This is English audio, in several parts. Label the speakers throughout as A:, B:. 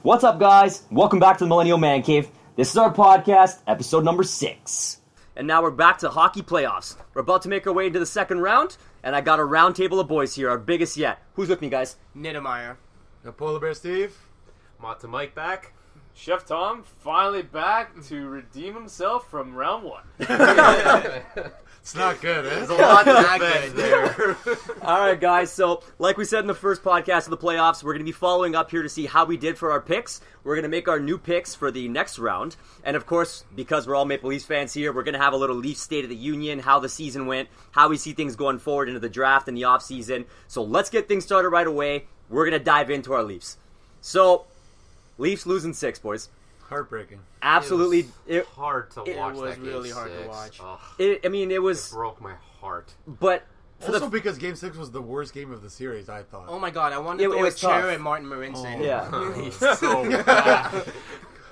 A: What's up, guys? Welcome back to the Millennial ManCave. This is our podcast, episode number 6. And now we're back to hockey playoffs. We're about to make our way into the second round, and I got a round table of boys here, our biggest yet. Who's with me, guys?
B: Nidermayer.
C: The PolarBear Steve.
D: Mozza Mike back.
E: Chef Tom finally back to redeem himself from round 1.
C: It's not good, eh?
D: There's a lot to defend there.
A: Alright, guys, so like we said in the first podcast of the playoffs, we're going to be following up here to see how we did for our picks. We're going to make our new picks for the next round. And of course, because we're all Maple Leafs fans here, we're going to have a little Leafs State of the Union, how the season went, how we see things going forward into the draft and the offseason. So let's get things started right away. We're going to dive into our Leafs. So, Leafs losing 6, boys.
C: Heartbreaking.
A: Absolutely.
D: It was hard to watch.
B: It was
D: that game
B: really hard to
D: 6.
B: watch.
D: Ugh,
A: It was...
D: it broke my heart.
A: But...
C: Also because Game 6 was the worst game of the series, I thought.
B: Oh my god, I wanted to throw a chair at Martin Marincin.
A: Yeah.
D: He's so bad.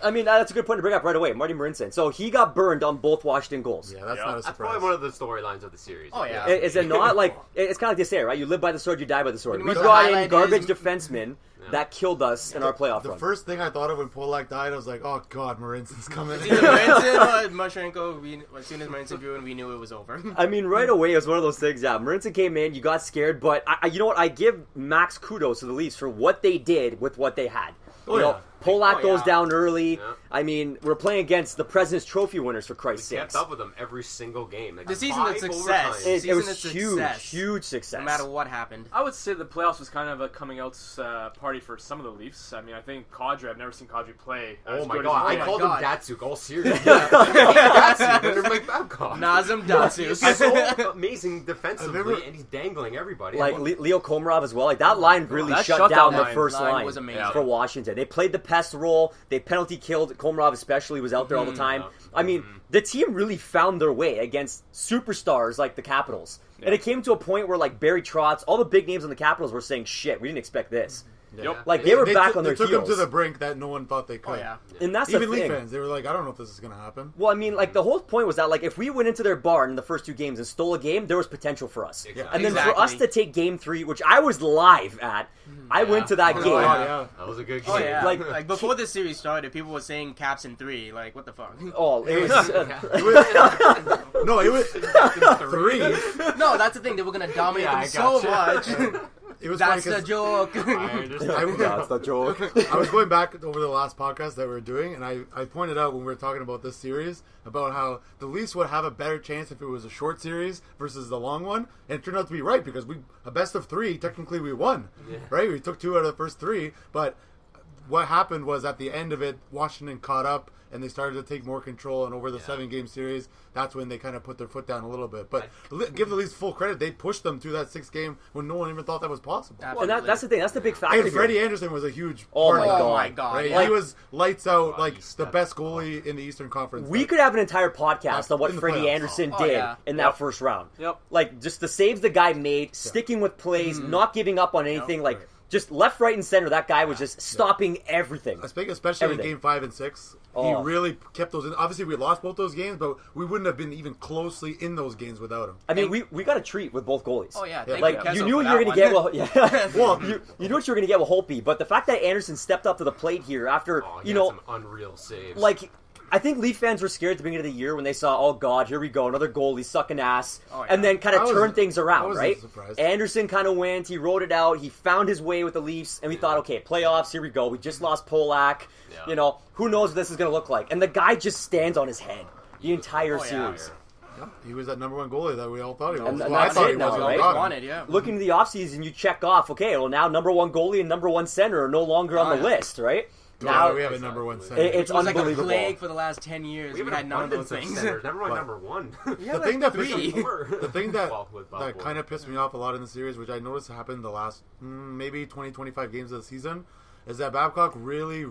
A: I mean, that's a good point to bring up right away. Marty Marincin. So he got burned on both Washington goals.
C: Yeah, that's
E: Yeah.
C: not a
D: That's
C: surprise.
D: probably one of the storylines of the series.
B: Oh, yeah.
A: Is it not? Like, it's kind of like they say, right? You live by the sword, you die by the sword.
B: Pretty
A: We
B: much the
A: brought in
B: highlight
A: garbage
B: is-
A: defensemen that killed us in our playoff
C: The
A: run.
C: first thing I thought of when Polak died, I was like, oh god, Marincin's coming.
B: Either Marincin or Maschenko, as soon as Marincin drew in, we knew it was over.
A: I mean, right away, it was one of those things, yeah. Marincin came in, you got scared, but you know what? I give max kudos to the Leafs for what they did with what they had.
C: Oh,
A: You know,
C: yeah.
A: Polak
B: Oh,
A: goes
B: yeah.
A: down early.
D: Yeah.
A: I mean, we're playing against the President's Trophy winners, for Christ's
D: We kept
A: sakes.
D: up with them every single game. Like
B: The season of
D: 5
B: success.
D: overtimes.
A: It
B: Season
A: was
B: of
A: huge,
B: success.
A: huge success.
B: No matter what happened.
E: I would say the playoffs was kind of a coming out party for some of the Leafs. I mean, I think Kadri, I've never seen Kadri play as
D: Oh my
E: good
D: god,
E: as he
D: I
E: played.
D: called
B: God.
D: him Datsuk all series. Datsuk under Mike Babcock.
B: Nazem Datsu.
D: He's so amazing defensively,
C: I've never-
D: and he's dangling everybody.
A: Like Leo Komarov as well. Like that line really
E: That
A: shut
E: shutdown
A: down the
E: line-
A: first line
B: was amazing.
A: for Washington. They played the pest role. They penalty killed. Komarov especially was out there all the time. I mean, the team really found their way against superstars like the Capitals. And it came to a point where like Barry Trotz, all the big names on the Capitals were saying, "Shit, we didn't expect this."
E: Yep.
A: Like they were back on their
C: They took
A: heels.
C: them to the brink that no one thought they could.
B: Oh, yeah.
A: And that's
C: Even
A: the
C: Leaf
A: thing.
C: fans, they were like, I don't know if this is going to happen.
A: Well, I mean, like the whole point was that like if we went into their barn in the first 2 games and stole a game, there was potential for us.
D: Exactly.
A: And then for
B: Exactly.
A: us to take Game 3, which I was live at, I went to that
C: Oh,
A: game.
C: yeah.
D: That was a good game.
B: Oh yeah,
A: Like-
B: like before the series started, people were saying Caps in 3. Like, what the fuck?
A: Oh, it was.
C: No, it was 3.
B: No, that's the thing. They were gonna dominate
D: Yeah,
B: them
D: I
B: so
D: gotcha.
B: much.
C: It was
B: That's
C: funny
B: the
C: 'cause
B: joke.
D: I understand.
A: That's the joke.
C: I was going back over the last podcast that we were doing, and I pointed out when we were talking about this series about how the Leafs would have a better chance if it was a short series versus the long one, and it turned out to be right because a best of 3, technically we won, right? We took 2 out of the first 3, but what happened was at the end of it, Washington caught up and they started to take more control, and over the 7-game series, that's when they kind of put their foot down a little bit. But give the Leafs full credit; they pushed them to that 6th game when no one even thought that was possible.
A: And that's the thing. That's the big factor
C: And
A: here.
C: Freddie Anderson was a huge
A: Oh
C: part
A: my
C: of that.
A: God.
B: Oh my god.
C: Right?
B: Yeah.
C: He was lights out,
D: Oh,
C: like
D: he
C: the
D: stepped
C: best
D: up.
C: goalie in the Eastern Conference.
A: We could have an entire podcast on what
C: In the
A: Freddie
C: playoffs.
A: Anderson
B: Oh,
A: did
B: yeah.
A: in that first round.
E: Yep.
A: Like, just the saves the guy made, sticking with plays, not giving up on anything. Like,
C: Right.
A: just left, right, and center. That guy was just stopping everything.
C: especially
A: Everything.
C: in Game 5 and 6.
A: Oh.
C: He really kept those in. Obviously, we lost both those games, but we wouldn't have been even closely in those games without him.
A: I mean, we got a treat with both goalies.
B: Oh yeah.
C: Yeah.
B: Thank
A: Like,
B: Kessel
A: you knew
B: for
A: what you were
B: that
A: going to
B: one.
A: get. Well, yeah.
C: Well,
A: you knew what you were going to get with Holtby, but the fact that Anderson stepped up to the plate here after,
D: Oh, he
A: you
D: had
A: know,
D: some unreal saves.
A: like, I think Leaf fans were scared at the beginning of the year when they saw, oh god, here we go, another goalie sucking ass,
B: Oh, yeah.
A: and then kind
C: I
A: of
C: was-
A: turned things
C: I
A: around,
C: wasn't
A: right?
C: surprised.
A: Anderson kind of went, he wrote it out, he found his way with the Leafs, and we thought, okay, playoffs, here we go. We just lost Polak,
D: Yeah.
A: you know, who knows what this is going to look like? And the guy just stands on his head the entire
B: Oh, yeah.
A: series.
C: Yeah, he was that number 1 goalie that we all thought he was.
A: And
C: Well,
A: that's
C: I thought
A: it
C: he
A: now,
C: was.
A: right?
C: Got him.
B: Wanted, yeah.
A: Looking to the offseason, you check off, okay, well now number 1 goalie and number 1 center are no longer on the
B: Oh, yeah.
A: list, right?
C: Now
A: Now
C: we have a number 1 center.
A: it's
B: It was like a
A: unbelievable.
B: plague for the last 10 years. We
D: have
B: had
D: an
B: none of those
D: abundance
B: things.
D: centers. Never mind
C: But-
D: number 1.
C: the thing that pissed me,
D: 4.
C: the thing that
D: Well, with Bob
C: that
D: Boyd.
C: kind of pissed me off a lot in the series, which I noticed happened the last maybe 20-25 games of the season, is that Babcock really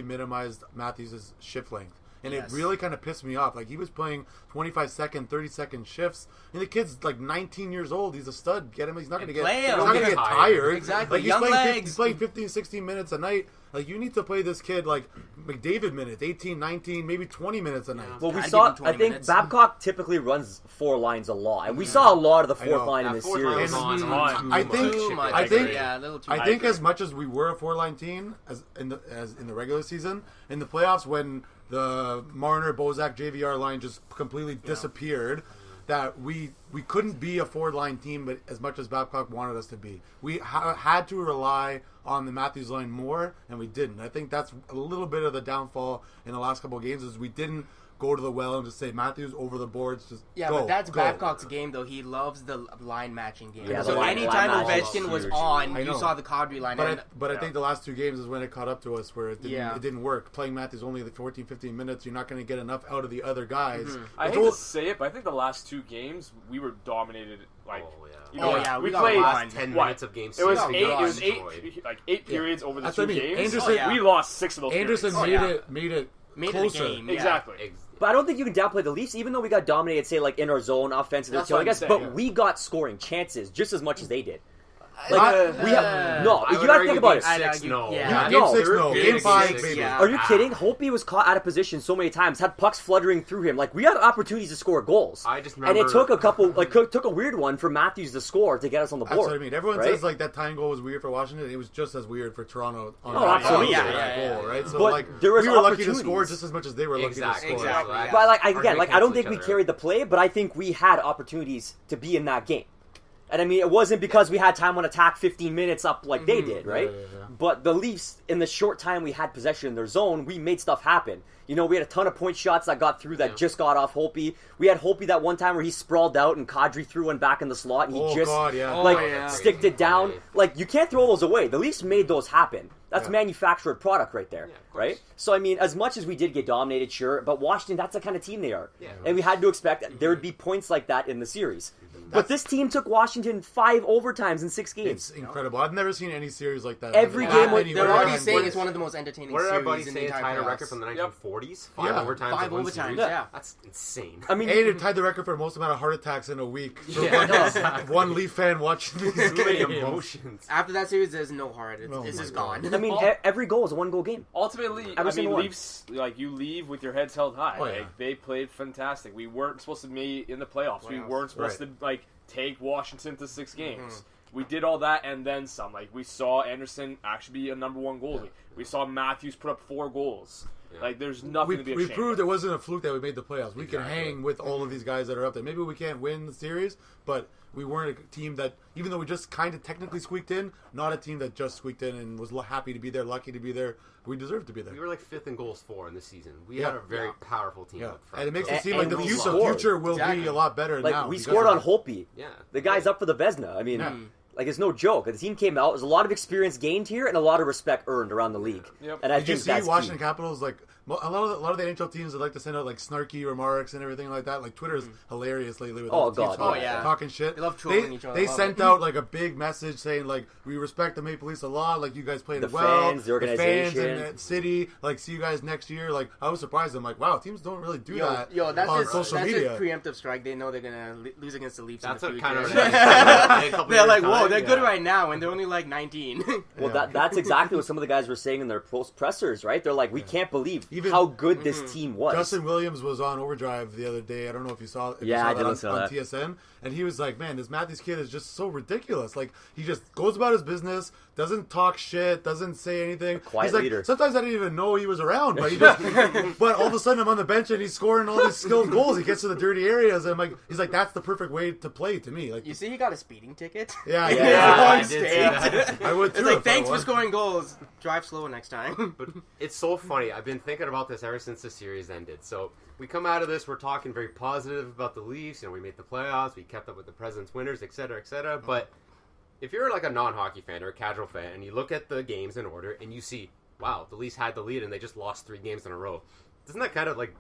C: minimized Matthews' shift length. And
B: Yes.
C: it really kind of pissed me off. Like, he was playing 25-second, 30-second shifts. And the kid's like 19 years old. He's a stud. Get him. He's not going to get,
B: play
C: he's
B: him.
C: not gonna get tired.
B: Exactly.
C: Like,
B: Young legs.
C: He's playing 15, 16 minutes a night. Like, you need to play this kid, like, McDavid minutes, 18, 19, maybe 20 minutes a night.
A: Well, we
B: I'd
A: saw.
B: give him 20
A: I think
B: minutes.
A: Babcock typically runs 4 lines a lot, and we saw a lot of the
C: I know.
A: fourth line in
D: That
A: this
D: fourth line
A: series.
D: was on
C: I
D: too
C: think-
B: Too
D: much.
B: much.
C: I think-
B: Yeah, a little too
C: I
B: much.
C: think as much as we were a 4-line team as in the regular season, in the playoffs when the Marner, Bozak, JVR line just completely disappeared, that we couldn't be a 4-line team, but as much as Babcock wanted us to be. We had to rely on the Matthews line more, and we didn't. I think that's a little bit of the downfall in the last couple of games is we didn't go to the well and just say Matthews over the boards. Just
B: Yeah,
C: go,
B: but that's
C: go.
B: Babcock's game, though. He loves the line matching game.
A: Yeah,
B: so
C: the line
B: anytime
A: matching
B: Ovechkin
A: is
B: was
A: huge.
B: on,
C: I
B: you
C: know.
B: saw the Kadri line. and,
C: But I think the last 2 games is when it caught up to us where it
B: Yeah.
C: didn't work. Playing Matthews only the 14, 15 minutes, you're not going to get enough out of the other guys.
E: I
C: It's
E: hate
C: all-
E: to say it, but I think the last 2 games we were dominated. Like,
D: Oh, yeah.
E: you know,
B: Oh, yeah,
E: we
B: we got
E: played
B: a
D: Last
B: line.
D: 10
E: What?
D: minutes of game 6.
E: It was
B: Oh,
E: 8.
B: God.
E: It was 8 periods over the
C: That's
E: 2
C: what I mean.
E: games.
C: Anderson-
B: Oh, yeah.
E: We lost 6 of those.
C: Anderson
E: periods.
C: made it
B: Made it a
C: closer.
B: game. Yeah.
E: Exactly.
A: But I don't think you can downplay the Leafs, even though we got dominated, say, like, in our zone, offensively,
E: That's
A: killing
E: what I'm
A: us,
E: saying,
A: but
E: yeah.
A: we got scoring chances just as much as they did.
C: Not-
A: Like, we have... No,
D: I
A: you
D: would
A: gotta
D: argue
A: think about it.
D: game 6,
B: I'd
D: no.
B: argue- yeah.
C: Yeah,
A: No.
C: game 6, no.
D: Game
C: Game 5,
D: six,
C: maybe.
B: yeah.
A: Are you kidding? Holtby was caught out of position so many times, had pucks fluttering through him. Like, we had opportunities to score goals.
D: I just
A: And it
D: remember-
A: took a couple, like, took a weird one for Matthews to score to get us on the board.
C: That's what I mean. Everyone
A: right?
C: says, like, that tying goal was weird for Washington. It was just as weird for Toronto on
A: Oh,
C: that
A: absolutely.
C: goal,
B: Yeah.
C: right? So,
A: But
C: like,
A: there was
C: we were lucky to
A: opportunities.
C: score just as much as they were lucky
D: Exactly.
C: to score.
B: Exactly.
D: Yeah.
A: But, like,
D: Or
A: again,
D: they
A: like, I don't
D: cancel
A: think
D: each
A: we
D: other
A: carried the play, but I think we had opportunities to be in that game. And I mean, it wasn't because we had time on attack 15 minutes up like they did, right?
C: Yeah.
A: But the Leafs, in the short time we had possession in their zone, we made stuff happen. You know, we had a ton of point shots that got through that just got off Holtby. We had Holtby that one time where he sprawled out and Kadri threw one back in the slot and he
C: Oh,
A: just
C: God, yeah.
A: like
B: Oh, yeah.
A: sticked it down.
D: Right.
A: Like, you can't throw those away. The Leafs made those happen. That's
C: Yeah.
A: manufactured product right there,
D: Yeah, of course.
A: right? So, I mean, as much as we did get dominated, sure, but Washington, that's the kind of team they are.
D: Yeah.
A: And we had to expect that there would be points like that in the series. But this team took Washington 5 overtimes in 6 games.
C: It's incredible. I've never seen any series like that.
A: Every
C: That
A: game was-
C: anywhere.
B: They're already
C: And
B: saying
C: what-
B: it's one of the most entertaining
D: What did
B: series
D: everybody
B: in the
D: say? It
B: entire
D: tied a
B: playoffs.
D: record from the 1940s? 5
C: Yeah.
D: overtimes.
B: 5
D: in one
B: overtimes,
D: series?
B: yeah.
D: That's insane.
A: I mean,
C: And it tied the record for most amount of heart attacks in a week. For
D: Yeah.
C: one Leaf fan watching these
D: Too many
C: games.
D: emotions.
B: After that series, there's no heart. It's,
C: Oh
B: it's
C: my
B: just
C: God.
B: gone.
A: I mean, every goal is a 1-goal game.
E: Ultimately,
A: Every
E: I
A: single
E: mean,
A: one.
E: Leafs, like, you leave with your heads held high.
C: Oh, yeah.
E: Like, they played fantastic. We weren't supposed to be in the playoffs. We
B: Playoffs.
E: weren't supposed
C: Right.
E: to, like, take Washington to 6 games. We did all that and then some. Like, we saw Anderson actually be a number 1 goalie. We saw Matthews put up 4 goals. Like, there's nothing to be
C: We
E: ashamed
C: proved
E: of.
C: it wasn't a fluke that we made the playoffs. We can
D: Exactly.
C: hang with all of these guys that are up there. Maybe we can't win the series, but we weren't a team that, even though we just kind of technically squeaked in, not a team that just squeaked in and was happy to be there, lucky to be there. We deserved to be there.
D: We were like 5th in goals for in this season. We
C: Yeah.
D: had a very powerful team
C: Yeah,
D: up front.
C: and it makes
D: So-
C: it seem like
A: and
C: the
A: we
C: future,
A: scored.
C: will
B: Exactly.
C: be a lot better
A: Like,
C: now.
A: we
C: because
A: scored
C: of
A: on
C: that.
A: Holtby.
D: Yeah.
A: The guy's up for the Vezina. I mean,
C: Yeah.
A: like, it's no joke. The team came out. There's a lot of experience gained here and a lot of respect earned around the league.
E: Yep.
A: And I
C: Did you
A: think
C: see
A: that's
C: Washington
A: key.
C: Capitals, like, a lot of the NHL teams that like to send out like snarky remarks and everything like that. Like, Twitter's hilarious lately with
A: Oh,
C: all the
A: God,
C: teams
A: oh,
B: yeah.
C: talking shit.
B: They love trolling each other.
C: They
B: Love
C: sent
B: it.
C: out like a big message saying like, we respect the Maple Leafs a lot. Like, you guys played
A: The
C: well.
A: fans, the organization.
C: fans and the city. Like, see you guys next year. Like, I was surprised. I'm like, wow, teams don't really do that
B: That's
C: on
B: just
C: social
B: that's
C: media.
B: just preemptive strike. They know they're gonna lose against the Leafs.
D: That's
B: in the
D: what kind of.
B: future. They're like, whoa, they're good right now, and they're only like 19.
A: Well,
C: Yeah.
A: that's exactly what some of the guys were saying in their post pressers, right? They're like, we can't believe
C: Even-
A: how good this team was.
C: Justin Williams was on Overdrive the other day. I don't know if you saw. If you
A: Yeah,
C: saw
A: I
C: that
A: did
C: on,
A: listen to
C: on
A: that.
C: TSN, and he was like, "Man, this Matthews kid is just so ridiculous. Like, he just goes about his business, doesn't talk shit, doesn't say anything.
A: quiet
C: he's like,
A: leader.
C: sometimes I didn't even know he was around, but he just, but all of a sudden I'm on the bench and he's scoring all these skilled goals. He gets to the dirty areas, and I'm like, he's like, that's the perfect way to play to me. Like,
B: You see, he got a speeding ticket.
C: yeah,
A: Yeah,
B: On
D: I did see
B: stage.
D: that.
C: I would too.
B: It's like,
C: if I
B: thanks for
C: was.
B: scoring goals. Drive slower next time.
D: But it's so funny. I've been thinking about this ever since the series ended. So we come out of this, we're talking very positive about the Leafs. You know, we made the playoffs, we kept up with the President's winners, etc., etc. But if you're like a non-hockey fan or a casual fan, and you look at the games in order, and you see, wow, the Leafs had the lead, and they just lost 3 games in a row. Doesn't that kind of like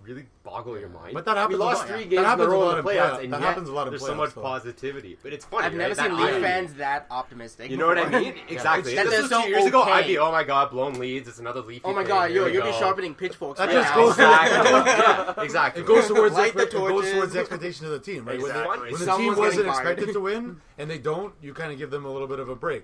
D: really boggle your mind?
C: But that happens
D: We
C: a
D: lost
C: lot.
D: 3
C: That
D: games in a
C: happens a
D: row
C: lot
D: in the
C: in
D: playoffs,
C: playoff-
D: and
C: that
D: yet
C: happens a lot in
D: there's so
C: playoffs,
D: much
C: though.
D: positivity. But it's funny.
B: I've never
D: right? That
B: seen Leaf
D: irony.
B: fans that optimistic.
D: You know what I
B: before.
D: mean? Exactly.
B: That
D: This
B: they're
D: was
B: so
D: 2 years ago.
B: okay.
D: I'd be, oh my god, blown leads. It's another Leafy
B: Oh my
D: thing.
B: god,
D: Here
B: yo,
D: we
B: you'll be
D: go.
B: sharpening pitchforks.
C: That
B: right
C: just
B: now.
C: goes
D: Exactly. Exactly.
C: It goes towards
B: Light the
C: it goes
B: torches.
C: towards the expectation of the team, right?
D: Exactly.
C: When the team
B: Someone's
C: wasn't
B: getting fired.
C: expected to win and they don't, you kind of give them a little bit of a break.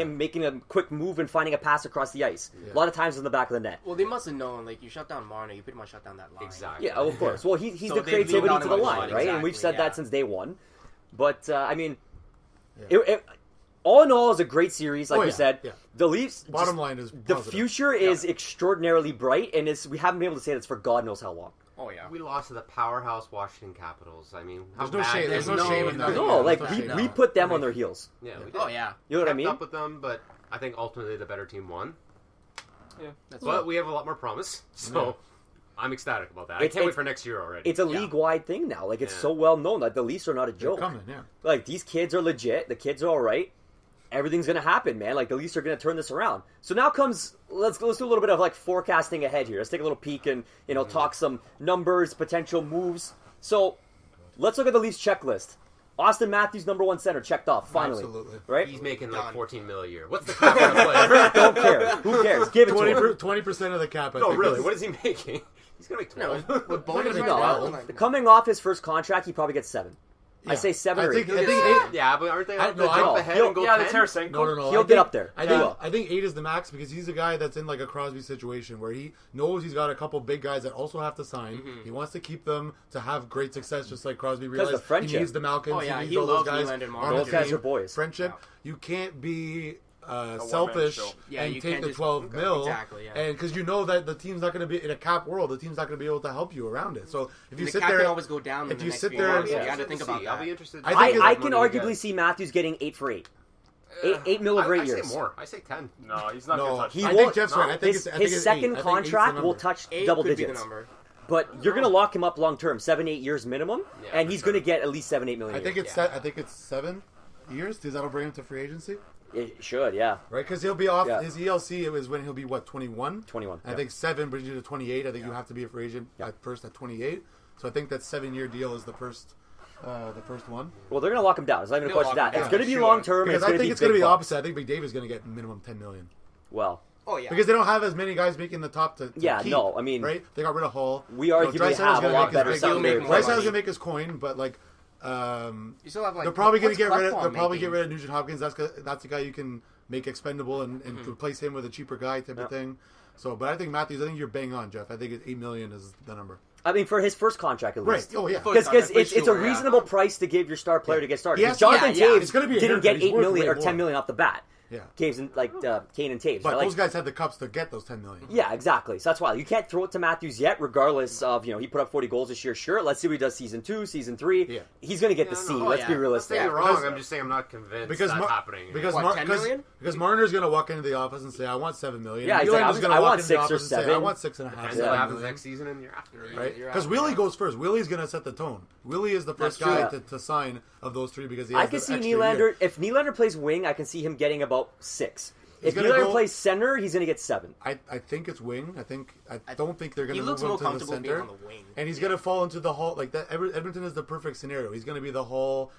A: him making a quick move and finding a pass across the ice.
C: Yeah.
A: A lot of times in the back of the net.
B: Well, they must have known, like, you shut down Marner, you pretty much shut down that line.
D: Exactly.
A: Yeah, of course. Well, he's
B: So
A: the
B: they leaned
A: creativity
B: on
A: to
B: him
A: the
B: a
A: line, right? And we've said
F: Exactly,
A: that since day one. But I mean, all in all, is a great series. Like we said, the Leafs.
C: Bottom line is
A: the
C: positive.
A: future is extraordinarily bright, and we haven't been able to say this for God knows how long.
F: Oh yeah.
D: We lost to the powerhouse Washington Capitals. I mean, how
C: There's no
D: bad
C: shame.
D: can
C: There's
D: we
C: no
D: be?
C: shame in that.
A: No, like
C: There's no shame.
A: we put them on their heels.
D: Yeah, we did.
F: Oh yeah.
A: You know what I
D: Kept
A: mean?
D: up with them, but I think ultimately the better team won.
E: Yeah.
D: But we have a lot more promise, so I'm ecstatic about that. I
A: It's-
D: can't wait
A: it's-
D: for next year already.
A: It's a league-wide thing now. Like, it's so well known that the Leafs are not a
C: They're
A: joke.
C: coming, yeah.
A: Like, these kids are legit. The kids are all right. Everything's going to happen, man. Like, the Leafs are going to turn this around. So now comes, let's do a little bit of, like, forecasting ahead here. Let's take a little peek and, talk some numbers, potential moves. So, let's look at the Leafs checklist. Austin Matthews, number one center, checked off, finally.
C: Absolutely.
A: Right?
D: He's making like $14 million a year. What's the cap on the player?
A: Don't care. Who cares? Give it to him.
C: 20% of the cap. I
D: No,
C: think
D: really.
C: is-
D: What is he making? He's gonna make 12.
F: With bonus right
A: No,
F: now,
A: coming off his first contract, he probably gets 7. I
C: Yeah.
A: say 7
C: I
A: or 8.
C: think 8.
D: Yeah, but aren't they
C: I-
D: like
C: no,
D: to
C: I-
D: jump
C: no,
D: ahead
A: he'll-
D: and go
E: Yeah, the
D: 10?
E: Tarasenko.
C: No.
A: He'll
C: I
A: get
C: think-
A: up there.
C: I
A: He
C: think
A: will.
C: I think 8 is the max because he's a guy that's in like a Crosby situation where he knows he's got a couple big guys that also have to sign. He wants to keep them to have great success, just like Crosby realized.
A: the friendship.
C: He needs the Malkins.
F: Oh, yeah,
C: he needs
F: he
C: all those
F: loves
C: guys.
F: Nylander and
C: on
F: Marner.
C: the
A: Those guys
C: team.
A: are boys.
C: Friendship. You can't be
E: one-man
C: selfish
E: show.
F: Yeah,
C: and
F: you
C: take
F: can't
C: the
F: just-
C: 12 mil.
F: Exactly, yeah.
C: And because you know that the team's not going to be in a cap world, the team's not going to be able to help you around it. So if you
F: the
C: sit
F: cap
C: there,
F: can always go down in
C: if
F: the
C: you
F: next
C: sit
F: few
C: there,
F: months.
C: yeah.
F: You got to think about
D: I'll
F: that.
D: be interested.
C: I think
A: I
C: it's
A: can
D: money to
A: arguably
D: get.
A: see Matthews getting 8 for 8. 8 mil over 8
D: I
A: years.
D: say more. I say 10.
E: No, he's not
C: no,
E: going to touch
A: He
E: that.
C: I
A: won't-
C: think Jeff's right. I think
A: His,
C: it's, I think
A: his
C: it's
A: second
C: 8. I think eight's the
A: contract will
C: number.
A: touch
F: 8
A: double
F: could be the
A: digits.
F: number.
A: But you're going to lock him up long term, 7-8 years minimum,
D: Yeah,
A: and
D: for
A: he's
D: sure.
A: going to get at least 7-8 million.
C: I think
A: a year.
C: it's I think it's 7 years because that'll bring him to free agency,
A: It should, yeah.
C: right? Because he'll be off
A: Yeah.
C: his ELC. It was when he'll be 21.
A: 21.
C: I think 7 brings you to 28. I think you have to be a free agent at first at 28. So I think that 7-year deal is the first one.
A: Well, they're going to lock him down. It's not even a
F: They'll
A: question of
F: lock
A: that.
F: him
A: It's
F: down,
A: going to be
F: sure.
A: long term.
C: Because I think it's
A: going to
C: be
A: big
C: opposite. I think McDavid's going to get minimum 10 million.
A: Well,
F: Oh yeah.
C: Because they don't have as many guys making the top to
A: Yeah,
C: keep,
A: no, I mean-
C: right? They got rid of Hall.
A: we arguably have a lot better
F: salary.
A: salaries.
F: More
C: Drysdale's
F: money.
C: gonna make his coin, but like,
F: You still have like.
C: they're probably gonna
F: what's
C: get rid of.
F: Klefbom
C: They'll probably get
F: making?
C: rid of Nugent Hopkins. That's the guy you can make expendable and replace him with a cheaper guy type of thing. So, but I think Matthews. I think you're bang on, Jeff. I think it's $8 million is the number.
A: I mean, for his first contract at
C: Right.
A: least.
C: Oh yeah.
A: Because
F: For
A: it's a
F: sure, yeah.
A: reasonable price to give your star player to get started.
C: He
A: 'Cause
C: has-
A: Jonathan
F: yeah, yeah.
A: Taves
C: It's gonna be a
A: didn't
C: haircut.
A: get
C: He's
A: 8
C: worth
A: million
C: way
A: or
C: more.
A: 10 million off the bat.
C: Yeah.
A: Taves and Kane and Taves.
C: But
A: Like,
C: those guys had the cups to get those 10 million.
A: yeah, exactly. So that's why you can't throw it to Matthews yet, regardless of he put up 40 goals this year. Sure, let's see what he does season 2, season 3.
C: Yeah.
A: He's going to get the
D: Yeah,
A: C.
D: no.
A: Let's
F: Oh,
A: be
F: yeah.
D: Don't
A: realistic.
D: say you're
C: Because-
D: wrong. I'm just saying I'm not convinced
C: Because
D: that's
C: Mar-
D: happening.
C: because
F: What,
C: Mar-
F: 10
C: because-
F: million?
C: because Marner's gonna walk into the office and say, "I want 7 million."
A: Yeah, he's like,
C: Nylander's gonna
A: I
C: walk
A: want
C: into the
A: 6 or
C: office and say,
A: 7.
C: I want 6.5.
D: Depends
A: Yeah.
D: what
C: 7
D: happens
C: million.
D: next season and year after.
C: Right?
F: You're
C: Because
F: out.
C: Willie goes first. Willie's going to set the tone. Willie is the first
F: That's
C: guy
A: true.
C: to sign of those three because he
A: I
C: has
A: can
C: the
A: see
C: extra
A: Nylander.
C: year.
A: If Nylander plays wing, I can see him getting about 6. If
C: gonna
A: Nylander
C: go-
A: plays center, he's going to get 7.
C: I think it's wing. I don't think they're going
F: He
C: to
F: looks
C: move him
F: more
C: to the
F: comfortable being
C: center.
F: on the wing.
C: And he's going to fall into the Hall like that. Edmonton is the perfect scenario. He's going to be the Hall,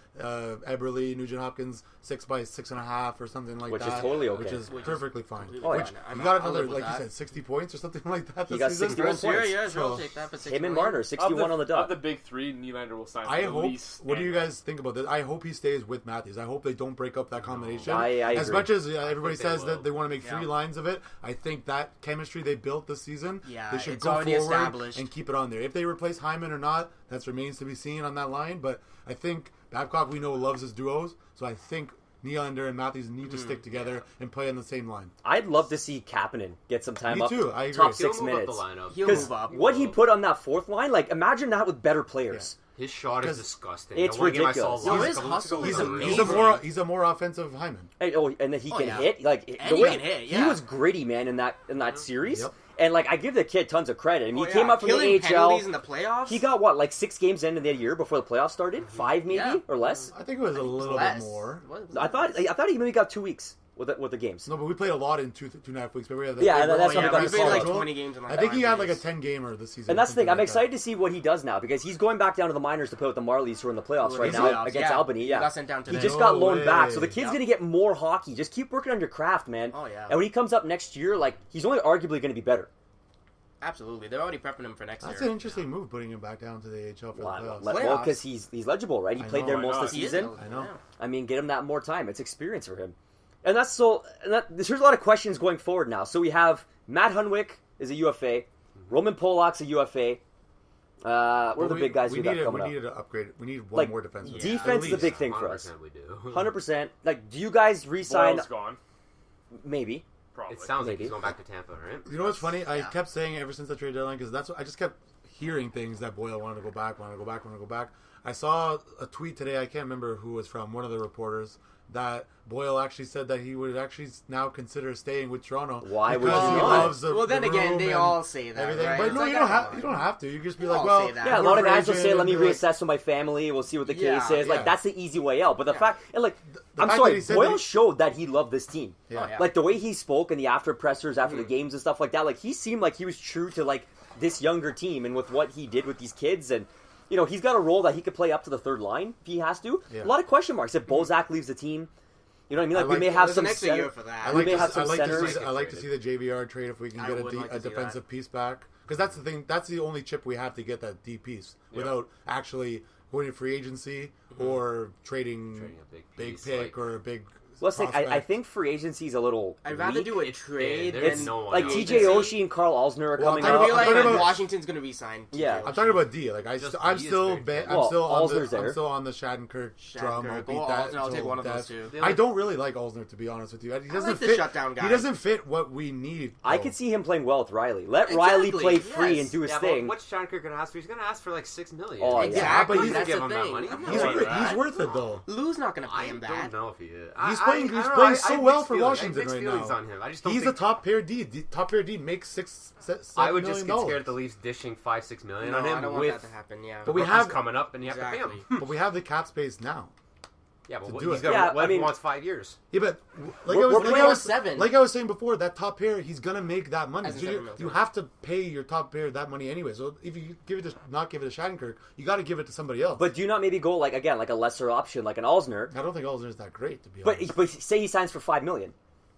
C: Eberle, Nugent Hopkins 6 by 6.5 or something like
A: Which is
C: that.
A: totally okay.
C: Which is
F: Which is
C: perfectly fine.
F: completely
A: Oh, yeah.
F: fine.
C: You got
F: I'll
C: another,
F: live with
C: like you
F: that.
C: said, 60 points or something like that.
A: He
C: this
A: got
C: season.
A: 61
F: First year,
A: points.
F: yeah, sure, I'll
C: So-
F: take that for 6
A: Him and
F: million.
A: Marner, 61 on the
E: Of
A: dot.
E: the big three, Nylander will sign for
C: I
E: the
C: hope.
E: least.
C: What do you guys think about this? I hope he stays with Matthews. I hope they don't break up that combination.
A: I
C: as
A: agree.
C: much as everybody
D: think they
C: says that
D: will.
C: they want to make 3
F: Yeah.
C: lines of it, I think that chemistry they built this season,
F: Yeah,
C: they should
F: it's
C: go
F: already
C: forward
F: established.
C: and keep it on there. If they replace Hyman or not, that remains to be seen on that line. But I think Babcock, we know, loves his duos, so I think Nylander and Matthews need to stick together and play on the same line.
A: I'd love to see Kapanen get some time
C: Me
A: up.
C: too, I agree.
A: Top
C: He'll
A: 6
D: He'll move
A: minutes.
D: up the lineup.
F: He'll
A: Because
F: move up.
A: what he put on that 4th line, like, imagine that with better players.
D: His shot is
C: 'Cause
D: disgusting.
A: it's
D: The one game I saw
A: ridiculous.
D: live
F: Yo,
D: a
F: his
D: couple weeks
F: hustle
D: ago
F: is
D: was
F: amazing.
D: unreal.
C: He's a more offensive Hyman.
A: And then he can
F: yeah.
A: hit. Like
F: And
A: the
F: he
A: way
F: can hit,
A: he
F: yeah.
A: was gritty, man, in that series.
C: Yep.
A: And like I give the kid tons of credit. I mean,
F: Oh,
A: he came
F: yeah.
A: up from the
F: Killing
A: AHL.
F: penalties in the playoffs.
A: He got what, like 6 games into the year before the playoffs started? 5 maybe
F: Yeah.
A: or less.
C: I think it was a little
F: less.
C: bit more.
F: What?
A: I thought he maybe got 2 weeks with the games.
C: No, but we played a lot in 2.5 weeks. But we had
A: Yeah, and that's
F: Oh,
A: when we
F: yeah,
A: got
F: we
A: the
F: played like
A: schedule.
F: 20 games in like
C: I think he
F: 5
C: had like a
F: days.
C: 10-gamer this season.
A: And that's the thing.
C: something
A: I'm
C: like
A: excited
C: that.
A: to see what he does now because he's going back down to the minors to play with the Marlies who are in the playoffs right
F: He's
A: now
F: playoffs,
A: against
F: yeah.
A: Albany.
F: He
A: Yeah,
F: got sent down
A: he
F: today.
A: just
C: No
A: got loaned
C: way.
A: back, so the kid's
F: Yeah.
A: going to get more hockey. Just keep working on your craft, man.
F: Oh, yeah.
A: And when he comes up next year, like he's only arguably going to be better.
F: Absolutely. They're already prepping him for next
C: That's
F: year.
C: an interesting move, putting him back down to the AHL for the playoffs.
A: Well,
F: Playoffs.
A: because he's legible, right? He
C: I
A: played
C: know,
A: there
C: I
A: most
E: know.
A: of the
F: He is
A: season.
F: eligible,
C: I know.
F: yeah.
A: I mean, get him that more time. It's experience for him. And that's so. And there's a lot of questions going forward now. So we have Matt Hunwick is a UFA, Roman Polak's a UFA. What are the big guys we got coming up?
C: We need to upgrade. We need one more defenseman.
A: Defense is a big thing for us.
D: We do.
A: 100%. Like, do you guys re-sign?
E: Boyle's gone.
A: Maybe.
E: Probably.
D: It sounds like he's going back to Tampa, right?
C: You know what's funny? I kept saying ever since the trade deadline because that's what I just kept hearing things that Boyle wanted to go back. I saw a tweet today. I can't remember who it was from. One of the reporters that Boyle actually said that he would actually now consider staying with Toronto.
A: Why would he
C: because he
A: not?
C: loves the
F: Well, then again, they
C: and
F: all say that,
C: everything.
F: right?
C: But
F: It's
C: no,
F: like,
C: you don't have to. You just be like,
F: all
C: well,
F: say that.
A: Yeah, a
C: we're
A: lot of
C: free
A: guys will say,
C: agent
A: "Let me
C: and, like,
A: reassess with my family. We'll see what the case
F: Yeah,
A: is." Like
C: yeah.
A: that's the easy way out. But the fact, and like,
C: the
A: I'm
C: fact
A: sorry,
C: that he said
A: Boyle
C: that he-
A: showed that he loved this team.
C: Yeah.
F: Oh, yeah.
A: Like the way he spoke in the after pressers, after the games and stuff like that. Like he seemed like he was true to like this younger team and with what he did with these kids. And you know, he's got a role that he could play up to the third line if he has to.
C: Yeah.
A: A lot of question marks if Bozak leaves the team. You know what I mean? Like,
C: I
A: we
C: like-
A: may have
F: There's
A: some
F: an extra
A: center-
F: year for that.
C: I
A: We
C: like,
A: may
C: to,
A: have
C: I
A: some
C: like to
A: centers.
C: see. I like to see the JVR trade if we can
F: I
C: get
F: would like to
C: a
F: see
C: defensive
F: that.
C: piece back because that's the thing. That's the only chip we have to get that D piece without actually going to free agency or trading
D: a big
C: big
D: piece,
C: pick
D: like-
C: or a big.
A: Let's think. I
C: prospect.
A: think free agency is a little.
F: I'd rather
A: weak.
F: do a
D: It's
F: trade
D: thin. There's
F: than
D: no one
A: Like
D: else.
A: TJ Oshie and Carl Alsner are
C: Well,
A: coming
C: I'm
F: I
A: up.
F: feel like
C: talking about-
F: Washington's going to re-sign.
A: Yeah.
C: I'm talking about D. Like
D: Just
C: I'm
D: D is
C: still,
D: big, man.
C: I'm
A: Well,
C: still on
A: Allsner's
C: the,
A: there.
C: I'm still on the Shattenkirk drum. I'll
F: Shattenkirk.
C: beat
F: Or
C: that.
F: Allsner, I'll take
C: till
F: one of those
C: death.
F: two.
C: I don't really like Allsner, to be honest with you. He doesn't
F: like the
C: fit.
F: shutdown guy.
C: He doesn't fit what we need.
A: I
C: though.
A: could see him playing well with Riley. Let Riley
F: Exactly,
A: play free
F: yes.
A: and do his
D: Yeah,
A: thing.
D: but what's Shattenkirk going to ask for? He's going to ask for like $6 million.
A: Oh, yeah.
F: Exactly.
C: but he's-
F: That's
D: give
F: the
D: him that
F: thing.
D: money.
F: I'm not
C: He's,
F: worried
C: wor-
F: about that.
C: he's worth it though.
F: Lou's not going to pay
D: I
F: him
D: don't
F: that.
D: know if he is.
C: He's playing
D: I don't
C: playing
D: know.
C: so
D: I have
C: well
D: mixed
C: for
D: feelings.
C: Washington
D: I have mixed
C: right
D: feelings
C: now.
D: on him. I just don't
C: He's
D: think
C: a top pair D. Top pair D makes $7
D: I would just
C: million.
D: get scared at the Leafs dishing $5-6 million
F: No,
D: on him
F: I don't want
D: with
F: that to happen, yeah.
C: But we
D: rookies
C: have-
D: coming up and you have to
F: Exactly.
D: pay him.
C: But we have the cap space now.
D: Yeah, but
C: To
D: what,
C: do
D: he's
C: it.
D: gonna,
A: Yeah,
D: what
A: I
D: if he
A: mean-
D: wants 5 years?
C: Yeah, but
A: We're playing with
F: seven.
C: like I was saying before, that top pair, he's gonna make that money.
F: As in
C: So
F: $7
C: you,
F: million.
C: you have to pay your top pair that money anyway. So if you give it to not give it to Shattenkirk, you got to give it to somebody else.
A: But do you not maybe go like again like a lesser option like an Alsner?
C: I don't think Allsner's that great to be
A: But
C: honest.
A: but say he signs for $5 million.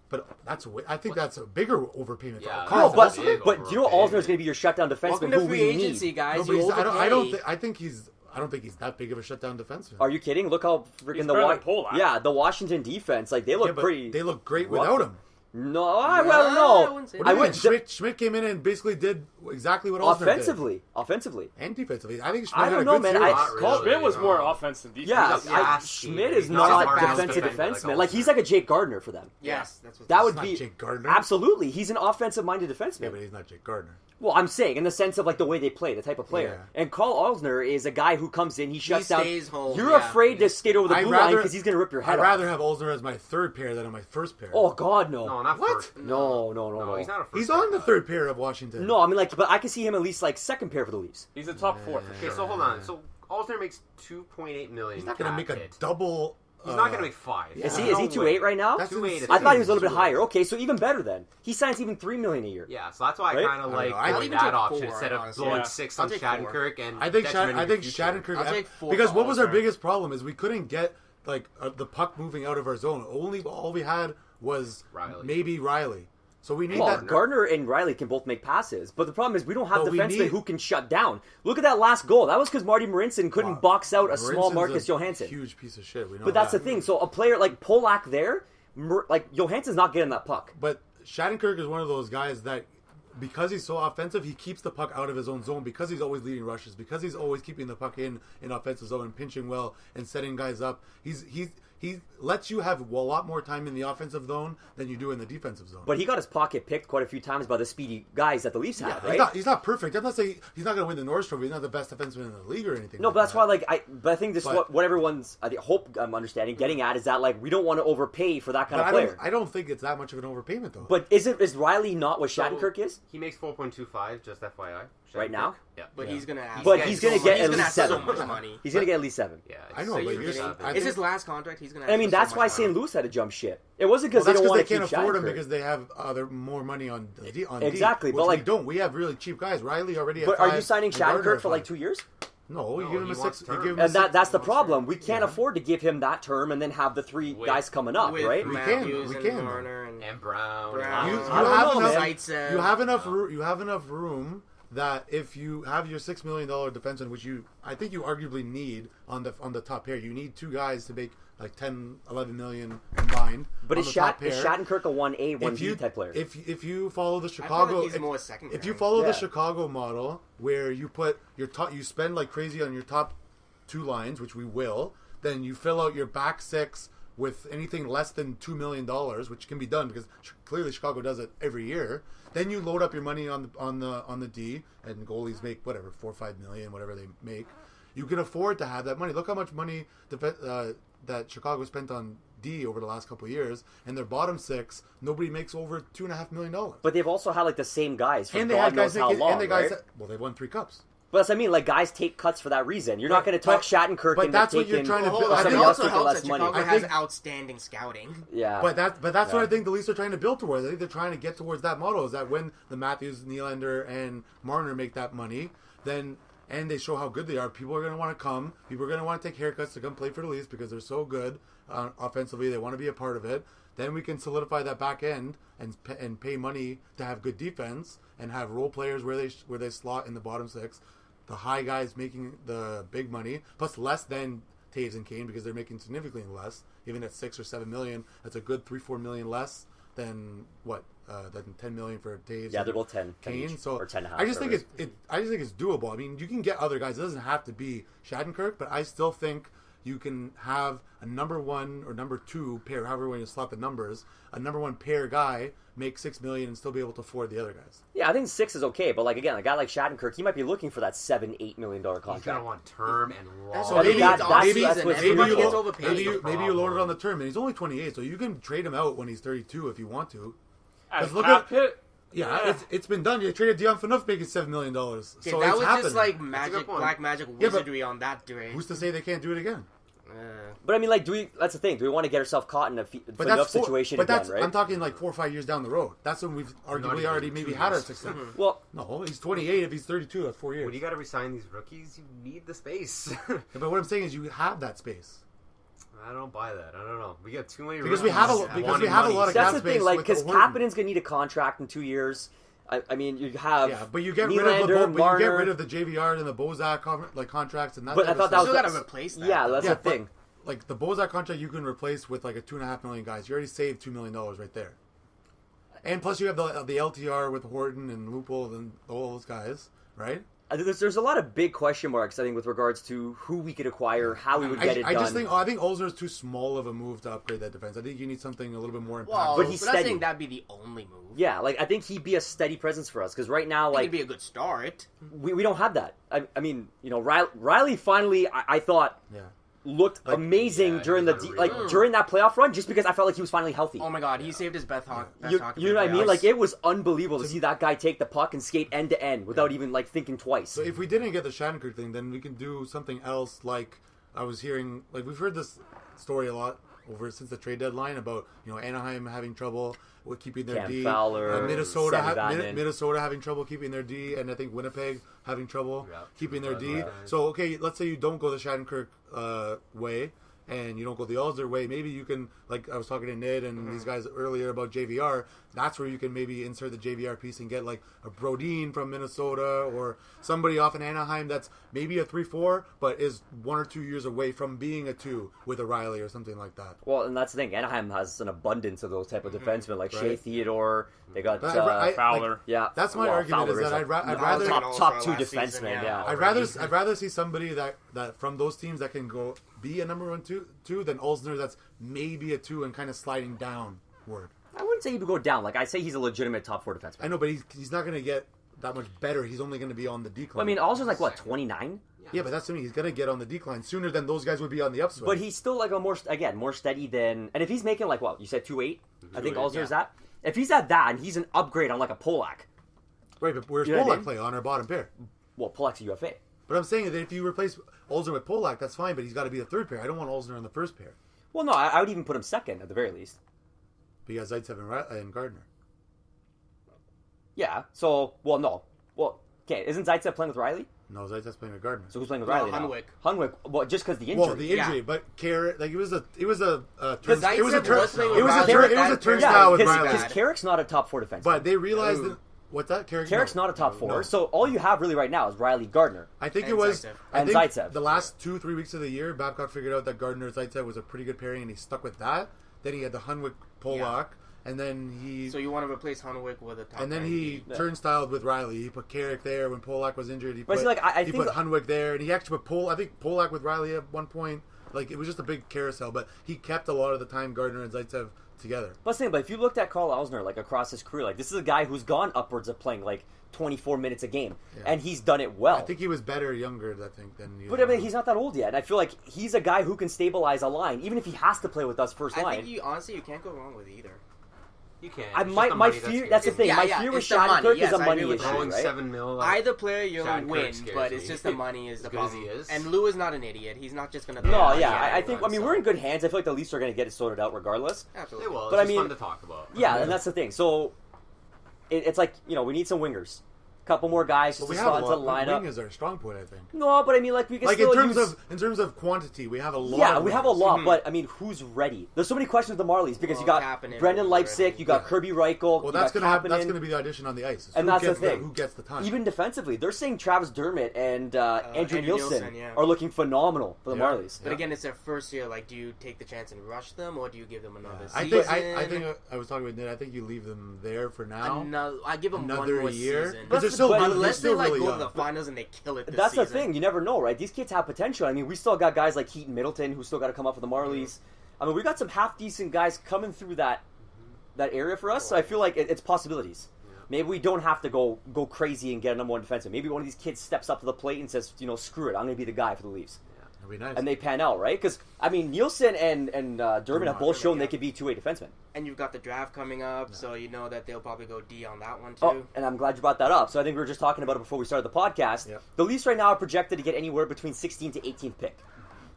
C: But that's I think that's a bigger overpayment.
D: Yeah,
C: for
A: No,
C: Carl.
D: that's
A: but
D: big
A: but do you know
D: overpayment.
A: Alsner's going to be your shutdown defenseman
F: Welcome
A: who
F: to free
A: we
F: agency,
A: need?
F: guys.
C: No, but
F: You
C: he's, I don't.
F: overpay.
C: I don't think he's that big of a shutdown defenseman.
A: Are you kidding? Look how freaking
E: He's
A: the
E: better than Polak.
A: yeah the Washington defense like they look
C: Yeah, but
A: pretty.
C: they look great
A: rough.
C: without him.
A: No, I
F: No,
A: don't
F: I
A: know.
F: wouldn't say
C: What
F: that.
C: do you
A: I
C: mean?
A: would
C: Schmidt came in and basically did exactly what Allsner
A: offensively.
C: did, and defensively. I think Schmidt
A: I
C: had
A: don't
C: a
A: know,
C: good
A: man.
C: series.
D: Not
A: Call-
D: really.
E: Schmidt was more
D: No.
E: offense than defense.
A: Yeah,
D: He's a fast
A: Schmidt
D: team.
A: is
D: He's
A: not
D: not
A: a
D: a
A: defensive
D: fast
A: defenseman.
D: defenseman
A: Like he's like a Jake Gardner for them.
F: Yes, that's what
A: That
C: He's
A: would
C: not
A: be
C: Jake Gardner.
A: absolutely. He's an offensive-minded
C: Yeah,
A: defenseman.
C: but he's not Jake Gardner.
A: Well, I'm saying in the sense of like the way they play, the type of player.
C: Yeah.
A: And Carl Alsner is a guy who comes in, he shuts down.
F: stays home,
A: You're
F: yeah.
A: afraid to skate over the blue line because he's going to rip your head
C: I'd
A: off.
C: rather have Allsner as my third pair than on my first pair.
A: Oh God, no.
D: No, not
C: What?
D: first.
A: No.
D: No, he's not a first.
C: He's on the
D: guy.
C: third pair of Washington.
A: No, I mean like, but I can see him at least like second pair for the Leafs.
E: He's a top four for
D: Okay,
E: sure.
D: so hold on. So Allsner makes $2.8 million.
C: he's not going to make a
D: hit.
C: double.
D: He's not going to make 5.
C: Yeah.
A: Is he
C: No
A: 2.8 right now?
C: That's
D: 2.8
C: insane.
A: I thought he was a little bit
D: 2.8.
A: higher. Okay, so even better then. He signs even $3 million a year.
D: Yeah, so that's why
A: Right?
D: I kind of
C: I
D: like
C: don't know. I'd
D: going
F: even
D: that
F: take
D: option
F: 4,
D: instead of
F: honestly.
D: blowing
E: Yeah.
D: 6
F: I'll
D: on
F: take 4.
D: Shattenkirk and
C: I think
D: detriment in the future.
C: Shattenkirk.
F: I'll take 4
C: because
F: for
C: what was our
F: Allsner.
C: biggest problem is we couldn't get like the puck moving out of our zone. All we had was
D: Riley.
C: maybe Riley. So we need
A: Well,
C: that.
A: Gardner and Riley can both make passes, but the problem is we don't have
C: But we
A: defensemen
C: need-
A: who can shut down. Look at that last goal. That was because Marty Marinson couldn't box out a small
C: Marinson's
A: Marcus
C: a
A: Johansson.
C: Huge piece of shit. We know
A: But that's
C: that.
A: the thing. So a player like Polak there, like Johansson's not getting that puck.
C: But Shattenkirk is one of those guys that, because he's so offensive, he keeps the puck out of his own zone because he's always leading rushes, because he's always keeping the puck in offensive zone and pinching well and setting guys up. He lets you have a lot more time in the offensive zone than you do in the defensive zone.
A: But he got his pocket picked quite a few times by the speedy guys that the Leafs
C: yeah,
A: have, right?
C: he's not perfect. I'm not saying he's not going to win the Norris Trophy. He's not the best defenseman in the league or anything.
A: No,
C: like
A: but that's
C: that.
A: why, like, I think this
C: But-
A: what everyone's I hope I'm understanding, getting at is that like we don't want to overpay for that kind
C: But
A: of player.
C: I don't think it's that much of an overpayment though.
A: But is Riley not what
D: So,
A: Shattenkirk is
D: He makes 4.25, just FYI.
A: right now?
D: Yeah.
F: But he's gonna ask.
A: But he's gonna get at least
F: so
A: 7.
F: much money.
A: He's gonna get at least 7.
D: Yeah.
C: I know,
D: so
C: but
D: you're
C: you're-
D: gonna-
C: I
F: It's
C: think-
F: his last contract. He's gonna.
A: I mean,
F: ask for
A: that's
F: so
A: why
F: much
A: St.
F: money.
A: Louis had to jump ship. It wasn't because
C: Well,
A: they
C: that's
A: don't want
C: they
A: to
C: can't
A: keep
C: afford him
A: Shattenkirk.
C: because they have other more money on D.
A: Exactly,
C: which
A: but, like-
C: we don't. We have really cheap guys. Riley already. At
A: But are
C: 5,
A: you signing
C: and Gardner
A: Shattenkirk
C: at
A: for like
C: 5.
A: 2 years?
C: No, you
D: No,
C: give him
D: he
C: a
D: wants
C: 6.
D: term.
C: You give him
A: And
C: a 6.
A: that's the problem. We can't
C: Yeah.
A: afford to give him that term and then have the 3
D: With-
A: guys coming up,
F: With
A: right?
C: We
F: Matthews
C: can,
F: and
C: we can.
F: Marner and
D: And Brown.
F: Brown.
C: You
A: I don't
C: have
A: know,
C: enough.
A: man.
F: Zaitsev.
C: You have enough. You have enough room that if you have your $6 million defenseman, which I think you arguably need on the top pair, you need two guys to make like 10, 11 million combined.
A: But
C: is
A: Shattenkirk a 1A, 1B type player?
C: If you follow the
F: I feel
C: Chicago,
F: like he's more second
C: if you
F: round.
C: follow
A: Yeah.
C: the Chicago model, where you put you spend like crazy on your top two lines, which we will, then you fill out your back six with anything less than $2 million, which can be done because clearly Chicago does it every year. Then you load up your money on the D, and goalies make whatever $4 or $5 million, whatever they make. You can afford to have that money. Look how much money that Chicago spent on D over the last couple of years, and their bottom six, nobody makes over $2.5 million.
A: But they've also had like the same guys for
C: And they
A: God
C: had guys
A: knows how long,
C: and the guys
A: right?
C: they've won 3 cups.
A: But that's what I mean. Like guys take cuts for that reason. You're not going to talk Shattenkirk
C: but
A: into
C: that's what
A: taking
C: you're trying to
F: Well,
C: build.
F: hold on.
C: I
F: It
C: think
F: also
A: taking
F: helps
A: less
F: that
A: money.
F: Chicago
C: I
F: has
C: think-
F: outstanding scouting.
A: Yeah.
C: But that's what I think the Leafs are trying to build towards. I think they're trying to get towards that model. Is that when the Matthews, Nylander, and Marner make that money, then and they show how good they are, people are going to want to come. People are going to want to take haircuts to come play for the Leafs because they're so good offensively. They want to be a part of it. Then we can solidify that back end and pay money to have good defense and have role players where they slot in the bottom six. The high guys making the big money, plus less than Taves and Kane because they're making significantly less. Even at $6 or $7 million, that's a good $3-4 million less than than $10 million for Taves.
A: Yeah, they're both 10
C: Kane.
A: each,
C: So
A: or 10 and a half,
C: I just think
A: whatever
C: I just think it's doable. I mean, you can get other guys. It doesn't have to be Shattenkirk, but I still think you can have a number one or number two pair, however you slot the numbers, a number one pair guy make $6 million and still be able to afford the other guys.
A: Yeah, I think 6 is okay, but like again, a guy like Shattenkirk, he might be looking for that $7-8 million
D: He's
A: contract.
D: gonna want term and
F: That's
D: long.
F: what
C: maybe
F: it's
A: that's
F: off-season.
A: what's
F: Everyone
A: difficult.
F: gets overpaid.
C: Maybe you load it on the term, and he's only 28, so you can trade him out when he's 32 if you want to.
E: As
C: look
E: cap
C: at-
E: hit,
C: Yeah, it's been done. You traded Dion Phaneuf making $7 million.
F: Okay,
C: So
F: that
C: it's
F: was
C: happened.
F: just like
D: good
F: magic,
D: point.
F: black magic
C: Yeah, but
F: wizardry on that trade.
C: Who's to say they can't do it again?
A: But I mean, like, that's the thing. Do we want to get ourselves caught in a
C: But
A: enough
C: that's
A: situation
C: But
A: again,
C: that's
A: right?
C: I'm talking like 4 or 5 years down the road. That's when we've arguably
D: even
C: already
D: 2
C: maybe had our
D: years.
C: success.
A: Well,
C: No, he's 28. If he's 32, that's 4 years.
D: When you got to resign these rookies, you need the space.
C: Yeah, but what I'm saying is you have that space.
D: I don't buy that. I don't know. We got too many
C: Because we have a-
D: rookies
C: because
D: wanting
C: we have a
D: money.
C: lot of
A: that's
C: cap
A: the thing.
C: space
A: Like,
C: with
A: because
C: the Horton.
A: Kapanen's going to need a contract in 2 years. I mean, you have
C: Yeah, but you get
A: Nylander,
C: rid of the
A: Marner,
C: you get rid of the JVR and the Bozak contracts and that.
A: But
C: type
A: I thought
C: of
A: that
C: stuff.
A: was
F: Still gotta replace that.
A: Yeah, that's
C: Yeah,
A: the thing.
C: Like the Bozak contract, you can replace with like a $2.5 million guys. You already saved $2 million right there. And plus, you have the LTR with Horton and Lupul and all those guys, right?
A: I think there's a lot of big question marks, I think, with regards to who we could acquire, how we would get it
C: I
A: done.
C: just think I think Olzer is too small of a move to upgrade that defense. I think you need something a little bit more impactful.
F: Well,
A: But he's
F: I'm not
A: steady.
F: saying that'd be the only move.
A: Yeah, like, I think he'd be a steady presence for us, because right now,
F: I think
A: like,
F: it'd be a good start.
A: we don't have that. I mean, you know, Riley finally, I thought,
C: yeah.
A: looked
C: Like,
A: amazing
D: yeah,
A: during
D: he was unreal.
A: during that playoff run, just because I felt like he was finally healthy.
F: Oh my god, he saved his best hockey.
A: You know what I mean? Like, it was unbelievable to see that guy take the puck and skate end to end without even, like, thinking twice.
C: So if we didn't get the Shattenkirk thing, then we can do something else. Like I was hearing, like we've heard this story a lot over since the trade deadline about Anaheim having trouble with keeping their
A: Cam
C: D,
A: Fowler,
C: Minnesota
A: Sami Vatanen.
C: Minnesota having trouble keeping their D, and I think Winnipeg having trouble
D: Yeah.
C: keeping their D.
D: Yeah.
C: So okay, let's say you don't go the Shattenkirk way. And you don't go the Alzer way, maybe you can, like I was talking to Nid and these guys earlier about JVR, that's where you can maybe insert the JVR piece and get like a Brodeen from Minnesota or somebody off in Anaheim that's maybe a 3-4, but is 1 or 2 years away from being a 2 with a Riley or something like that.
A: Well, and that's the thing. Anaheim has an abundance of those type of defensemen, like Shea
C: Right.
A: Theodore. They got
C: But I-
E: Fowler.
C: like,
A: yeah.
C: that's my
A: well,
C: argument
A: Fowler
C: is that
A: a-
C: I'd rather
A: top two
F: Last
A: defensemen.
F: season,
A: Yeah.
C: I'd rather see somebody that from those teams that can go be a number 1 two than Olsner that's maybe a 2 and kind of sliding downward.
A: I wouldn't say he would go down. Like, I say he's a legitimate top 4 defenseman.
C: I know, but he's not going to get that much better. He's only going to be on the decline.
A: Well, I mean, Alzer's like, what, 29?
C: Yeah, but that's what I mean. He's going to get on the decline sooner than those guys would be on the upswing.
A: But he's still like a more steady than. And if he's making like what you said 2.8, I think
E: 2.8,
A: Alzer's at. If he's at that and he's an upgrade on like a Polak,
C: right, but where's
A: You know what I
C: Polak
A: mean?
C: play on our bottom pair?
A: well, Polak's a UFA.
C: But I'm saying that if you replace Olsner with Polak, that's fine, but he's got to be the third pair. I don't want Olsner on the first pair.
A: Well, no, I would even put him second at the very least.
C: But you got Zaitsev and Gardner.
A: Yeah. So, well, no. Well, okay. Isn't Zaitsev playing with Riley?
C: No, Zaitsev's playing with Gardner.
A: So who's playing with
F: No,
A: Riley now?
F: Hunwick.
A: Hunwick. Well, just because the injury.
C: Well, the injury,
F: Yeah.
C: but Carrot, like it was a
F: Zaitsev
C: turnstile
F: was playing with
C: it was a
F: Riley.
C: turnstile with
A: because
C: Riley.
A: Carrick's not a top 4 defenseman.
C: But they realized that What's that?
A: Carrick's not a top 4.
C: No.
A: So all you have really right now is Riley Gardner.
C: I think
F: And
C: it was
F: Zaitsev.
A: And
C: think
A: Zaitsev.
C: the last 2-3 weeks of the year, Babcock figured out that Gardner Zaitsev was a pretty good pairing, and he stuck with that. Then he had the Hunwick Polak, and then he
F: So you want to replace Hunwick with a top
C: and then
F: nine
C: he
F: D.
C: turnstyled with Riley. He put Carrick there when Polak was injured. He
A: But
C: put,
A: see, like, I
C: he
A: think-
C: put Hunwick there, and he actually put I think Polak with Riley at one point. Like, it was just a big carousel, but he kept a lot of the time Gardner and Zaitsev together.
A: But if you looked at Carl Elsner, like, across his career, like, this is a guy who's gone upwards of playing, like, 24 minutes a game.
C: Yeah.
A: And he's done it well.
C: I think he was better younger, than you.
A: But, I mean, he's not that old yet. And I feel like he's a guy who can stabilize a line, even if he has to play with us first
F: I
A: line.
F: think you can't go wrong with either.
D: You can't.
A: I
D: It's just
A: my
D: the
A: my
D: money
A: fear.
D: that's
A: That's the
D: scary.
A: thing.
F: Yeah,
A: My
F: yeah,
A: fear with
F: it's the money.
A: Shattenkirk
F: Yes,
A: is a
F: I
A: money
F: agree with
A: issue,
F: that.
D: Throwing
A: right?
D: $7 million. Like,
F: Either player you'll
D: Shattenkirk
F: win,
D: scares
F: but it's
D: me.
F: just the money is the
D: As good as
F: problem.
D: he is.
F: And Lou is not an idiot. He's not just going to.
A: No, yeah. I think, I mean, we're in good hands. I feel like the Leafs are going to get it sorted out regardless.
D: They
F: Absolutely.
D: will.
A: But
D: It's
A: I
D: just
A: mean-
D: fun to talk about.
A: Yeah, and that's the thing. So it's like, we need some wingers. Couple more guys
C: But
A: just
C: we
A: to
C: have a
A: slot into the
C: lot.
A: lineup.
C: Wing is our strong point, I think.
A: No, but I mean, like, we can
C: Like
A: still
C: in terms of quantity, we have a lot.
A: Yeah,
C: of
A: we have a
C: wingers.
A: lot, but I mean, who's ready? There's so many questions with the Marlies because you
F: Well,
A: got
F: Kapanen
A: Brendan
F: was
A: Leipzig,
F: already-
A: you got
C: Yeah.
A: Kirby Reichel,
C: Well,
A: you
C: that's
A: got
C: gonna happen.
A: Kapanen,
C: That's gonna be the addition on the ice.
A: And
C: Who
A: that's the
C: gets
A: thing.
C: Who gets the time?
A: Even defensively, they're saying Travis Dermott and Andrew
F: Andrew
A: Nielsen
F: Nielsen, yeah.
A: are looking phenomenal for the
C: Yeah.
A: Marlies.
F: But again, it's their first year. Like, do you take the chance and rush them, or do you give them another
C: I
F: season?
C: think I was talking with Ned. I think you leave them there for now.
F: I give them
C: Another
F: one more
C: year.
F: season.
C: But they're still
A: but
C: they're
F: Unless they
C: still
F: like
C: really
F: go
C: young.
F: to the finals and they kill it this
A: That's the
F: season.
A: thing. You never know, right? These kids have potential. I mean, we still got guys like Keaton Middleton who still got to come up for the Marlies. I mean, we got some half decent guys coming through that area for us. So I feel like it's possibilities. Maybe we don't have to go crazy and get a number one defenseman. Maybe one of these kids steps up to the plate and says, screw it, I'm going to be the guy for the Leafs.
C: That'd be nice.
A: And they pan out, right? Because, I mean, Nielsen and Dermott have both shown they could be two-way defensemen.
F: And you've got the draft coming up, so you know that they'll probably go D on that one too.
A: Oh, and I'm glad you brought that up. So I think we were just talking about it before we started the podcast.
C: Yep.
A: The Leafs right now are projected to get anywhere between 16th to 18th pick.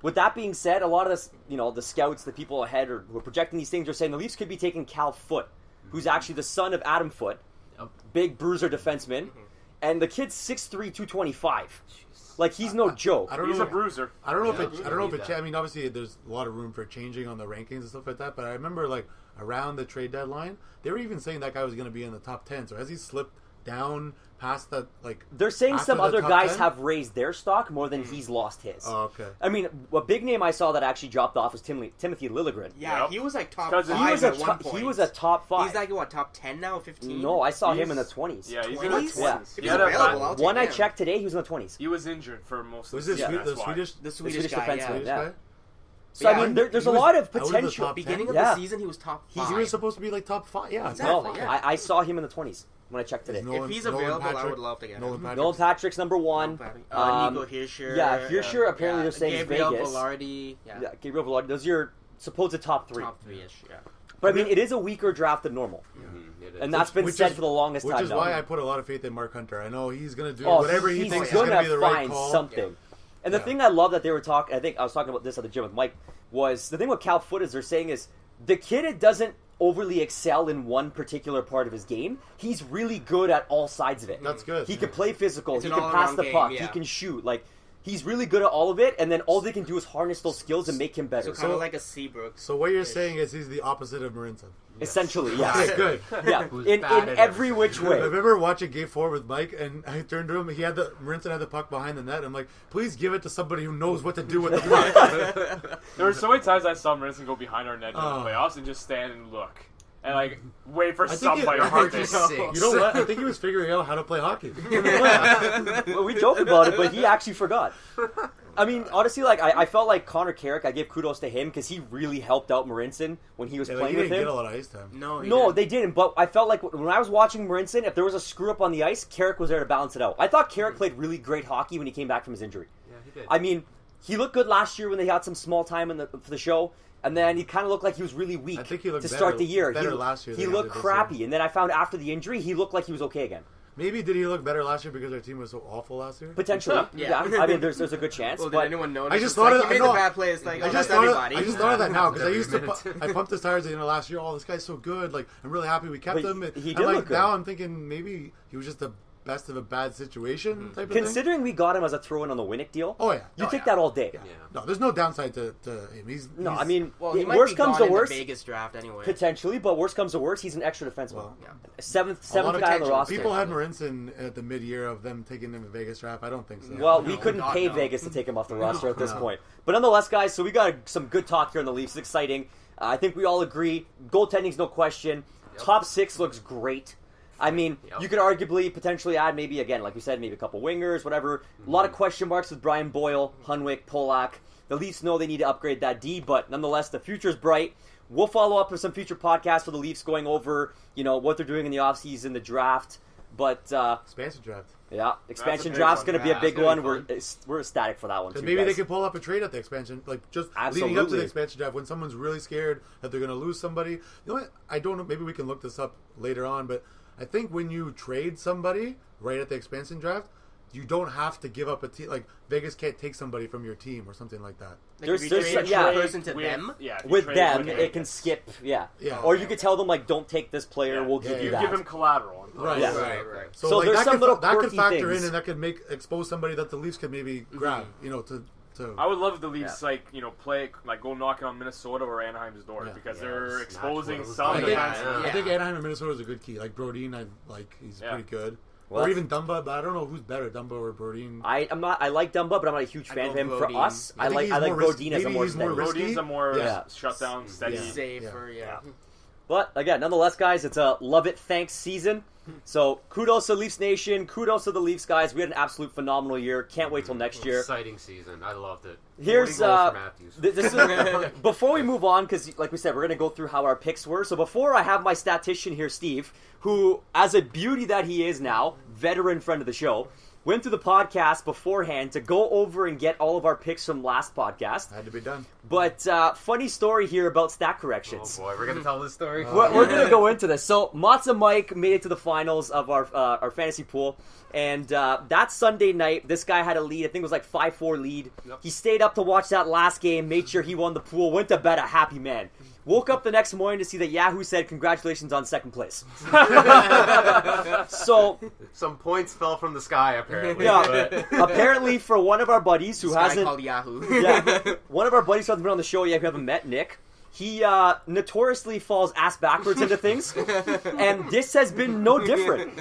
A: With that being said, a lot of this, the scouts, the people ahead who are projecting these things are saying the Leafs could be taking Cal Foote, who's actually the son of Adam Foote, big bruiser defenseman, and the kid's 6'3", 225. Like, he's no joke.
C: I don't
E: He's
C: know.
E: a bruiser.
C: I don't know
D: Yeah,
C: if it. I don't know if
D: need
C: it.
D: that.
C: I mean, obviously, there's a lot of room for changing on the rankings and stuff like that. But I remember, like, around the trade deadline, they were even saying that guy was going to be in the top 10. So has he slipped down past that? Like,
A: They're saying
C: after
A: some
C: the
A: other
C: top
A: guys
C: 10?
A: have raised their stock more than he's lost his.
C: Oh, okay.
A: I mean, a big name I saw that actually dropped off was Timothy Liljegren.
F: Yeah,
E: Yep.
F: he was like top
E: Because
F: 5
E: he
A: He was
F: at one point.
A: he was a top 5.
F: He's like what, top 10 now, 15?
A: No, I saw him in the
E: He's-
A: 20s.
E: Yeah, he's in the
F: 20s?
E: 20s.
A: Yeah.
F: If
E: He
F: he's
E: had a
F: available,
E: bad-
F: I'll take
A: One I
F: him.
A: checked today, he was in the 20s.
E: He was injured for most of
C: Was
E: the
C: this
E: season.
C: the
E: that's why.
C: Swedish?
F: The
A: The
F: Swedish
A: Swedish
F: guy,
A: defenseman,
F: yeah.
A: yeah. So, I
F: Yeah,
A: mean, there's
C: he
A: a
C: was
A: lot of
C: out of the
A: potential.
C: top
F: Beginning of
A: Yeah.
F: the season, he was top 5.
C: He was supposed to be like top 5. Yeah,
F: Exactly,
C: top
F: yeah.
C: 5.
A: I saw him in the 20s when I checked today.
C: Nolan-
F: If he's
C: Nolan
F: available, I
C: Patrick-
F: would love to get him.
C: Nolan Patrick.
A: Nolan Patrick's number 1.
F: Nico Hirscher.
A: yeah, Hirscher, apparently they're saying is
F: Gabriel
A: Vegas.
F: Velarde. Yeah.
A: Yeah, Gabriel Velarde. Those are your supposed top 3.
F: Top 3-ish, yeah.
A: But I mean, it is a weaker draft than normal.
D: It is.
A: And that's been
C: Which
A: said
C: is-
A: for the longest
C: Which
A: time
C: is
A: now.
C: why I put a lot of faith in Mark Hunter. I know he's going to do
A: Oh,
C: whatever he
A: he's
C: thinks is
A: gonna
C: going to be the right
A: find
C: call.
A: something. And the
C: Yeah.
A: thing I love that they were talking, I think I was talking about this at the gym with Mike, was the thing with Cal Foote is they're saying is the kid doesn't overly excel in one particular part of his game. He's really good at all sides of it.
C: That's good.
A: He can play physical.
F: It's
A: He
F: an
A: can pass
F: all-around
A: the
F: game,
A: puck.
F: yeah.
A: He can shoot. Like, he's really good at all of it, and then all they can do is harness those skills and make him better.
F: So kind of like a Seabrook.
C: So what you're saying is he's the opposite of Marinson.
A: Essentially, yes.
C: Okay, good.
A: Yeah,
D: Who's
A: in
D: bad at
A: every
D: everything.
A: which
C: I
A: way.
C: remember watching Game 4 with Mike, and I turned to him. Marinson had the puck behind the net. I'm like, please give it to somebody who knows what to do with the puck.
E: There were so many times I saw Marinson go behind our net in the
C: Oh.
E: playoffs and just stand and look. And, like, wait for
C: I think
E: somebody
C: it-
E: to hurt
D: just
E: this.
D: sing.
C: You know what? I think he was figuring out how to play hockey.
A: Well, we joke about it, but he actually forgot. I mean, honestly, like I felt like Connor Carrick. I give kudos to him because he really helped out Marinson when he was
C: Yeah, like, he
A: playing with
C: didn't
A: him.
C: get a lot of ice time.
F: No, he
A: No,
F: didn't.
A: they didn't. But I felt like when I was watching Marinson, if there was a screw up on the ice, Carrick was there to balance it out. I thought Carrick played really great hockey when he came back from his injury.
D: Yeah, he did.
A: I mean, he looked good last year when they had some small time for the show, and then he kind of looked like he was really weak
C: I think he looked
A: to
C: better-
A: start the year.
C: better
A: he,
C: last year
A: He
C: than he
A: looked
C: did this
A: crappy,
C: year.
A: and then I found after the injury, he looked like he was okay again.
C: Maybe did he look better last year because our team was so awful last year?
A: Potentially,
F: Yeah.
A: I mean, there's a good chance.
F: Well, did
A: but
F: anyone notice?
C: I just
F: It's
C: thought
F: like,
C: of-
F: he made
C: no,
F: the bad plays. Like,
C: I just
F: almost
C: thought
F: everybody.
C: of that now because I
D: Every
C: used to
D: minute.
C: I pumped his tires at the end of last year. Oh, this guy's so good! Like I'm really happy we kept
A: But
C: him.
A: he
C: I'm
A: did
C: like
A: look good.
C: now I'm thinking maybe he was just a best of a bad situation type of
A: Considering we got him as a throw-in on the Winnick deal,
C: thing.
A: you take that all day.
C: Yeah. No, there's no downside to him.
A: I mean,
F: Well, he might
A: worst
F: be
A: comes
F: gone
A: to worst,
F: in the Vegas draft anyway.
A: potentially, but worst comes to worst, he's an extra defenseman.
C: Well,
A: Seventh
C: a lot of
A: guy on the roster.
C: people had Marinson at the mid-year of them taking him in Vegas draft. I don't think so.
A: Well, we couldn't pay Vegas to take him off the roster at this point. But nonetheless, guys, so we got some good talk here on the Leafs. It's exciting. I think we all agree. Goaltending's no question.
D: Yep.
A: Top six looks great. I mean, you could arguably potentially add maybe, again, like we said, maybe a couple wingers, whatever. A lot of question marks with Brian Boyle, Hunwick, Polak. The Leafs know they need to upgrade that D, but nonetheless, the future's bright. We'll follow up with some future podcasts for the Leafs going over, what they're doing in the offseason, the draft. But
C: expansion draft.
A: Yeah, expansion
E: big
A: draft's
E: one.
A: going to be a big one.
D: Fun.
A: We're ecstatic for that one too.
C: Maybe they
A: guys.
C: could pull up a trade at the expansion, like just leading up to
A: Absolutely.
C: the expansion draft when someone's really scared that they're going to lose somebody. You know what? I don't know. Maybe we can look this up later on, but I think when you trade somebody right at the expansion draft, you don't have to give up a team. Like Vegas can't take somebody from your team or something like that.
F: Like, if you
A: There's
F: trade
A: yeah.
F: a person to
E: With-
F: them.
E: Yeah, if you
A: With
E: trade
A: them,
E: with
A: it can skip. Yeah.
C: Yeah.
A: Or you could tell them like, don't take this player. We'll give
C: Yeah,
A: you
E: You
A: that.
E: give him collateral.
C: Right.
A: Yeah.
F: Right.
A: So
C: like,
A: there's
C: that
A: some
C: could,
A: little
C: that could
A: quirky
C: factor
A: things.
C: in, and that could expose somebody that the Leafs could maybe grab.
E: I would love if the Leafs play go knocking on Minnesota or Anaheim's door
C: Yeah.
E: because
D: Yeah,
E: they're
D: snatch
E: exposing
D: one of
E: some
C: I
D: those
C: think,
D: guys.
E: defense.
C: I think Anaheim and Minnesota is a good key. Like Brodin, he's
E: Yeah.
C: pretty good.
A: Well,
C: or
A: that's-
C: even Dumba, but I don't know who's better, Dumba or Brodin.
A: I like Dumba, but I'm not a huge fan
F: go
A: of him. For
F: Brodin.
A: us, I
C: think
A: like
C: he's
A: Brodin
C: more
A: as a
C: maybe
A: more
C: he's more
A: steady.
C: risky.
E: Brodin's a more
A: Yeah.
E: shutdown, steady.
C: Yeah.
F: Safer, yeah.
A: But again, nonetheless, guys, it's a love it thanks season. So kudos to Leafs Nation, kudos to the Leafs guys. We had an absolute phenomenal year. Can't wait till next year.
D: Exciting season. I loved it.
A: Here's
D: 40 goals for Matthews.
A: this is before we move on, because like we said, we're going to go through how our picks were. So before I have my statistician here, Steve, who, as a beauty that he is now, veteran friend of the show, went through the podcast beforehand to go over and get all of our picks from last podcast.
C: Had to be done.
A: But funny story here about stat
D: Oh
A: corrections.
D: boy, we're gonna tell this story.
A: We're going to go into this. So Mozza Mike made it to the finals of our fantasy pool. And that Sunday night, this guy had a lead. I think it was like 5-4 lead.
D: Yep.
A: He stayed up to watch that last game, made sure he won the pool, went to bed a happy man. Woke up the next morning to see that Yahoo said congratulations on second place. So,
D: Some points fell from the sky, apparently.
A: yeah,
D: but-
A: apparently for one of our buddies who
F: This guy
A: hasn't...
F: called Yahoo.
A: Yeah, one of our buddies who hasn't been on the show yet, who haven't met, Nick. He notoriously falls ass backwards into things, and this has been no different.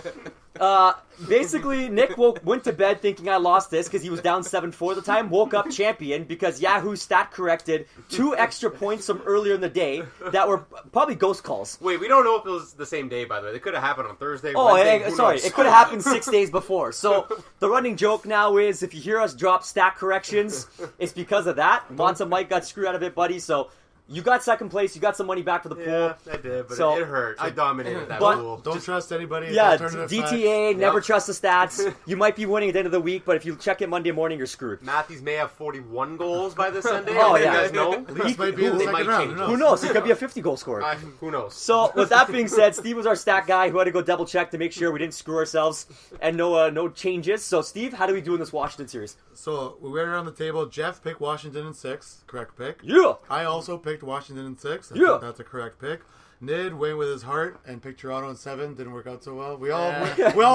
A: Basically, Nick went to bed thinking I lost this because he was down 7-4 at the time, woke up champion because Yahoo stat corrected 2 extra points from earlier in the day that were probably ghost calls.
D: Wait, we don't know if it was the same day, by the way. They could have happened on Thursday,
A: Oh,
D: Wednesday,
A: hey,
D: who
A: sorry.
D: knows?
A: It could have happened 6 days before. So the running joke now is if you hear us drop stat corrections, it's because of that. Mozza Mike got screwed out of it, buddy. So you got second place. You got some money back for the pool.
D: Yeah, I did, but
A: So-
D: it hurt. I dominated that
A: But-
D: pool.
C: Don't trust anybody.
A: Yeah,
C: Alternative
A: DTA,
C: facts.
A: never
D: Yep.
A: trust the stats. You might be winning at the end of the week, but if you check it Monday morning, you're screwed.
D: Matthews may have 41 goals by this Sunday.
A: Oh,
D: I'll let
A: yeah.
D: you guys know.
C: Leafs might be in the
D: They
C: second
D: might
C: round.
D: change.
C: Who
A: Who knows? He could be a 50-goal scorer.
D: Who knows?
A: So, with that being said, Steve was our stat guy who had to go double check to make sure we didn't screw ourselves and no changes. So, Steve, how do we do in this Washington series?
C: So we went around the table. Jeff picked Washington in 6. Correct pick.
A: Yeah!
C: I also picked Washington in 6. I
A: Yeah.
C: think that's a correct pick. Nid went with his heart and picked Toronto in 7. Didn't work out so well. We all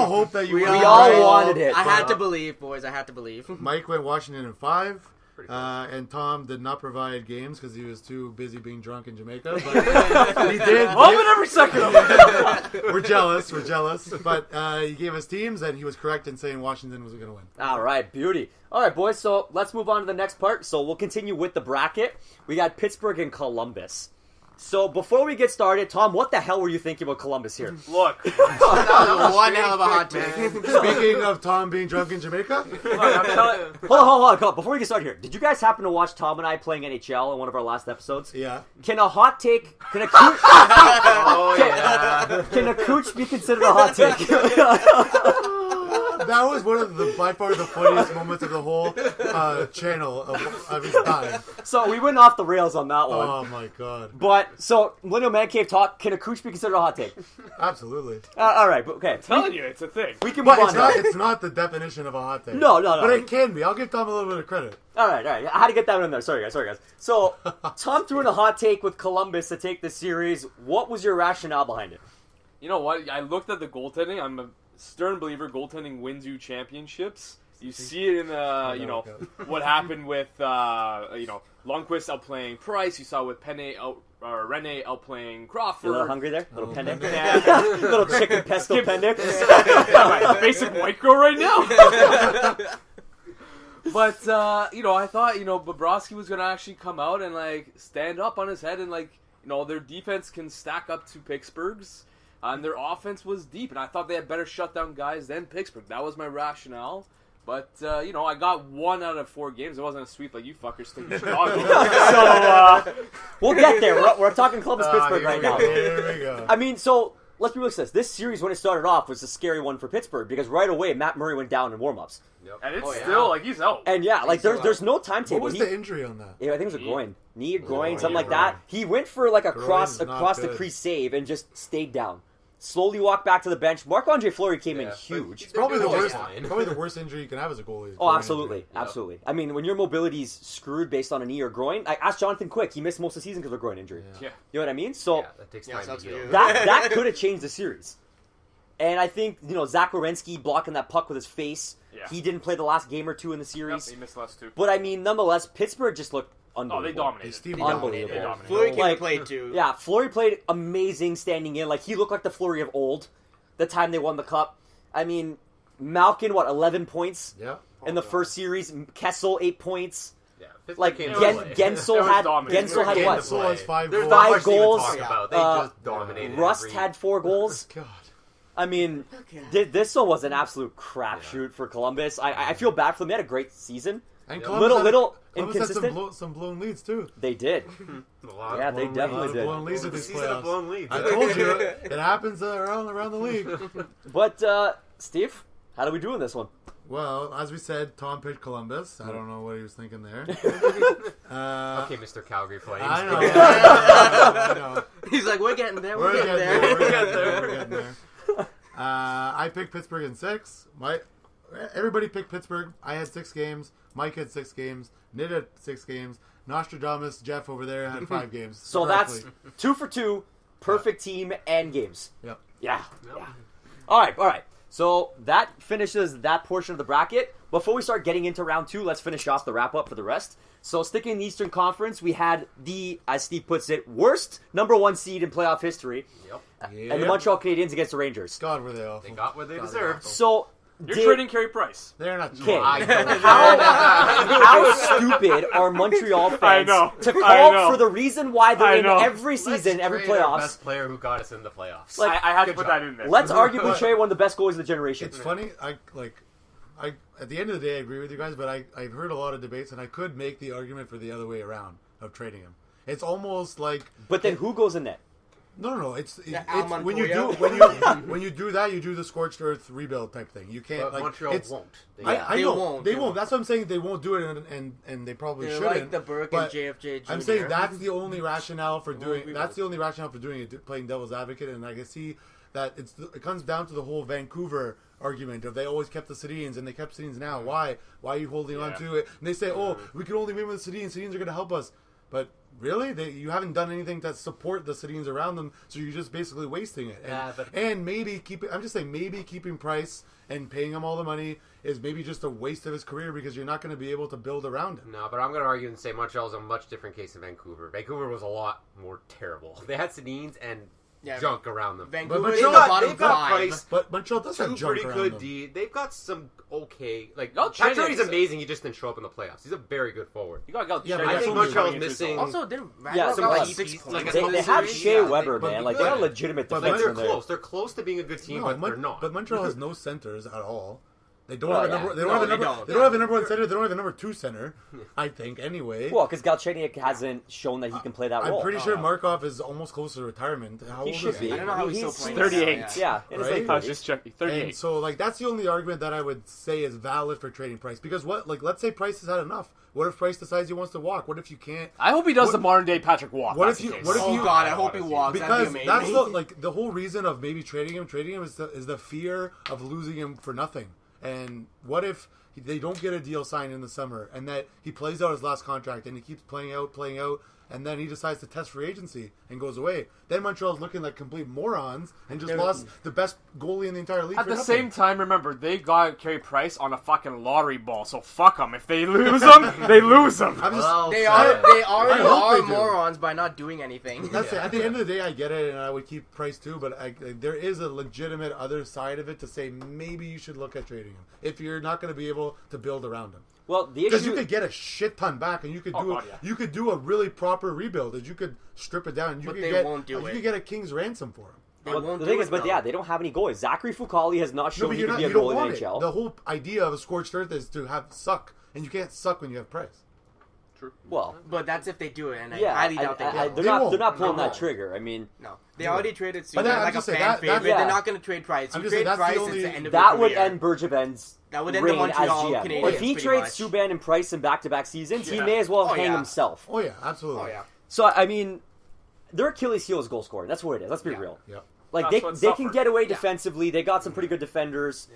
C: hope that you
F: We
C: were
A: We
F: all
A: all
C: right.
A: wanted it.
F: I had to believe, boys. I had to believe.
C: Mike went Washington in 5.
D: Pretty close.
C: And Tom did not provide games because he was too busy being drunk in Jamaica. But he did.
E: Loving every second of it.
C: We're jealous. But he gave us teams, and he was correct in saying Washington was going to win.
A: All right, beauty. All right, boys, so let's move on to the next part. So we'll continue with the bracket. We got Pittsburgh and Columbus. So before we get started, Tom, what the hell were you thinking about Columbus here?
E: Look,
F: That was one hell of a hot take.
C: Speaking of Tom being drunk in Jamaica,
E: I'm telling
A: Hold on. Before we get started here, did you guys happen to watch Tom and I playing NHL in one of our last episodes?
C: yeah.
A: Can a hot take, can a cooch,
D: Oh, yeah.
A: can a cooch be considered a hot take?
C: That was one of the by far the funniest moments of the whole channel of his time.
A: So we went off the rails on that one.
C: Oh my god!
A: But, so, Millennial ManCave talk, can a cooch be considered a hot take?
C: Absolutely.
A: All right, but okay.
E: telling you, it's a thing.
A: We can move
C: But
A: on.
C: it's not the definition of a hot take.
A: No.
C: But it can be. I'll give Tom a little bit of credit.
A: All right. I had to get that in there. Sorry, guys. So, Tom threw in a hot take with Columbus to take the series. What was your rationale behind it?
E: You know what? I looked at the goaltending. I'm stern believer, goaltending wins you championships. You see it in what happened with Lundqvist outplaying Price. You saw with Rene outplaying Crawford.
A: You a little hungry there? A little pendant?
E: Yeah.
A: Little chicken pesto pendant?
E: Basic white girl right now. But, I thought, Bobrovsky was going to actually come out and, stand up on his head and, their defense can stack up to Pittsburgh's. And their offense was deep. And I thought they had better shutdown guys than Pittsburgh. That was my rationale. But, I got 1 out of 4 games. It wasn't a sweep like you fuckers think in Chicago. So,
A: we'll get there. We're talking Columbus-Pittsburgh right now.
C: Here we go.
A: I mean, so, let's be real with this. This series, when it started off, was a scary one for Pittsburgh because right away, Matt Murray went down in warm-ups.
D: Yep.
E: And it's still, he's out.
A: And there's no timetable.
C: What was the injury on that?
A: Yeah, I think it was a groin. Knee or groin, something like that. He went for a across the crease save and just stayed down. Slowly walked back to the bench. Marc-Andre Fleury came in huge.
C: It's probably the worst injury you can have as a goalie.
A: Oh, absolutely. Absolutely. I mean, when your mobility's screwed based on a knee or groin, ask Jonathan Quick. He missed most of the season because of a groin injury.
E: Yeah.
A: You know what I mean? So
D: that takes time to heal.
A: That could have changed the series. And I think, Zach Werenski blocking that puck with his face. Yeah. He didn't play the last game or 2 in the series.
E: Yep, he missed the last 2.
A: But, I mean, nonetheless, Pittsburgh just looked unbelievable.
E: Oh, they dominated.
A: Unbelievable.
F: Fleury came to play too.
A: Yeah, Fleury played amazing standing in. He looked like the Fleury of old. The time they won the cup. I mean, Malkin, 11 points in the first series. Kessel, 8 points.
D: Yeah,
A: Gensel had what?
C: Gensel has 5 goals.
A: 5 goals.
D: They just dominated.
A: Rust had 4 goals.
C: God.
A: I mean, this one was an absolute crapshoot for Columbus. I feel bad for them. They had a great season.
C: And
A: Little
C: Columbus
A: inconsistent.
C: had some blown leads too.
A: They did. Yeah, they definitely did.
C: Blown leads at these playoffs.
D: Blown leads.
C: I told you it happens around the league.
A: But Steve, how do we do in this one?
C: Well, as we said, Tom picked Columbus. I don't know what he was thinking there.
D: Okay, Mr. Calgary Flames.
C: I know.
F: He's like, we're getting there.
C: We're getting there. I picked Pittsburgh in 6. Everybody picked Pittsburgh. I had 6 games. Mike had 6 games. Nid had 6 games. Nostradamus, Jeff over there, had 5 games.
A: So that's 2 for 2, perfect team and games.
C: Yep.
A: Yeah. All right. So that finishes that portion of the bracket. Before we start getting into round 2, let's finish off the wrap-up for the rest. So sticking in the Eastern Conference, we had the, as Steve puts it, worst number 1 seed in playoff history.
D: Yep.
A: And the Montreal Canadiens against the Rangers.
C: God, were they awful.
D: They got what they deserved.
A: So...
E: You're trading Carey Price.
C: They're not.
A: Okay.
C: How
A: How stupid are Montreal fans to call for the reason why they're in every season, every playoffs?
D: Best player who got us in the playoffs.
E: I had to put that in there.
A: Let's arguably trade one of the best goalies of the generation.
C: It's funny. I at the end of the day, I agree with you guys, but I've heard a lot of debates, and I could make the argument for the other way around of trading him. It's almost like.
A: But then who goes in net?
C: No. It's when you do that, you do the scorched earth rebuild type thing. You can't.
D: But Montreal won't.
C: I know they won't. That's what I'm saying. They won't do it, and they probably shouldn't.
F: Like the Burke and JFJ Jr.
C: I'm saying that's the only rationale for doing. That's the only rationale for doing it. Playing devil's advocate, and I can see that it comes down to the whole Vancouver argument of they always kept the Sedins and they kept Sedins now. Why are you holding on to it? And they say, we can only win with the Sedins. Sedins are going to help us, but. Really? You haven't done anything to support the Sedins around them, so you're just basically wasting it. And maybe keeping Price and paying him all the money is maybe just a waste of his career because you're not going to be able to build around him.
D: No, but I'm going to argue and say Montreal's a much different case than Vancouver. Vancouver was a lot more terrible. They had Sedins and junk around them.
F: Vancouver,
C: but
D: they've got Price.
C: But Montreal does have junk
D: pretty
C: around
D: good
C: them.
D: D. They've got some okay.
E: Galchenyuk's
D: He's amazing. He just didn't show up in the playoffs. He's a very good forward.
E: You got Galchenyuk.
C: Yeah, but
D: I
C: that's
D: think
C: only
D: Montreal's missing.
F: Also, didn't
A: Yeah,
F: Vancouver
A: like
F: got 6 points?
A: They have Shea Weber, man. They're a legitimate
D: But
A: defenseman
D: they're
A: there.
D: close. They're close to being a good team, but they're not.
C: But Montreal has no centers at all. They don't
A: Well,
C: have a
A: yeah.
C: number. They
F: No,
C: don't have a
F: they
C: number.
F: don't.
C: They don't have a number 1 center. They don't have a number 2 center. I think anyway.
A: Well, because Galchenyuk hasn't shown that he can play that role.
C: I'm pretty sure Markov is almost close to retirement. How
A: He
C: old
A: should
C: is
A: be.
C: he?
F: I don't know how he's
A: He's
F: still playing.
E: 38.
A: Yeah, in his
C: Right?
A: late
E: I was
A: 30s.
E: just checking.
C: And
E: 38.
C: so, that's the only argument that I would say is valid for trading Price. Because let's say Price has had enough. What if Price decides he wants to walk? What if you can't?
E: I hope he does the modern day Patrick Walk.
C: What
E: That's
C: if
E: the
C: you-
E: case.
C: what if
F: Oh
C: you-
F: God, I hope he walks.
C: Because
F: That'd be
C: that's
F: amazing.
C: the whole reason of maybe trading him is the fear of losing him for nothing. And what if they don't get a deal signed in the summer and that he plays out his last contract and he keeps playing out, and then he decides to test free agency and goes away. Then Montreal's looking like complete morons and just lost the best goalie in the entire league.
E: At
C: for
E: the
C: nothing.
E: same time, remember, they got Carey Price on a fucking lottery ball, so fuck them. If they lose him, they lose him.
C: I'm just,
F: They
C: I
F: already
C: hope
F: are
C: they do.
F: morons by not doing anything.
C: That's it. At the end of the day, I get it, and I would keep Price too. But there is a legitimate other side of it to say maybe you should look at trading him if you're not going to be able to build around him.
A: Well, the
C: Because
A: issue
C: you could get a shit ton back, and you could you could do a really proper rebuild. That you could strip it down. And you
F: But
C: could
F: they
C: get
F: won't do
C: you
F: it.
C: could get a king's ransom for him.
F: They
A: Well,
F: won't
A: the
F: do
A: thing
F: it,
A: is, but
F: though.
A: yeah, they don't have any goalies. Zachary Fucale has not
C: No,
A: shown
C: but
A: he
C: you're
A: can
C: not,
A: be a
C: you don't
A: goalie in
C: want
A: the
C: it.
A: NHL.
C: The whole idea of a scorched earth is to have suck, and you can't suck when you have Price.
A: Well,
F: But that's if they do it, and
A: yeah,
F: I highly doubt they will.
A: they're
C: They
A: not.
C: won't.
A: They're not pulling
C: They
A: that
C: won't.
A: trigger. I mean,
F: No, they already traded
C: But
F: Subban
C: I'm
F: like a
C: just saying,
F: fan
C: that-
F: favorite.
A: yeah.
F: They're not going to trade Price.
C: I'm
F: You
C: just saying,
F: trade
C: that's the
F: Price,
C: only-
F: it's the end of
A: that
F: your
A: would
F: career.
A: end Bergevin's
F: That would end the
A: reign as
F: Montreal
A: GM.
F: Canadiens,
A: If he
F: pretty
A: trades
F: much.
A: Subban and Price in back-to-back seasons, he
E: Yeah.
A: may as well
F: Oh,
A: hang
F: yeah.
A: himself.
C: Oh yeah, absolutely.
F: Oh yeah.
A: So I mean, their Achilles heel is goal scoring. That's what it is. Let's be real.
C: Yep.
A: Like
E: That's
A: they
E: what
A: can
E: suffered.
A: get away defensively. They got some pretty good defenders.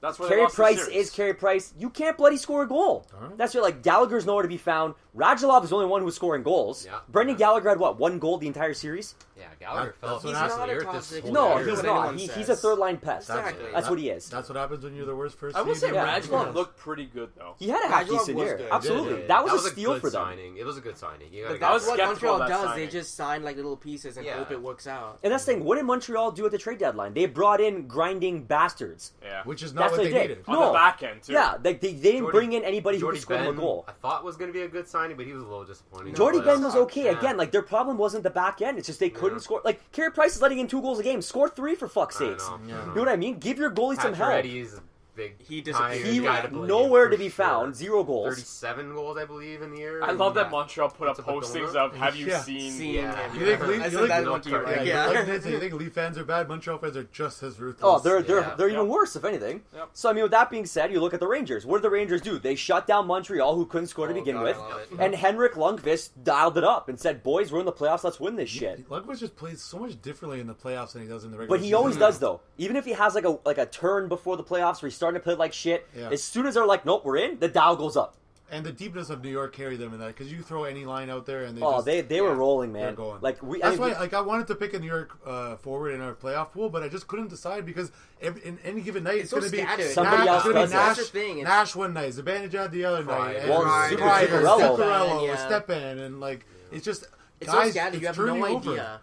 E: That's where they
A: Carey
E: lost the
A: Price
E: series.
A: is Carey Price. You can't bloody score a goal.
C: Alright.
A: That's your like Gallagher's nowhere to be found. Radulov is the only one who's scoring goals.
D: Yeah.
A: Brendan Gallagher had what, 1 goal the entire series?
D: Yeah, Gallagher
C: That's
D: felt
C: what
F: He's
C: happened.
F: not a
D: this
F: toxic.
D: whole
A: No,
D: year.
A: he's
F: what
A: not.
F: anyone
A: He's
F: says.
A: a third line pest.
F: Exactly.
A: That's what he is.
C: That's what happens when you're the worst first.
E: I will say
C: seed.
A: Yeah.
E: Radulov looked pretty good, though.
A: He had a half
F: Radulov
A: decent
F: was
A: year.
F: good.
A: Absolutely.
C: Yeah.
A: That was a
D: good
A: steal for them.
D: signing. It was a good signing. You gotta
F: But
D: give
F: that's
D: it
F: what
E: skeptical
F: Montreal
E: of that
F: does.
E: signing.
F: They just sign like little pieces and
D: Yeah.
F: hope it works out.
A: And that's the thing. What did Montreal do at the trade deadline? They brought in grinding bastards.
E: Yeah.
C: Which is not
A: That's
C: what
A: what
C: they
A: they did.
C: needed.
E: On
A: No.
E: the back end, too.
A: Yeah, they didn't
D: Jordy-
A: bring in anybody who
D: Jordy
A: could score them a
D: Ben,
A: goal.
D: I thought was going to be a good signing, but he was a little disappointing.
A: Jordy
F: No,
A: Ben
F: that's
A: was okay.
D: Yeah.
A: Again, like their problem wasn't the back end. It's just they couldn't score. Like Carey Price is letting in 2 goals a game. Score 3 for fuck's
D: I
A: sakes.
D: know.
C: Yeah.
A: You know what I mean? Give your goalie some help.
D: Pacioretty's a big.
F: He disappeared.
A: He
D: guy to
A: was
D: blame,
A: nowhere
D: for
A: to be
D: sure.
A: found. 0 goals.
D: 37 goals, I believe, in the year.
E: I love that
F: Yeah.
E: Montreal put up
D: What's up with
E: postings
D: the
E: of "Have you
C: Yeah.
E: seen?"
F: Seeing
D: Yeah.
F: him.
C: You think
F: I
C: Leaf-
F: said
C: you think-
F: that
D: no
F: one to you,
D: card.
F: right?
C: Yeah,
F: Yeah.
C: like Nancy, you think Leaf fans are bad? Montreal fans are just as ruthless.
A: Oh, they're
D: Yeah.
A: even worse, if anything.
E: Yep.
A: So I mean, with that being said, you look at the Rangers. What did the Rangers do? They shut down Montreal, who couldn't score to
F: Oh,
A: begin
F: God,
A: with,
F: I love it.
A: and Henrik Lundqvist dialed it up and said, "Boys, we're in the playoffs. Let's win this shit."
C: Lundqvist just plays so much differently in the playoffs than he does in the regular.
A: But he
C: season.
A: always does, though. Even if he has like a turn before the playoffs where he's starting to play like shit,
C: Yeah.
A: as soon as they're like, "Nope, we're in," the dial goes up.
C: And the deepness of New York carried them in that because you throw any line out there and they
A: Oh,
C: just,
A: they were rolling,
C: they're
A: man.
C: going.
A: Like
C: That's why, like, I wanted to pick a New York forward in our playoff pool, but I just couldn't decide because in any given night it's
F: so
C: going to be
F: scattered.
A: Somebody else
C: it's gonna
A: does
C: be
A: it.
C: Nash,
F: That's the thing, it's-
C: Nash one night, Zibanejad the other night, and
A: Well,
C: Kreider,
A: Zuccarello.
C: Zuccarello,
F: Yeah.
C: Stepan, and like it's just
F: It's
C: guys.
F: so scattered.
C: It's
F: You have
C: turning
F: no
C: over.
F: idea.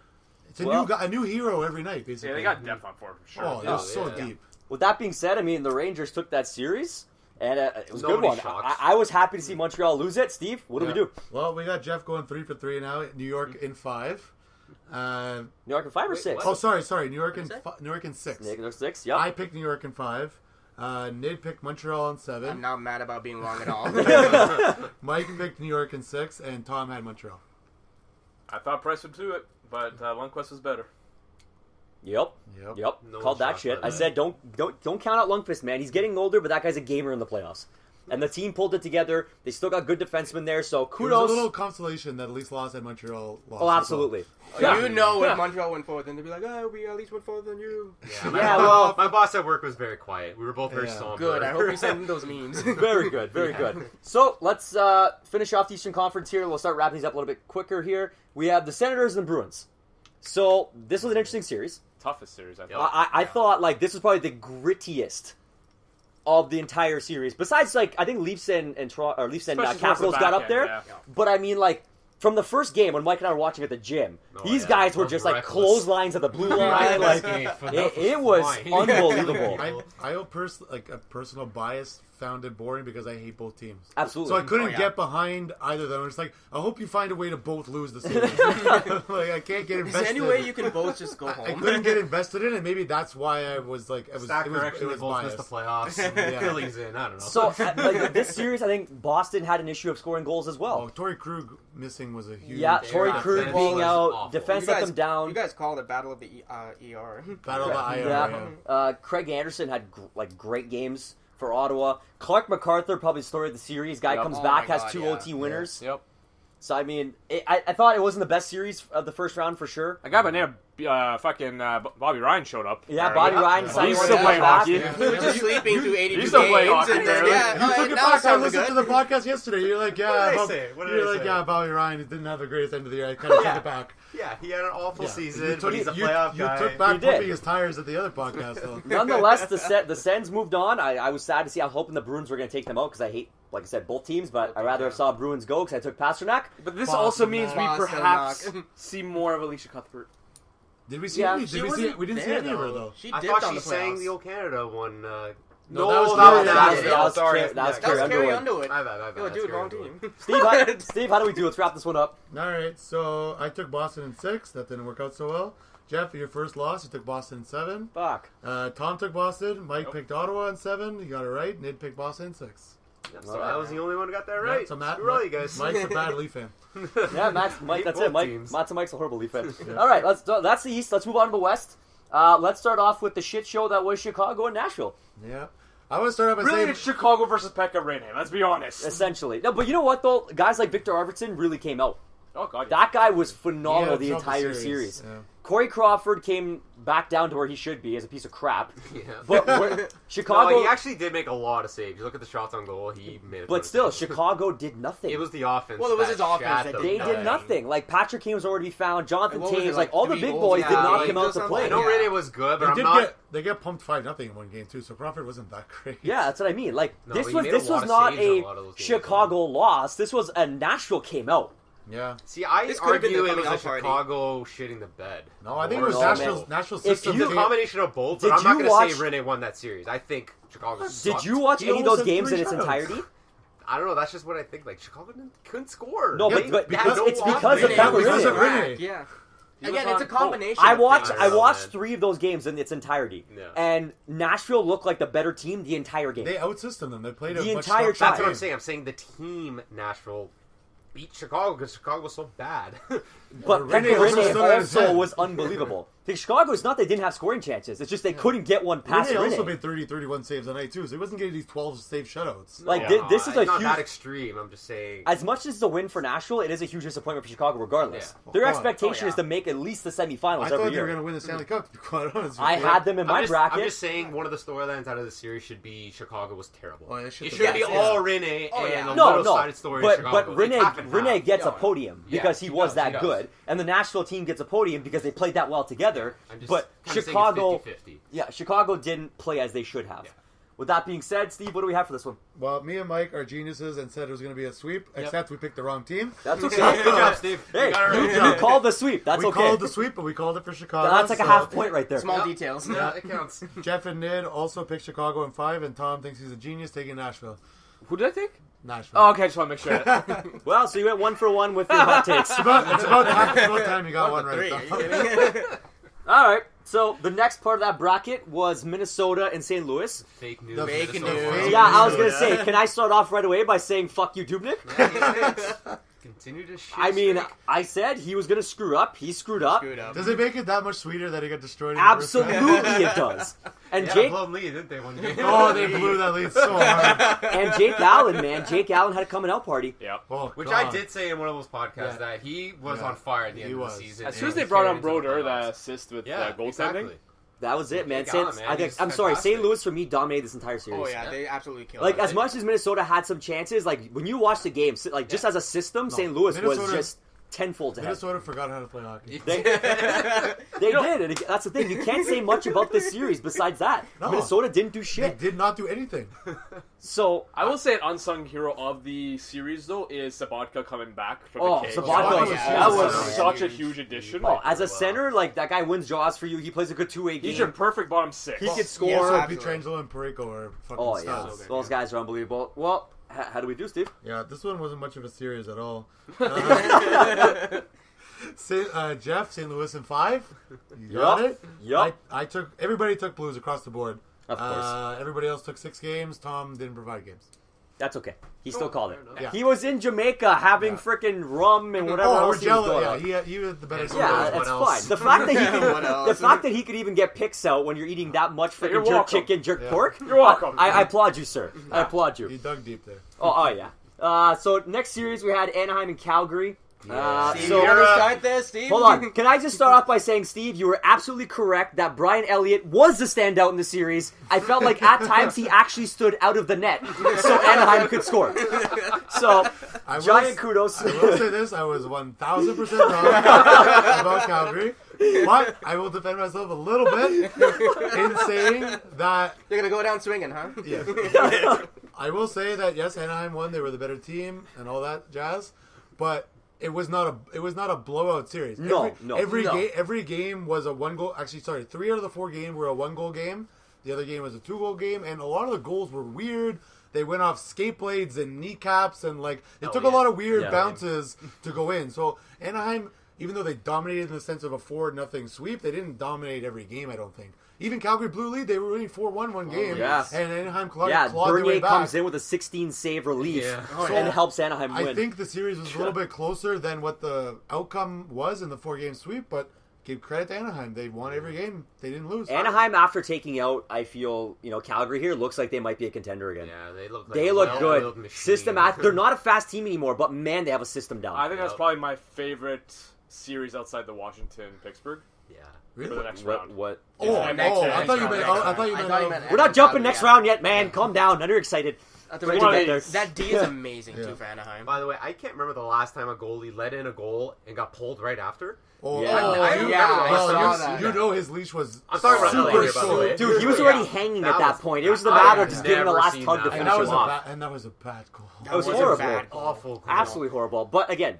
C: It's a
A: Well-
C: new guy, a new hero every night, basically.
E: Yeah, they got depth on forward for sure.
C: Oh, they're so
D: yeah.
C: deep.
A: With that being said, I mean, the Rangers took that series, and it was a good
D: Nobody
A: one.
D: shocked.
A: I was happy to see Montreal lose it. Steve, what do we
C: Yeah.
A: do?
C: Well, we got Jeff going 3 for 3 now. New York in 5.
A: New York in 5 or
D: Wait,
A: 6?
C: Oh, sorry. New York in
F: What is that?
C: New York in 6.
A: New York 6. Yep.
C: I picked New York in 5. Nid picked Montreal in
F: I'm
C: 7.
F: not mad about being wrong at all.
C: Mike picked New York in 6, and Tom had Montreal.
E: I thought Price would do it, but Lundqvist was better.
A: Yep.
C: Yep.
D: No
A: Called that
D: shock
A: shit.
D: by
A: I
D: that.
A: said don't count out Lundqvist, man. He's getting older, but that guy's a gamer in the playoffs. And the team pulled it together. They still got good defensemen there, so
C: It was
A: kudos.
C: a little consolation that at least lost and Montreal lost.
A: Oh, absolutely.
F: You know
A: Yeah.
F: if Montreal went forward, then they'd be like, "Oh, we at least went forward than you."
D: Yeah,
A: Yeah, well-
D: my boss at work was very quiet. We were both very
C: Yeah.
D: somber.
F: Good. I hope you send those memes.
A: Very good, very good. So let's finish off the Eastern Conference here. We'll start wrapping these up a little bit quicker here. We have the Senators and the Bruins. So this was an interesting series.
E: Toughest series, I
D: Yep.
E: thought.
A: I thought like this was probably the grittiest of the entire series. Besides, like I think Leafs and Toronto, or Leafs and
E: Especially towards
A: Capitals
E: the
A: got
E: back
A: up
E: end,
A: there.
E: yeah.
A: But I mean, like from the first game when Mike and I were watching at the gym,
D: Oh,
A: these
D: yeah.
A: guys were
D: Those
A: just like
D: reckless.
A: clotheslines at the blue line. Like it was unbelievable.
C: I owe a personal bias found it boring because I hate both teams.
A: Absolutely.
C: So I couldn't
F: Oh, yeah.
C: get behind either of them. It's like, I hope you find a way to both lose the series. Like, I can't get
F: Is
C: invested.
F: there any way you can both just go
C: I
F: home?
C: couldn't get invested in it. Maybe that's why I was like, it
D: Stacker
C: was
D: actually both
C: biased.
D: missed the playoffs.
C: Yeah.
D: Phillies in. I don't know.
A: So like this series, I think Boston had an issue of scoring goals as well.
C: Oh, Torrey Krug missing was a huge
A: Yeah, Torrey
D: Yeah,
A: Krug
D: defense
A: being
D: was
A: out,
D: awful.
A: defense let them down.
F: You guys called it Battle of the ER.
C: battle of the IR.
A: Yeah. Craig Anderson had great games for Ottawa. Clark MacArthur, probably the story of the series. Guy
E: Yep.
A: comes
F: Oh
A: back,
F: my
A: has
F: God,
A: 2
F: yeah.
A: OT winners.
E: Yep.
A: So I mean, I thought it wasn't the best series of the first round for sure.
E: A guy by the name of Bobby Ryan showed up.
A: Yeah, Bobby Ryan decided
E: He's
A: to
E: still
A: come
E: playing
A: back.
E: hockey.
F: He was just sleeping through 82
E: He's still playing
F: games,
E: hockey,
F: and then,
E: barely.
C: You took it
F: now
C: back.
F: it's
C: I
F: time to
C: listened to
F: good.
C: the podcast yesterday. You're like, yeah,
D: What did I say? What did I say?
C: yeah, Bobby Ryan didn't have the greatest end of the year. I kind of took it back.
D: Yeah, he had an awful
C: Yeah.
D: season, but he's a
C: you
D: playoff guy.
C: took back
A: He did.
C: pumping his tires at the other podcast, though.
A: Nonetheless, the Sens moved on. I was sad to see. I was hoping the Bruins were going to take them out because I hate, like I said, both teams. But I rather have saw Bruins go because I took Pasternak.
E: But this
C: Boston,
E: also means we
F: Boston
E: perhaps
F: knock.
E: see more of Alicia Cuthbert.
C: Did we see
A: Yeah,
C: any?
F: She
C: We
F: wasn't
C: didn't see
F: there,
C: any of her, though.
F: She
D: I
F: dipped
D: thought
F: on
D: she
F: the
D: sang
F: playoffs.
D: the O Canada one.
C: No,
D: No,
C: that was
D: that
C: not
D: was
C: Carrie
D: not
C: Underwood.
D: it.
A: That was
D: Sorry.
A: Carrie- that was
F: That was
A: Carrie
F: Carrie
A: Underwood.
F: Underwood.
D: My bad.
F: Yo,
D: That's
F: dude,
D: Carrie
F: wrong
D: Underwood.
F: team.
A: Steve, how do we do? Let's wrap this one up.
C: All right, so I took Boston in 6. That didn't work out so well. Jeff, your first loss, you took Boston in 7.
A: Fuck.
C: Tom took Boston. Mike picked Ottawa in 7. You got it right. Nid picked Boston in 6.
D: So I was the only one who got that
C: Yeah,
D: right.
C: so Matt,
D: Screw all you guys.
C: Mike's a bad Leaf fan.
A: Yeah, Mike. That's
D: Both
A: it. Mike.
D: teams.
A: Mozza Mike's a horrible Leaf fan. All right, that's the East. Let's move on to the West. Let's start off with the shit show that was Chicago and Nashville.
C: Yeah. I want to start off by
E: Really,
C: saying...
E: it's Chicago versus Pekka Rinne. Let's be honest.
A: Essentially. No, but you know what though? Guys like Victor Arvidsson really came out.
E: Oh god.
A: That guy was
C: he
A: phenomenal
C: had
A: the
C: trouble
A: entire series.
C: Yeah.
A: Corey Crawford came back down to where he should be as a piece of crap.
D: Yeah.
A: But Chicago,
D: No, he actually did make a lot of saves. You look at the shots on goal, he made a ton
A: but
D: of
A: still,
D: saves.
A: Chicago did nothing.
D: It was the offense.
F: Well, it was
D: that
F: his offense
D: shat
F: that
D: them
A: They
D: down.
A: did nothing. Like Patrick Kane was already found. Jonathan
F: What was
A: Taves,
F: it,
A: like all the
F: 3
A: big
F: goals?
A: boys
F: Yeah,
A: did not
D: like,
A: come out to
F: I
A: play.
D: I know
F: Yeah.
D: Rene was good, but I'm not.
C: They get pumped 5-0 in one game too, so Crawford wasn't that great.
A: Yeah, that's what I mean. Like
D: No,
A: this
D: he
A: was
D: made a
A: this
D: lot
A: was
D: of
A: not
D: saves in a
A: a
D: lot of those games,
A: Chicago loss. This was a Nashville came out.
C: Yeah.
D: See, I
F: This could have been
D: argue
F: the
D: it was
F: coming
D: a
F: out party.
D: Chicago shitting the bed.
C: No, I think it was
A: No,
C: Nashville's
A: man.
C: Nashville
A: If
C: system.
A: you-
D: It's a combination of both,
A: Did
D: but I'm not
A: you
D: going to say
A: watch-
D: Rene won that series. I think Chicago
A: Did
D: sucked.
A: you watch
C: He
A: any of
C: almost
A: those
C: had
A: games
C: 3
A: in its
C: shutouts.
A: entirety?
D: I don't know. That's just what I think. Like, Chicago couldn't score.
A: No,
D: They
A: but
D: had no
A: it's because
D: offense.
A: of Pekka
C: Because of
A: Rinne.
C: Rene.
F: Yeah.
E: He was
F: Again, it's a
E: on-
F: combination.
A: I
F: of
A: watched
F: things.
A: I
D: know,
A: watched
D: man.
A: 3 of those games in its entirety,
D: Yeah.
A: and Nashville looked like the better team the entire game.
C: They outsystemed them. They played a
A: The
C: much
A: entire
C: tougher
A: time.
D: That's what I'm
C: game.
D: saying. I'm saying the team Nashville beat Chicago because Chicago was so bad.
A: But
C: Rene
A: Pekka
C: also
A: Rinne
C: stood on his
A: also
C: head.
A: was unbelievable. The Chicago is not they didn't have scoring chances. It's just they couldn't get one past
C: Rene also
A: Rinne.
C: made 30-31 saves a night too, so he wasn't getting these 12 save shutouts.
A: Like
E: Yeah.
A: this is a
D: It's not
A: huge.
D: that extreme. I'm just saying.
A: As much as it's a win for Nashville, it is a huge disappointment for Chicago regardless.
D: Yeah.
A: Their
C: Oh, come on.
A: expectation
D: Oh, yeah.
A: is to make at least the semifinals
C: I
A: every
C: thought they
A: year.
C: were going to win the Stanley Cup, to be quite honest.
A: I
C: with you.
A: had them in my
D: I'm
A: bracket.
D: just saying one of the storylines out of the series should be Chicago was terrible.
C: Oh, it should
D: It
C: be.
D: should be
F: Yes,
D: all Rene
F: Oh,
D: and
F: yeah.
D: a
A: No,
D: little
A: no,
D: sided story of Chicago.
A: but
D: It's half and
A: Rene
D: half.
A: gets a
F: Yeah.
A: podium
D: Yeah,
A: because he
D: he
A: was
D: does,
A: that
D: he does.
A: good, and the Nashville team gets a podium because they played that well together.
D: I'm just
A: But
D: kinda saying it's
A: Chicago,
D: 50-50.
A: yeah, Chicago didn't play as they should have.
D: Yeah.
A: With that being said, Steve, what do we have for this one?
C: Well, me and Mike are geniuses and said it was going to be a sweep, except we picked the wrong team.
A: That's
D: Good
A: okay.
D: job, Steve.
A: Hey,
D: You got it right.
A: you called the sweep. That's
C: we
A: okay.
C: called the sweep, but we called it for Chicago.
A: That's like a
C: so
A: half point right there.
F: Small
D: Yep.
F: details.
D: Yeah, it counts.
C: Jeff and Nid also picked Chicago in 5, and Tom thinks he's a genius taking Nashville.
E: Who did I think?
C: Nashville.
E: Oh, okay. I just want to make sure.
A: Well, so you went 1 for 1 with your hot takes.
C: It's about time you got one
F: Three.
C: right.
F: Are you
C: Tom.
F: kidding?
A: All right. So the next part of that bracket was Minnesota and St. Louis.
D: Fake news.
C: The
F: fake
D: Minnesota
F: news.
D: Wild.
A: Yeah, I was gonna
C: Yeah.
A: say, can I start off right away by saying "fuck you, Dubnyk"?
D: Yeah, continue to shit.
A: I mean,
D: streak.
A: I said he was gonna screw up. He screwed up.
F: Screwed up.
C: Does it make it that much sweeter that he got destroyed? In the first round?
A: Absolutely, it does. And
D: yeah,
A: Jake
D: blow him lead, didn't they? One game.
C: Oh, they blew that lead so hard.
A: and Jake Allen, man, Jake Allen had a coming out party.
E: yeah.
C: Oh,
D: Which
C: God.
D: I did say in one of those podcasts
C: Yeah.
D: that he was
C: Yeah.
D: on fire at the
C: He
D: end of
C: was.
D: the season.
E: As soon
D: and
E: as they
D: he
E: brought
D: carried
E: on
D: into the
E: Broder,
D: playoffs.
E: the assist with
D: Yeah,
E: goaltending.
D: exactly.
A: That was it, man.
D: Jake Allen,
A: Since
D: man,
A: I think
D: he's
A: I'm sorry, St.
D: fantastic.
A: Louis for me dominated this entire series.
F: Oh yeah, they absolutely killed.
A: Like
F: it.
A: as much as Minnesota had some chances, like when you watch the game, like just as a system, St. Louis was
C: Minnesota-
A: just tenfold ahead.
C: Minnesota forgot how to play hockey.
A: They did, and that's the thing. You can't say much about this series besides that.
C: No.
A: Minnesota didn't do
C: They
A: shit.
C: did not do anything.
A: So
E: I will say an unsung hero of the series though is Sabatka coming back from
A: Oh,
E: the cage.
A: Sabatka
C: was
E: that was
C: awesome.
E: such a huge addition.
A: oh, as a center, like that guy wins draws for you. He plays a good two-way game.
E: He's your perfect bottom six.
A: He could
C: Yeah,
A: score.
C: so
F: absolutely.
C: Pietrangelo and Parayko are fucking
A: Oh yeah,
C: studs.
A: those guys are unbelievable. Well, how do we do, Steve?
C: Yeah, this one wasn't much of a series at all. Jeff, St. Louis in 5. You got
A: Yup.
C: it.
A: Yup.
C: I took. Everybody took Blues across the board.
A: Of course.
C: Everybody else took 6 games. Tom didn't provide games.
A: That's okay. He still called it.
D: fair enough.
C: Yeah.
A: He was in Jamaica having
C: Yeah.
A: freaking rum and whatever
C: Oh, we're
A: else he was
C: jealous.
A: going
C: Yeah,
A: on.
C: he had the better.
D: Yeah,
C: score.
A: Yeah,
D: What
A: that's
D: else?
A: fine. The fact that he
F: What
A: can,
F: else?
A: the fact that he could even get picks out when you're eating that much
E: You're
A: freaking jerk
E: welcome.
A: chicken, jerk
C: Yeah.
A: pork.
E: You're welcome.
A: I applaud you, sir. I applaud
C: He
A: you.
C: dug deep there.
A: Oh yeah. So next series we had Anaheim and Calgary.
F: Steve,
A: so
F: you want to start there, Steve?
A: hold on. Can I just start off by saying, Steve, you were absolutely correct that Brian Elliott was the standout in the series. I felt like at times he actually stood out of the net so Anaheim could score. So, giant kudos.
C: I will say this, I was 1,000% wrong about Calgary. But I will defend myself a little bit in saying that...
F: You're going to go down swinging, huh?
C: Yes. I will say that, yes, Anaheim won. They were the better team and all that jazz. But it was not a blowout series. Every game was a one-goal... Actually, sorry, 3 out of the 4 games were a one-goal game. The other game was a 2-goal game. And a lot of the goals were weird. They went off skate blades and kneecaps. And, like, it took a lot of weird bounces to go in. So, Anaheim... Even though they dominated in the sense of a 4-0 sweep, they didn't dominate every game, I don't think. Even Calgary Blue Lead, they were winning 4-1 one game.
A: Yes.
C: And Anaheim clawed their way
A: Bernier
C: back.
A: comes in with a 16-save relief and helps Anaheim win.
C: I think the series was a little bit closer than what the outcome was in the 4-game sweep, but give credit to Anaheim. They won every game. They didn't lose.
A: Anaheim, after taking out, I feel, Calgary here, looks like they might be a contender again.
D: Yeah, they look like
A: they look good. They're not a fast team anymore, but man, they have a system down.
E: I think that's probably my favorite series outside the Washington-Pittsburgh.
D: Yeah.
E: For the next round.
A: What?
C: I thought you meant...
A: We're not jumping next round yet, man. Calm down. You're excited.
F: That D is amazing, too, for Anaheim.
D: By the way, I can't remember the last time a goalie let in a goal and got pulled right after.
C: Oh,
F: I
C: you know his leash was
D: I'm talking about
C: super
D: LA, by the way.
A: Dude, he was already hanging at that point. It was the matter of just giving the last tug to
C: and
A: finish him off.
C: that was a bad goal.
A: That was horrible.
D: Awful goal.
A: Absolutely horrible. But again,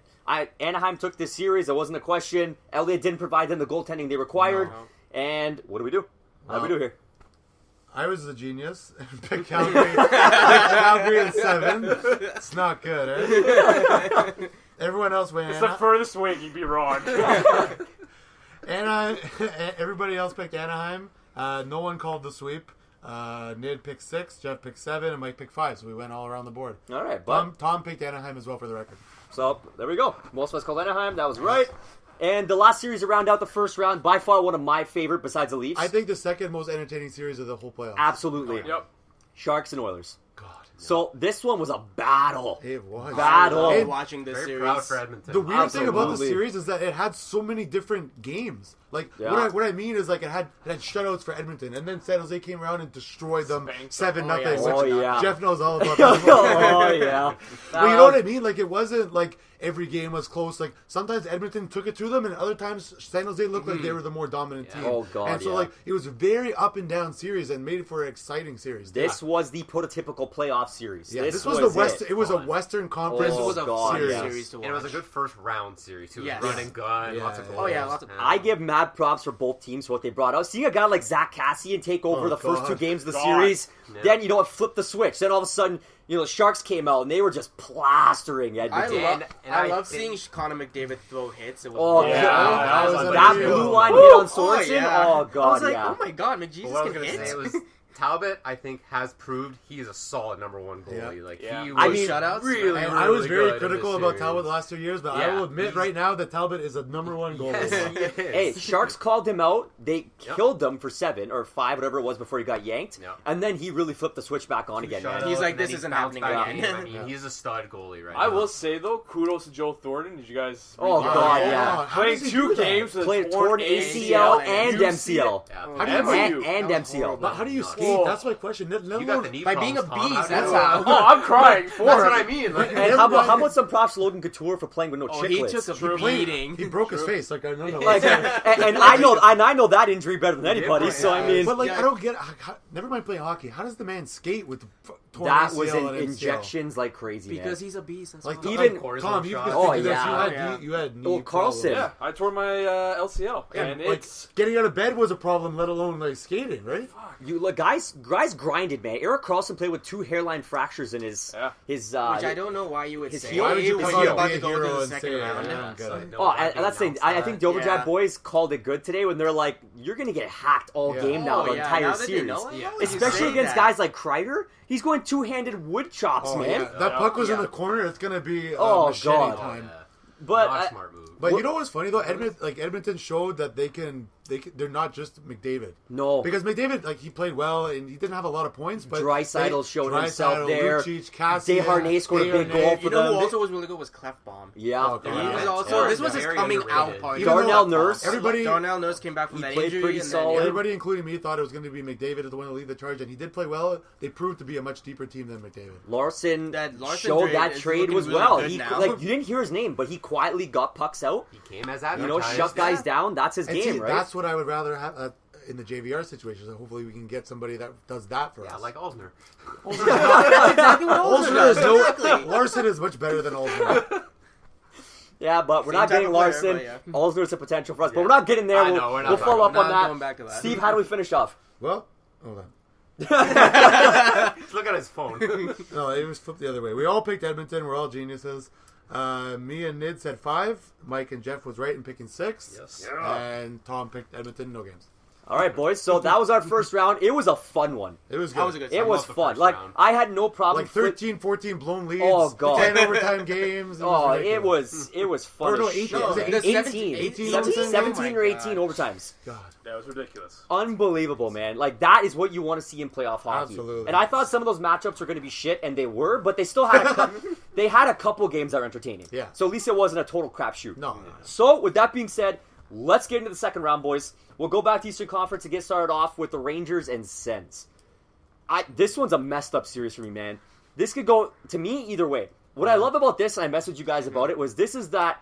A: Anaheim took this series. That wasn't a question. Elliott didn't provide them the goaltending they required.
F: No.
A: And what do we do? How do we do here?
C: I was the genius and picked Calgary in 7. It's not good, eh? Everyone else went.
E: It's the furthest way you can be wrong.
C: Everybody else picked Anaheim. No one called the sweep. Nid picked 6, Jeff picked 7, and Mike picked 5. So we went all around the board.
A: All right,
C: Tom picked Anaheim as well for the record.
A: So there we go. Most of us called Anaheim. That was right. And the last series to round out the first round, by far one of my favorite besides the Leafs.
C: I think the second most entertaining series of the whole playoffs.
A: Absolutely.
E: Yep.
A: Sharks and Oilers.
C: God.
A: So this one was a battle.
C: It was.
A: Battle.
F: I love watching this
D: Very
F: series.
D: proud for Edmonton.
C: The weird thing about the
A: Absolutely.
C: series is that it had so many different games. Like
A: Yeah.
C: what I mean is like it had shutouts for Edmonton, and then San Jose came around and destroyed them
E: Spanked them.
C: 7-0.
A: Oh,
C: Which
A: yeah.
C: Jeff knows all about that.
A: Oh, yeah.
C: But you know what I mean? Like it wasn't like every game was close. Like sometimes Edmonton took it to them, and other times San Jose looked like they were the more dominant team.
A: Oh, God,
C: And so
A: yeah.
C: like it was a very up and down series, and made it for an exciting series.
A: This was the prototypical playoff series.
C: Yeah, this was the West. It was a
D: Fun.
C: Western Conference
A: Oh,
F: This was a
A: God,
F: fun
A: yes.
F: series to watch.
D: And it was a good first round series, too.
F: Yes.
D: Run and gun,
C: Yeah,
D: lots of
C: yeah.
D: goals.
F: Oh, yeah, lots of-
A: I give mad props for both teams for what they brought out. Seeing a guy like Zach Cassian take over the first 2 games of the series, then, flip the switch. Then all of a sudden, the Sharks came out and they were just plastering Edmonton.
F: I love seeing Connor McDavid throw hits. It was
A: Oh,
F: great.
A: God.
C: was
A: That
C: unreal.
A: blue line hit on Sorensen?
F: yeah.
A: Oh,
F: I was
A: God,
F: like,
A: yeah.
F: oh my God,
D: But
F: McJesus
D: what I was
F: can
D: going to
F: hit.
D: say was Talbot, I think, has proved he is a solid number 1 goalie.
C: Yeah.
D: Like
E: Yeah.
D: he
A: I
D: was
A: mean,
F: shutouts.
D: really,
F: And
C: I was
D: really
C: very
D: good in
C: critical
D: this
C: about
D: series.
C: Talbot the last 2 years, but I
D: Yeah.
C: will admit right now that Talbot is a number 1 goalie.
D: Yes, he is.
A: Hey, Sharks called him out. They killed him for 7 or 5, whatever it was, before he got yanked.
D: Yep.
A: And then he really flipped the switch back on again, man.
D: Shutouts,
F: He's like,
D: and then
F: this
D: he
F: isn't
D: bounced
F: happening
D: back
F: again.
D: in. I mean, he's a stud goalie right now.
E: I will say, though, kudos to Joe Thornton. Did you guys...
A: Oh,
E: read
A: God,
E: that?
A: yeah.
C: How
E: Playing
C: does he
E: 2
C: do that?
E: games with
A: Played
E: a
A: torn ACL and
F: UCL.
A: MCL.
D: Yeah.
C: How do you
E: And
A: And
F: That was
A: MCL.
F: horrible.
C: But how do you skate?
E: Oh.
C: That's my question. Let
D: You got
C: alone-
D: the knee
F: By being a
D: problems, Tom.
F: beast,
D: How do
F: that's
D: you-
F: how.
E: Oh, I'm crying for
D: That's
E: it.
D: what I mean. Like,
A: And how about some props to Logan Couture for playing with no
F: Oh, he
A: chicklets?
F: took a beating.
C: He broke his face. Like I don't know.
A: Like, and I know that injury better than anybody. So I mean,
C: But like
F: Yeah.
C: I don't get. Never mind playing hockey. How does the man skate with torn
A: that
C: ACL
A: was
C: and
A: in
C: MCL?
A: injections like crazy.
F: Because
A: man.
F: he's a beast. That's
C: Like
F: why.
A: even
D: cortisone
C: Tom, you
D: shots.
C: could
A: Oh,
C: speak to this.
A: yeah.
C: You had knee
A: Oh, Carlson.
C: problems.
E: Yeah, I tore my LCL. And
C: Like
E: it's...
C: getting out of bed was a problem, let alone like skating, right?
A: You look, guys grinded, man. Eric Carlson played with 2 hairline fractures in his.
E: Yeah.
F: Which I don't know why you would
A: his
F: say.
A: heel- Why would you
F: when
A: come
F: you're
A: out
F: about
C: be
F: to
C: a
F: go to
C: hero
F: the
C: and
F: second
C: say,
F: round.
C: yeah,
D: Yeah,
C: get
D: so
C: it.
D: no
A: Oh,
D: one
A: and that's the thing.
D: announced
A: I
D: that.
A: think the Overdrive
F: Yeah.
A: boys called it good today when they're like, "You're gonna get hacked all
C: Yeah.
A: game now, the entire
F: now that they
A: series."
F: know it,
D: Yeah.
F: why would you
A: Especially
F: say
A: against
F: that?
A: guys like Kreider. He's going 2-handed wood chops,
C: Oh,
A: man.
C: yeah. That puck was in
F: Yeah.
C: the corner. It's gonna be
A: Oh,
C: machete
A: God.
D: Oh,
C: time.
D: yeah.
A: But
D: Not
A: I-
D: a smart move.
C: But you know what's funny though? Edmonton showed that they can they're not just McDavid.
A: No.
C: Because McDavid, like, he played well and he didn't have a lot of points, but
A: Draisaitl showed himself there.
C: Lucic, Cassian,
A: Desharnais scored a big goal for
F: You know
A: them.
F: who also was really good was Clefbaum.
A: Yeah.
C: Oh,
F: He
C: God.
F: was
C: Yeah.
F: also this was his
D: Very
F: coming out
D: underrated.
F: party.
C: Even though
A: Darnell Nurse.
F: Darnell Nurse came back from
A: He
F: that
A: played
F: injury.
A: pretty
F: and then,
A: solid.
C: Everybody, including me, thought it was going to be McDavid the one to lead the charge, and he did play well. They proved to be a much deeper team than McDavid.
A: Larson
F: Larson
A: showed
F: trade
A: that
F: is
A: trade
F: looking
A: was
F: really
A: well.
F: good
A: He
F: now.
A: like you didn't hear his name, but he quietly got pucks out.
D: He came as
A: You
D: advertised.
A: know, shut guys down. That's his
C: And
A: game,
C: see,
A: right?
C: that's what I would rather have in the JVR situation. So hopefully we can get somebody that does that for
D: Yeah,
C: us.
D: like Osner.
F: That's exactly what Olsen
C: Olsen is
F: does.
C: no,
F: Exactly.
C: Larson is much better than Olsen.
A: Yeah, but we're
F: Same
A: not
F: type
A: getting
F: of player,
A: Larson.
F: but yeah.
A: Allsner's a potential for us, but
D: Yeah.
A: we're not getting there.
D: I know, we're not
A: We'll
D: talking
A: follow up
F: about
A: on
F: it.
A: that.
F: Going back to that.
A: Steve, how do we finish off?
C: Well, hold on.
D: Just look at his phone.
C: No, it was flipped the other way. We all picked Edmonton. We're all geniuses. Me and Nid said 5. Mike and Jeff was right in picking 6.
D: Yes.
C: And Tom picked Edmonton. No games.
A: All right, boys. So that was our first round. It was a fun one.
C: It was good.
F: That was a good.
A: It was
D: the
A: fun.
D: first
A: Like
D: round.
A: I had no problem.
C: Like 13, 14 blown leads.
A: Oh, God.
C: 10 overtime games.
A: Oh,
C: ridiculous.
A: it was fun.
C: Or no,
A: as
C: 18.
A: shit.
C: Was it
A: 18.
C: 18
A: 17 or 18
F: Oh my
A: overtimes.
C: God.
E: That was ridiculous.
A: Unbelievable, man. Like, that is what you want to see in playoff hockey.
C: Absolutely.
A: And I thought some of those matchups were going to be shit, and they were, but they still had they had a couple games that were entertaining.
C: Yeah.
A: So at least it wasn't a total crapshoot.
C: No.
A: So, with that being said, let's get into the second round, boys. We'll go back to Eastern Conference and get started off with the Rangers and Sens. This one's a messed up series for me, man. This could go, to me, either way. What I love about this, and I messaged you guys about it, was this is that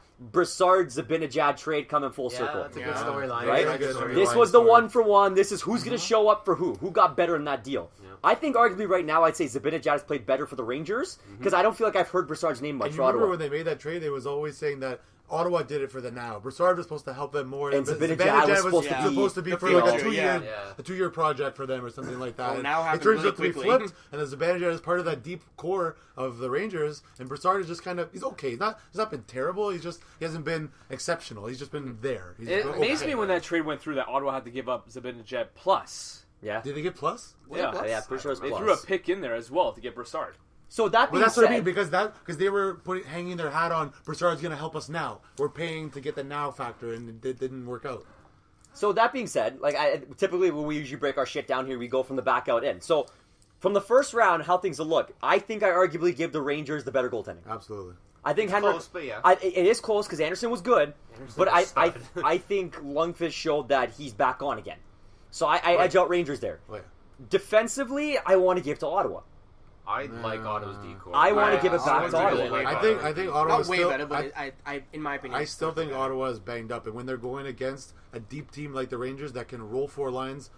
A: Brassard-Zibanejad trade coming full circle.
D: That's a good
C: Yeah.
D: storyline.
A: Right?
C: Yeah, good storyline.
A: This was the one for one. This is who's going to show up for who got better in that deal.
D: Yeah.
A: I think arguably right now I'd say Zibanejad has played better for the Rangers because I don't feel like I've heard Brassard's name much
C: And
A: for
C: you remember
A: Ottawa.
C: when they made that trade, they was always saying that Ottawa did it for the now. Brassard was supposed to help them more.
A: And
C: but
A: Zibanejad was supposed
F: to be
C: for
F: the
C: like a
F: future,
C: 2-year,
D: yeah.
C: a 2-year project for them or something like that.
F: Well,
C: And
F: now
C: it
F: happened
C: turns
F: really
C: out to be
F: quickly.
C: flipped, and the Zibanejad is part of that deep core of the Rangers. And Brassard is just kind of he's okay. He's not been terrible. He hasn't been exceptional. He's just been there. He's
E: It
C: been
E: amazed
C: okay.
E: me when that trade went through that Ottawa had to give up Zibanejad plus.
A: Yeah.
C: Did they get plus?
E: Yeah.
A: Yeah, pretty sure it's
E: They
A: plus.
E: threw a pick in there as well to get Brassard.
A: So that being
C: Well, that's what I mean
A: said,
C: because they were hanging their hat on Brassard's going to help us now. We're paying to get the now factor, and it didn't work out.
A: So that being said, like typically when we usually break our shit down here, we go from the back out in. So from the first round, how things will look, I think I arguably give the Rangers the better goaltending.
C: Absolutely.
A: I think Henrik.
D: close, but yeah.
A: It is close because Anderson was good,
D: Anderson
A: but
D: was
A: I
D: stud.
A: I think Lundqvist showed that he's back on again. So I edge out Rangers there.
C: Oh, yeah.
A: Defensively, I want to give to Ottawa.
D: I like Ottawa's decor.
A: I wanna give it back to Ottawa.
C: I think Ottawa
F: Not way
C: still,
F: better, but I in my opinion,
C: I still think Ottawa is banged up, and when they're going against a deep team like the Rangers that can roll 4 lines,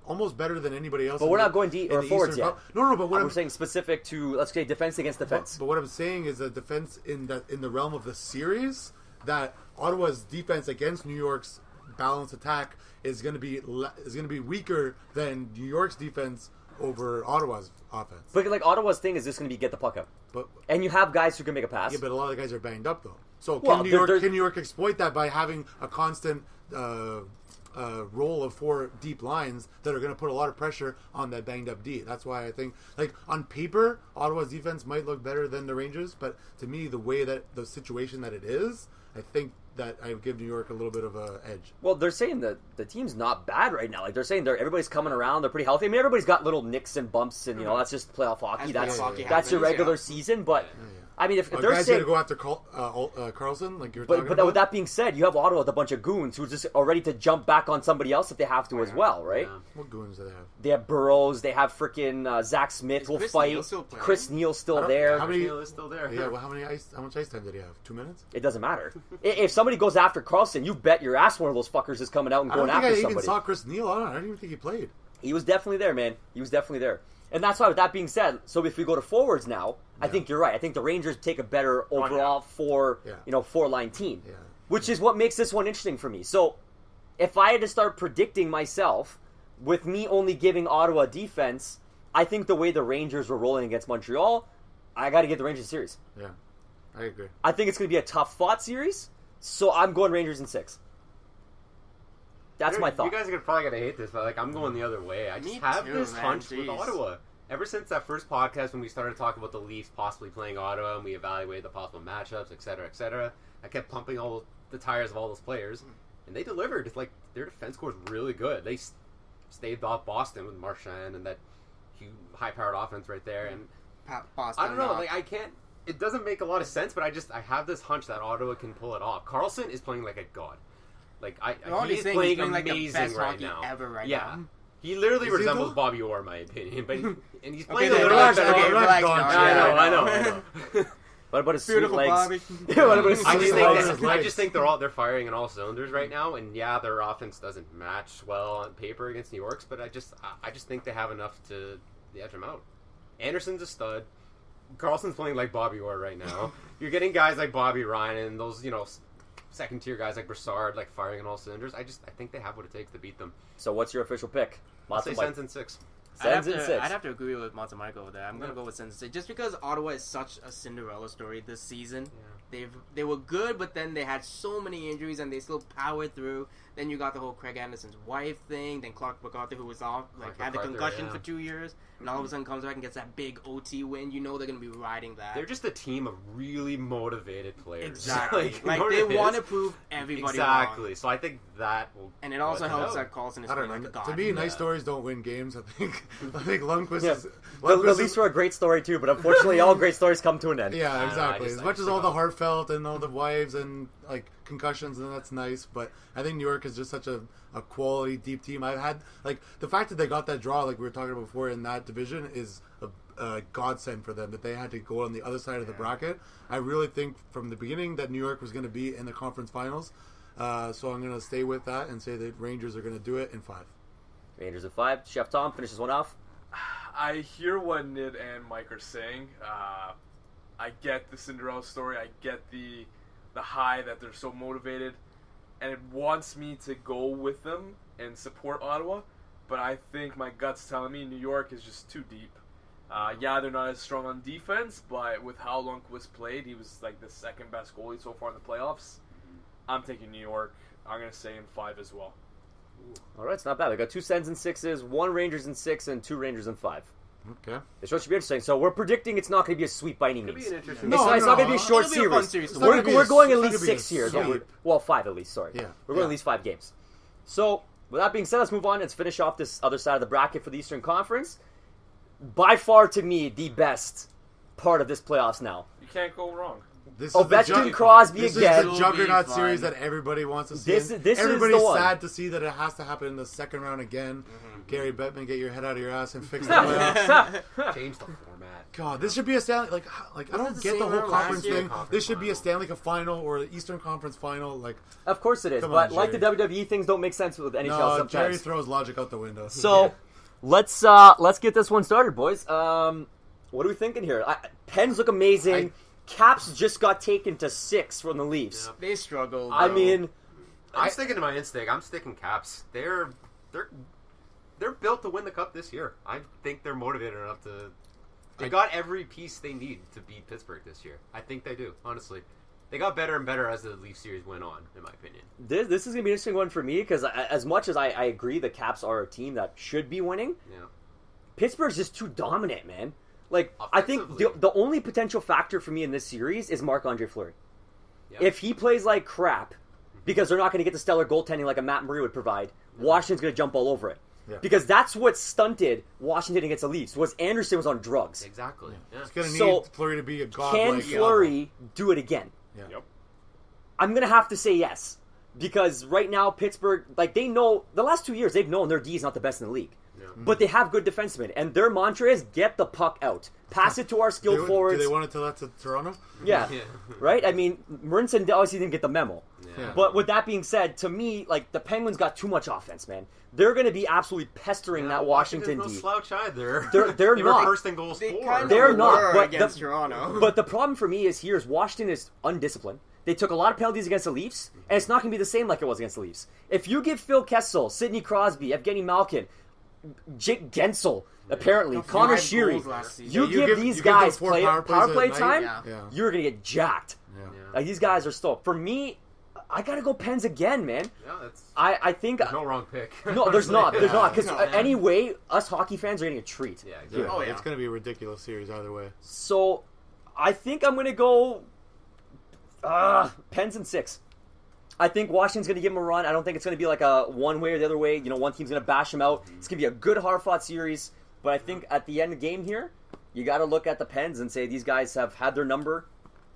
C: almost better than anybody else.
A: But we're not going deep or forwards yet.
C: No, but what
A: We're
C: I'm
A: saying specific to, let's say, defense against defense.
C: But what I'm saying is that defense in the realm of the series, that Ottawa's defense against New York's balanced attack is going to be weaker than New York's defense over Ottawa's offense.
A: But like Ottawa's thing is just going to be get the puck out,
C: But
A: and you have guys who can make a pass.
C: yeah, but a lot of the guys are banged up though. So
A: Well,
C: can New York exploit that by having a constant roll of 4 deep lines that are going to put a lot of pressure on that banged up D? That's why I think, like, on paper, Ottawa's defense might look better than the Rangers, but to me, the way that the situation that it is, I think that I would give New York a little bit of a edge.
A: Well, they're saying that the team's not bad right now. Like they're saying everybody's coming around. They're pretty healthy. I mean, everybody's got little nicks and bumps, and that's just playoff hockey.
F: As
A: That's
F: playoff hockey
A: that's your
F: happens,
A: regular
F: yeah.
A: season. But I mean, if they're
C: Guys
A: saying,
C: going to go after Carlson, like you were
A: but
C: talking
A: with
C: about.
A: that being said, you have Ottawa with a bunch of goons who are just ready to jump back on somebody else if they have to as well, right?
D: Yeah.
C: What goons do they have?
A: They have Burrows. They have freaking Zach Smith
F: Is
A: will
F: Chris
A: fight.
F: Neal still playing?
A: Chris Neal's
C: I
A: still
C: don't-
A: there.
C: how many-
D: Neal is still there.
C: Yeah, well, how much ice time did he have? 2 minutes?
A: It doesn't matter. If somebody goes after Carlson, you bet your ass one of those fuckers is coming out and
C: I don't
A: going
C: think
A: after
C: I even
A: somebody.
C: saw Chris Neal. I don't even think he played.
A: He was definitely there, man. He was definitely there. And that's why, with that being said, so if we go to forwards now, I think you're right. I think the Rangers take a better overall four-line team,
C: Yeah.
A: which is what makes this one interesting for me. So if I had to start predicting myself, with me only giving Ottawa defense, I think the way the Rangers were rolling against Montreal, I got to give the Rangers a series.
C: Yeah, I agree.
A: I think it's going to be a tough-fought series, so I'm going Rangers in 6. That's my thought.
D: You guys are probably gonna hate this, but like I'm going the other way. I just
F: Me
D: have
F: too,
D: this
F: man.
D: hunch with
F: Jeez.
D: Ottawa. Ever since that first podcast when we started talking about the Leafs possibly playing Ottawa and we evaluated the possible matchups, etc., I kept pumping all the tires of all those players. and they delivered. Like, their defense core is really good. They staved off Boston with Marchand and that high-powered offense right there. And
F: Boston.
D: I don't know. Like, I can't. It doesn't make a lot of sense, but I have this hunch that Ottawa can pull it off. Carlson is playing like a god. Like, he's playing
F: like the
D: amazing
F: best
D: right
F: hockey
D: now.
F: ever right
D: yeah.
F: now.
D: He literally
C: Is he
D: resembles
C: though?
D: Bobby Orr, in my opinion. But and he's
F: Okay,
D: playing a
F: then
D: little
F: relax,
D: bit better.
F: okay, relax,
C: Dog.
F: Dog.
C: Yeah,
D: I know.
A: What about his sweet
F: Beautiful
A: legs?
F: Bobby.
A: Yeah, what about his
D: I
A: sweet
D: just
A: legs?
D: think I just think they're firing on all cylinders right now, and yeah, their offense doesn't match well on paper against New York's, but I just think they have enough to edge them out. Anderson's a stud. Carlson's playing like Bobby Orr right now. You're getting guys like Bobby Ryan and those second tier guys like Brassard like firing on all cylinders. I think they have what it takes to beat them.
A: So what's your official pick?
D: I'll say
A: Mozza Mike.
D: Sens in 6.
A: Sens in 6.
F: I'd have to agree with Mozza Mike over there. I'm gonna go with Sens in 6, just because Ottawa is such a Cinderella story this season. They were good, but then they had so many injuries and they still powered through. Then you got the whole Craig Anderson's wife thing. Then Clark MacArthur, who was off, had the concussion for 2 years, and all of a sudden comes back and gets that big OT win. You know they're gonna be riding that.
D: They're just a team of really motivated players.
F: Exactly.
D: you know what
F: they
D: it
F: want
D: is?
F: to prove everybody
D: Exactly.
F: wrong.
D: So I think that will.
F: And it also
D: let them
F: helps
D: know.
F: that Carlson is
C: I don't
F: playing
C: know.
F: like a god.
C: To me, nice stories don't win games. I think Lundqvist
A: Yeah.
C: is.
A: The
C: Lundqvist
A: Leafs
C: is-
A: were a great story too, but unfortunately, all great stories come to an end.
C: Yeah,
D: I
C: exactly.
D: just-
C: As
D: I
C: much
D: just
C: as all
D: don't
C: the heartfelt and all the wives and like concussions, and that's nice. But I think New York is just such a quality deep team. I've had like the fact that they got that draw, like we were talking about before, in that division is a godsend for them. That they had to go on the other side of the bracket. I really think from the beginning that New York was going to be in the conference finals. So I'm going to stay with that and say that Rangers are going to do it in 5.
A: Rangers at 5. Chef Tom finishes one off.
E: I hear what Nid and Mike are saying. I get the Cinderella story. I get the high that they're so motivated, and it wants me to go with them and support Ottawa. But I think my gut's telling me New York is just too deep. Yeah, they're not as strong on defense, but with how Lundqvist played, he was like the second best goalie so far in the playoffs. I'm taking New York. I'm going to say in 5 as well.
A: All right, it's not bad. We got 2 Sens in 6s, 1 Rangers in 6, and 2 Rangers in 5.
C: Okay.
A: This show should be interesting. So we're predicting it's not going to be a sweep by any
D: Could be
A: means.
D: an interesting.
C: No,
A: It's not going to be a short
F: It'll be a fun
A: series.
F: series to
C: watch.
A: We're,
C: It's not
A: we're going at
C: gonna be
A: least
C: a
A: 6 here.
C: sweep.
A: Well, 5 at least, sorry.
C: Yeah.
A: We're going at least 5 games. So, with that being said, let's move on. Let's finish off this other side of the bracket for the Eastern Conference. By far, to me, the best part of this playoffs now.
E: You can't go wrong.
C: This
A: Ovechkin, Crosby
C: This
A: again.
C: is the juggernaut
F: It'll be
C: series
F: fun.
C: that everybody wants to see.
A: This is
C: Everybody's
A: the one.
C: sad to see that it has to happen in the second round again. Gary Bettman, get your head out of your ass and fix the playoffs.
D: Change the format.
C: God, this should be a Stanley. Like I don't
F: the
C: get the
F: same
C: whole
F: round
C: conference
F: last year?
C: thing.
D: Conference
C: This should be a
D: final.
C: Stanley Cup final or an Eastern Conference final. Like
A: Of course it is,
C: Come
A: but
C: on,
A: like the
C: Jerry.
A: WWE, things don't make sense with NHL
C: no,
A: sometimes.
C: Jerry throws logic out the window.
A: So, let's get this one started, boys. What are we thinking here? Pens look amazing. Caps just got taken to 6 from the Leafs.
F: They struggled.
A: I mean,
D: I'm sticking to my instinct. I'm sticking Caps. They're built to win the cup this year. I think they're motivated enough to. They got every piece they need to beat Pittsburgh this year. I think they do. Honestly, they got better and better as the Leaf series went on. In my opinion,
A: this is going to be an interesting one for me because as much as I agree the Caps are a team that should be winning,
D: yeah.
A: Pittsburgh's just too dominant, man. Like, I think
D: Offensively.
A: the only potential factor for me in this series is Marc-Andre Fleury.
D: Yeah.
A: If he plays like crap, because they're not going to get the stellar goaltending like a Matt Murray would provide, Washington's going to jump all over it.
C: Yeah.
A: Because that's what stunted Washington against the Leafs, was Anderson was on drugs.
D: Exactly. Yeah.
C: It's gonna need
A: So,
C: Fleury to be a god.
A: Can Fleury do it again?
C: Yeah.
E: Yep.
A: I'm going to have to say yes. Because right now, Pittsburgh, like, they know, the last 2 years, they've known their D is not the best in the league.
D: Yeah.
A: But they have good defensemen, and their mantra is get the puck out, pass it to our skilled forwards.
C: Do they want to tell that to Toronto?
A: Yeah,
D: Yeah.
A: right. I mean, Marinson obviously didn't get the memo.
C: Yeah.
A: But with that being said, to me, like the Penguins got too much offense, man. They're going to be absolutely pestering that Washington
D: Washington's
A: D.
D: no slouch either.
A: They're
D: they were
A: not.
D: first in goals
F: They
D: for.
F: kind of
A: They're not,
F: were
A: but
F: against Toronto.
A: But the problem for me is Washington is undisciplined. They took a lot of penalties against the Leafs, and it's not going to be the same like it was against the Leafs. If you give Phil Kessel, Sidney Crosby, Evgeny Malkin, Jake Gensel, apparently, Connor
F: 5
A: Sheary,
F: goals last season.
A: you
C: Yeah,
A: give these
C: you give
A: guys
C: them 4 power plays
A: power
C: a
A: play
C: night.
A: time,
F: Yeah.
A: you're going to get jacked.
C: Yeah.
A: Like, these guys are stoked. For me, I got to go Pens again, man.
D: Yeah, that's
A: I think...
D: there's no wrong pick.
A: No, there's not. There's not. Because
F: No.
A: anyway, us hockey fans are getting a treat.
D: Yeah,
C: Yeah.
D: exactly.
F: Oh, yeah.
C: It's going to be a ridiculous series either way.
A: So, I think I'm going to go Pens in 6. I think Washington's going to give them a run. I don't think it's going to be like a one way or the other way. One team's going to bash them out. It's going to be a good, hard-fought series. But I think at the end of the game here, you got to look at the Pens and say these guys have had their number.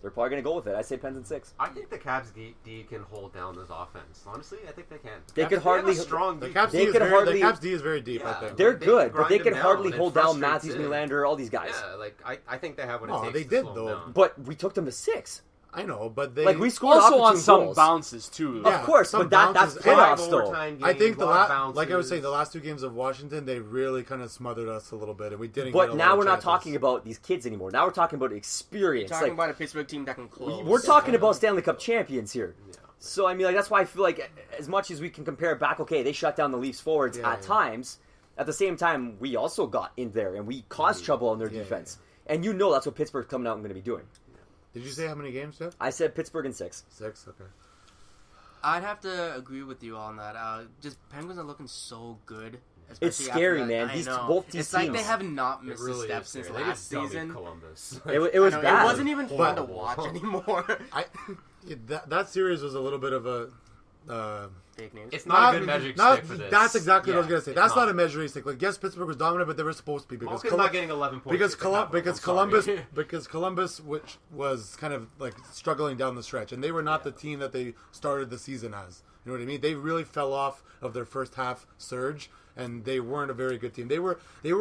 A: They're probably going to go with it. I say Pens in 6.
D: I think the Caps D can hold down this offense. Honestly, I think they can.
A: They could hardly.
D: Have a strong
C: The
D: defense.
C: Caps D is very deep.
D: Yeah.
C: I think
A: They're
D: They
A: good,
D: can
A: but they
D: grind
A: could
D: them
A: hardly
D: down
A: hold
D: and
A: down
D: frustrate
A: Matthews,
D: Sid.
A: Nylander, all these guys.
D: Yeah, like I think they have what it
C: Oh,
D: takes.
C: they
D: to
C: did,
D: slow
C: though.
D: them down.
A: But we took them to 6.
C: I know, but they
A: We scored
E: Also on
A: opportune
E: some
A: goals.
E: bounces too.
C: Yeah.
A: Of course,
C: some
A: but that's
C: bounces.
A: playoffs
D: Five
A: though.
D: overtime
C: I think
D: games,
C: the
D: lot of
C: like I was
D: bounces.
C: saying, the last 2 games of Washington, they really kind of smothered us a little bit, and we didn't. get
A: But
C: a
A: now
C: lot of
A: we're not
C: chances.
A: talking about these kids anymore. Now we're talking about
F: You're
A: experience.
F: talking
A: Like,
F: about a Pittsburgh team that can close.
A: we're talking about Stanley Cup champions here.
D: Yeah.
A: So, I mean, like that's why I feel like as much as we can compare it back, okay, they shut down the Leafs forwards at times. At the same time, we also got in there and we caused trouble on their defense. And that's what Pittsburgh's coming out and going to be doing.
C: Did you say how many games, Jeff?
A: I said Pittsburgh in 6.
C: 6. Okay.
F: I'd have to agree with you on that. Just Penguins are looking so good.
A: It's
F: especially
A: scary,
F: after that.
A: man.
F: I
A: These
F: know.
A: both these
F: It's like
A: teams.
F: they have not
D: It
F: missed
D: really
F: a step
D: is
F: since
D: scary. They
F: last
D: just dummied
F: season.
D: Columbus.
A: It was
F: I know,
A: bad.
F: It wasn't even fun to
C: But-
F: watch anymore.
C: That series was a little bit of a.
F: Fake news.
D: It's not a good measuring stick for this.
C: That's exactly what I was
D: Yeah,
C: gonna say.
D: it's
C: That's not a measuring stick. Like, yes, Pittsburgh was dominant, but they were supposed to be because
D: Malkin's not getting 11 points.
C: because
D: at the Capitals,
C: because
D: I'm
C: Columbus
D: sorry.
C: because Columbus, which was kind of like struggling down the stretch, and they were not the team that they started the season as. You know what I mean? They really fell off of their first half surge, and they weren't a very good team. They were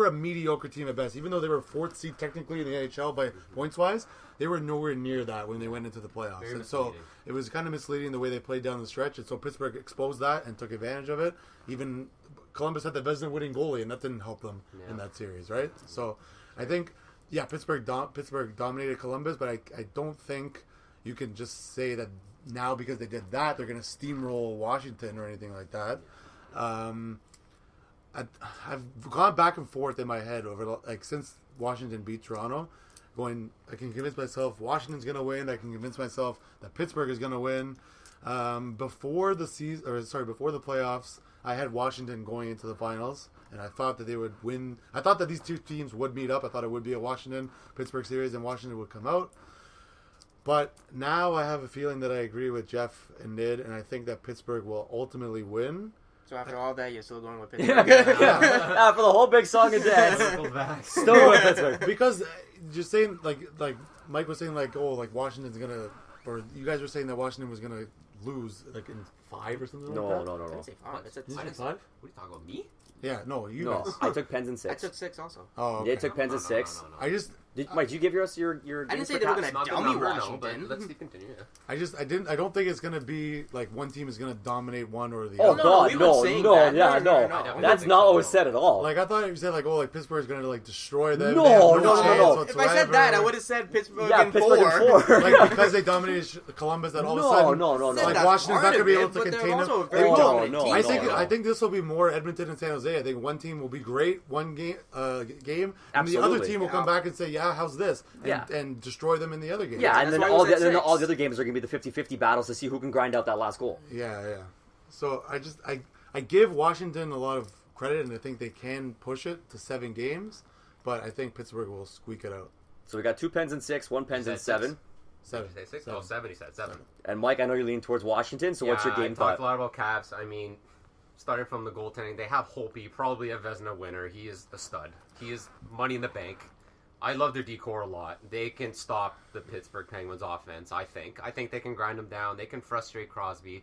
C: a mediocre team at best, even though they were 4th seed technically in the NHL by points wise. They were nowhere near that when they went into the playoffs,
D: Very
C: and so
D: misleading.
C: it was kind of misleading the way they played down the stretch. And so Pittsburgh exposed that and took advantage of it. Even Columbus had the Vezina winning goalie, and that didn't help them in that series, right? So I think, Pittsburgh dominated Columbus, but I don't think you can just say that now because they did that they're going to steamroll Washington or anything like that. I've gone back and forth in my head over since Washington beat Toronto. I can convince myself Washington's going to win. I can convince myself that Pittsburgh is going to win. Before the playoffs, I had Washington going into the finals, and I thought that they would win. I thought that these 2 teams would meet up. I thought it would be a Washington-Pittsburgh series, and Washington would come out. But now I have a feeling that I agree with Jeff and Nid, and I think that Pittsburgh will ultimately win.
F: So after all that, you're still going with Pittsburgh.
A: For the whole big song and dance.
D: Circle back.
A: Still with Pittsburgh.
C: Because just saying, like Mike was saying, Washington's gonna, or you guys were saying that Washington was gonna lose in 5 or something.
A: No,
C: like that?
A: no,
F: I
A: no.
F: didn't say 5. I said
C: Did you say
F: 6.
C: 5?
D: What are you talking about? Me?
C: Yeah, no, you
A: No,
C: guys.
A: I took Pens in
F: I
A: 6.
F: took 6 also.
C: Oh, okay.
A: They took Pens in 6.
C: I just,
A: Mike, did you give us your
F: I didn't
A: games
F: say
A: for
F: they were
A: Caps?
F: gonna
D: Not the
F: dummy
D: number, no,
F: Washington.
D: but let's continue. Yeah.
C: I don't think it's gonna be like one team is gonna dominate one or the
A: Oh
C: other.
A: God,
F: we've
A: no,
F: been saying
A: no,
F: that.
A: yeah,
F: No,
A: no.
F: no,
D: no.
A: That's not what was said at all.
C: Like I thought you said Pittsburgh's gonna destroy them.
A: No,
C: They have
A: no, no,
C: chance
A: no.
F: If I said
C: whatsoever.
F: that, I would have said Pittsburgh
A: Yeah,
F: in
A: Pittsburgh
F: 4.
A: in 4.
C: Like because they dominated Columbus, that all of a sudden,
A: No.
C: like
F: That's
C: Washington's
F: part
C: not gonna
F: of
C: be
F: it,
C: able to
F: but they're
C: contain them.
F: also a very
C: They won't.
F: dominant
A: No,
F: team.
C: I think this will be more Edmonton and San Jose. I think one team will be great one game, and the other
A: Absolutely.
C: team will come back and say, "Yeah, how's this?" And destroy them in the other game.
A: Yeah, and then
F: why
A: all
F: we said
A: the
F: 6.
A: other games are going to be the 50-50 battles to see who can grind out that last goal.
C: Yeah. So I give Washington a lot of credit, and I think they can push it to 7 games, but I think Pittsburgh will squeak it out.
A: So we got 2 Pens in 6, 1 Pens in
D: said
A: 7.
C: 7.
D: Did you say 6?
C: Seven.
D: Oh, 7. He said 7.
A: And Mike, I know you lean towards Washington, so what's your game
D: I
A: thought?
D: talked a lot about Caps. I mean, starting from the goaltending, they have Holtby, probably a Vezina winner. He is a stud. He is money in the bank. I love their decor a lot. They can stop the Pittsburgh Penguins offense, I think. I think they can grind them down. They can frustrate Crosby.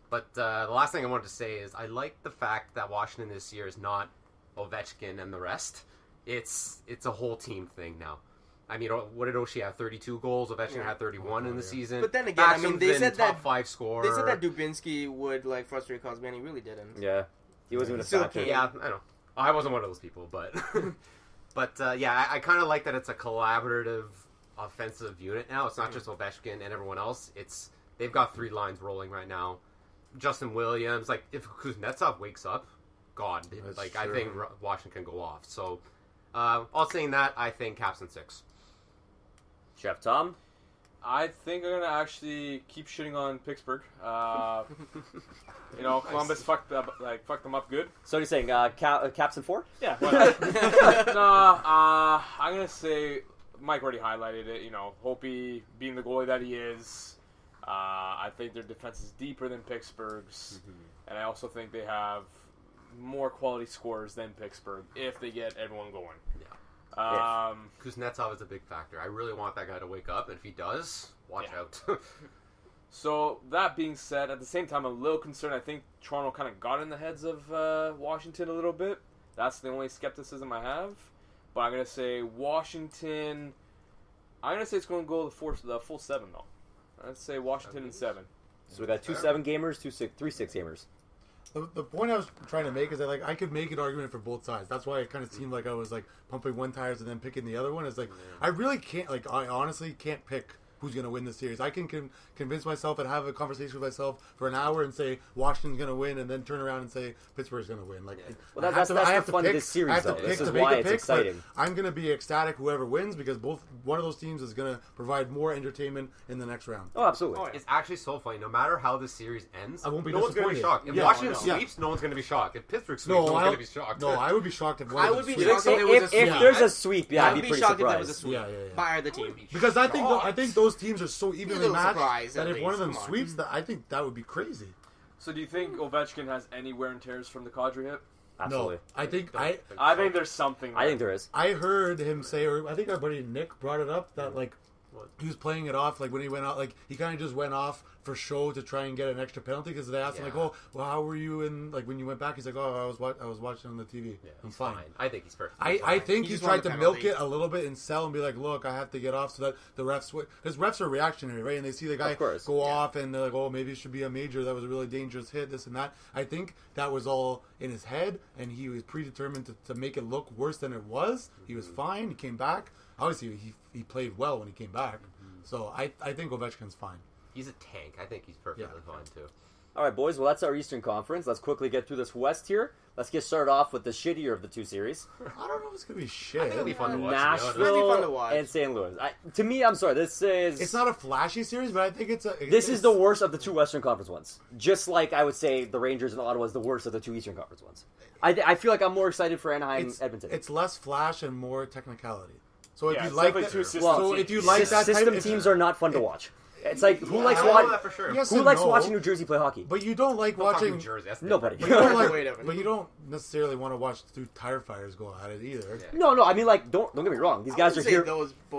D: But the last thing I wanted to say is I like the fact that Washington this year is not Ovechkin and the rest. It's a whole team thing now. I mean, what did Oshie have? 32 goals. Ovechkin had 31 in the season.
F: But then again, I mean,
D: Backstrom's
F: they
D: been
F: said
D: top
F: that
D: 5 scorer.
F: They said that Dubinsky would frustrate Crosby, and he really didn't.
A: Yeah, he wasn't even a
F: Still
A: factor.
F: okay.
D: Yeah, I know. I wasn't one of those people, but I kind of like that it's a collaborative offensive unit now. It's not just Ovechkin and everyone else. They've got 3 lines rolling right now. Justin Williams, if Kuznetsov wakes up, God,
C: That's
D: I
C: true.
D: think Washington can go off. So, all saying that, I think Caps in 6.
A: Chef Tom?
E: I think I'm gonna actually keep shitting on Pittsburgh. Columbus fucked them up good.
A: So you're saying Caps in 4?
E: Yeah. I'm gonna say Mike already highlighted it. Hopi being the goalie that he is, I think their defense is deeper than Pittsburgh's, and I also think they have more quality scorers than Pittsburgh if they get everyone going.
D: Kuznetsov is a big factor. I really want that guy to wake up, and if he does, watch out.
E: So, that being said, at the same time, I'm a little concerned. I think Toronto kind of got in the heads of Washington a little bit. That's the only skepticism I have. But I'm going to say Washington... I'm going to say it's going to go the full 7, though. I'd say Washington in 7.
A: So we got 2 7-gamers, 3 6-gamers.
C: The point I was trying to make is that I could make an argument for both sides. That's why it kind of seemed like I was pumping one tires and then picking the other one. It's I really can't I honestly can't pick who's going to win the series. I can convince myself and have a conversation with myself for an hour and say Washington's going to win, and then turn around and say Pittsburgh's going to win.
A: Well, that's the fun of this series, though. This is why it's exciting.
C: I'm going to be ecstatic whoever wins, because one of those teams is going to provide more entertainment in the next round.
A: Oh, absolutely.
D: It's actually so funny. No matter how the series ends,
C: I won't be
D: no one's going to be
C: disappointed.
D: shocked. If Washington sweeps, no one's going to be shocked. If Pittsburgh sweeps, no one's going to be shocked.
C: No, I would be shocked if one
F: I
C: of
F: would
C: them
F: be
C: sweeps.
F: shocked if there was a sweep.
A: If there's a sweep, I'd be pretty
F: shocked
A: surprised.
F: if there was a sweep by either team.
C: Because I think those teams are so evenly
F: little
C: matched
F: surprise,
C: that
F: at
C: if one of them
F: least. Come on.
C: sweeps, I think that would be crazy.
E: So do you think Ovechkin has any wear and tears from the Kadri hit?
A: Absolutely.
C: No, I think
E: I think there's something there.
A: I think there is.
C: I heard him say, or I think our buddy Nick brought it up, that he was playing it off when he went out, he kind of just went off for show to try and get an extra penalty, because they asked him oh, well, how were you in when you went back? He's like, oh, I was watching on the TV.
D: Yeah,
C: I'm fine.
D: I think he's perfect.
C: I think
F: He
C: he's
F: just won
C: tried
F: the
C: to milk
F: penalty.
C: it a little bit and sell and be like, look, I have to get off so that the refs, because refs are reactionary, right? And they see the guy go off and they're like, oh, maybe it should be a major. That was a really dangerous hit, this and that. I think that was all in his head, and he was predetermined to make it look worse than it was. He was fine. He came back. Obviously, he played well when he came back. So I think Ovechkin's fine.
D: He's a tank. I think he's perfectly fine, too.
A: All right, boys. Well, that's our Eastern Conference. Let's quickly get through this West here. Let's get started off with the shittier of the 2 series.
C: I don't know if it's going to be shit.
D: I think it'll be fun to watch. to be honest.
F: It'll be fun to
A: Nashville
F: watch.
A: and St. Louis. To me, I'm sorry. This is...
C: It's not a flashy series, but I think
A: This is the worst of the 2 Western Conference ones. Just like I would say the Rangers and Ottawa is the worst of the 2 Eastern Conference ones. I feel like I'm more excited for Anaheim, Edmonton.
C: It's less flash and more technicality. So if
E: Yeah,
C: you
E: it's
C: like
E: definitely
C: that,
E: two system
C: so if you like that type
A: system
C: of
A: teams are not fun to watch. It's like who likes
D: I know
A: watching?
D: that for sure.
C: Yes
A: Who
C: and
A: likes
C: no,
A: watching New Jersey play hockey?
C: But you don't like
D: Don't talk
C: watching.
D: New Jersey. That's
A: Nobody.
C: But you don't like,
F: Wait, Evan.
C: but you don't necessarily want to watch 2 tire fires go at it either.
D: Yeah.
A: No. I mean, don't get me wrong. These guys are here.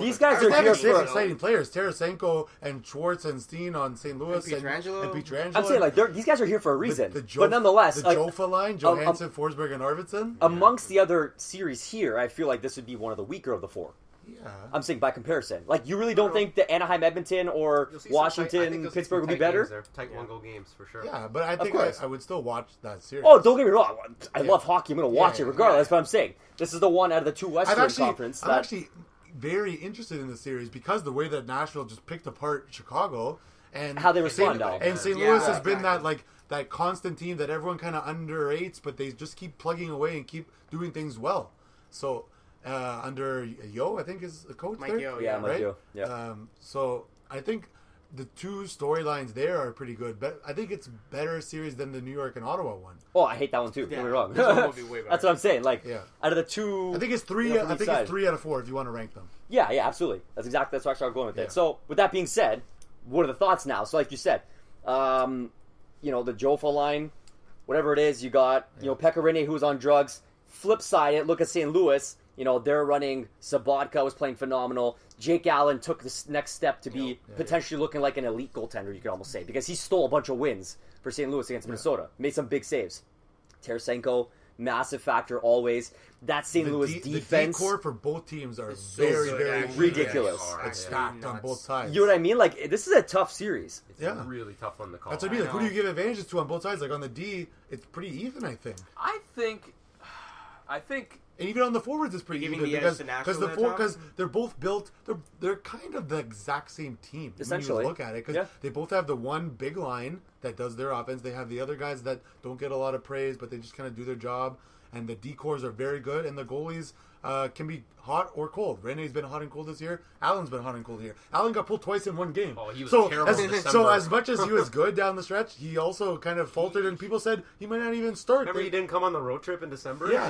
A: These guys are
C: They have
A: here
C: the same
A: for.
C: exciting players: Tarasenko and Schwartz and Steen on St. Louis
F: And Pietrangelo.
C: and Pietrangelo.
A: I'm saying these guys are here for a reason.
C: The
A: But nonetheless,
C: the Jofa line: Johansson, Forsberg, and Arvidsson.
A: amongst the other series here, I feel like this would be one of the weaker of the 4.
C: Yeah,
A: I'm saying by comparison. Like, you really don't think that Anaheim, Edmonton, or
D: You'll see some
A: Washington, Pittsburgh would be better?
D: Tight one-goal games, for sure.
C: yeah, but I think
A: course.
C: I would still watch that series.
A: Oh, don't get me wrong. I
C: Yeah.
A: love hockey. I'm going to watch
C: Yeah,
A: it regardless.
C: yeah.
A: But I'm saying this is the one out of the 2 Western Conference.
C: I'm actually very interested in the series because the way that Nashville just picked apart Chicago and
A: How they respond now.
C: And St.
F: Yeah,
C: Louis has been
F: exactly.
C: that constant team that everyone kind of underrates, but they just keep plugging away and keep doing things well. So under Yo, I think is the coach
F: Mike
C: there.
F: Yeo,
A: yeah, Mike
C: right?
A: Yeo, yeah.
C: So I think the 2 storylines there are pretty good, but I think it's better series than the New York and Ottawa one.
A: Oh, I hate that one too. Don't get me wrong.
F: This one would be way better.
A: That's what I'm saying. Like,
C: Yeah.
A: out of the 2,
C: I think it's 3.
A: You know, from
C: I
A: each
C: think
A: side.
C: it's 3 out of 4 if you want to rank them.
A: Yeah, absolutely. That's where I started going with
C: Yeah.
A: it. So, with that being said, what are the thoughts now? So, like you said, the Jofa line, whatever it is, you got Pekka Rinne, who's on drugs. Flip side it, look at St. Louis. They're running. Sabatka was playing phenomenal. Jake Allen took this next step to be potentially looking like an elite goaltender, you could almost say, because he stole a bunch of wins for St. Louis against Minnesota. Made some big saves. Tarasenko, massive factor always. That St. Louis defense.
C: The decor for both teams are
F: so
C: very,
F: good,
C: very
F: actually.
A: ridiculous.
C: It's stacked on both sides.
A: You know what I mean? Like, this is a tough series.
D: It's a really tough one to call.
C: That's what I mean. Like, who do you give advantages to on both sides? Like on the D, it's pretty even, I think.
E: I think
C: And even on the forwards, it's pretty
F: Giving
C: even
F: the edge to Nashville at the top?
C: because they're both built. They're kind of the exact same team.
A: Essentially.
C: when you look at it, because they both have the one big line that does their offense. They have the other guys that don't get a lot of praise, but they just kind of do their job. And the decors are very good, and the goalies can be hot or cold. Rene's been hot and cold this year. Allen's been hot and cold here. Allen got pulled twice in one game.
D: Oh, he was
C: so
D: terrible in December.
C: So as much as he was good down the stretch, he also kind of faltered, and people said he might not even start.
D: Remember he didn't come on the road trip in December?
C: Yeah.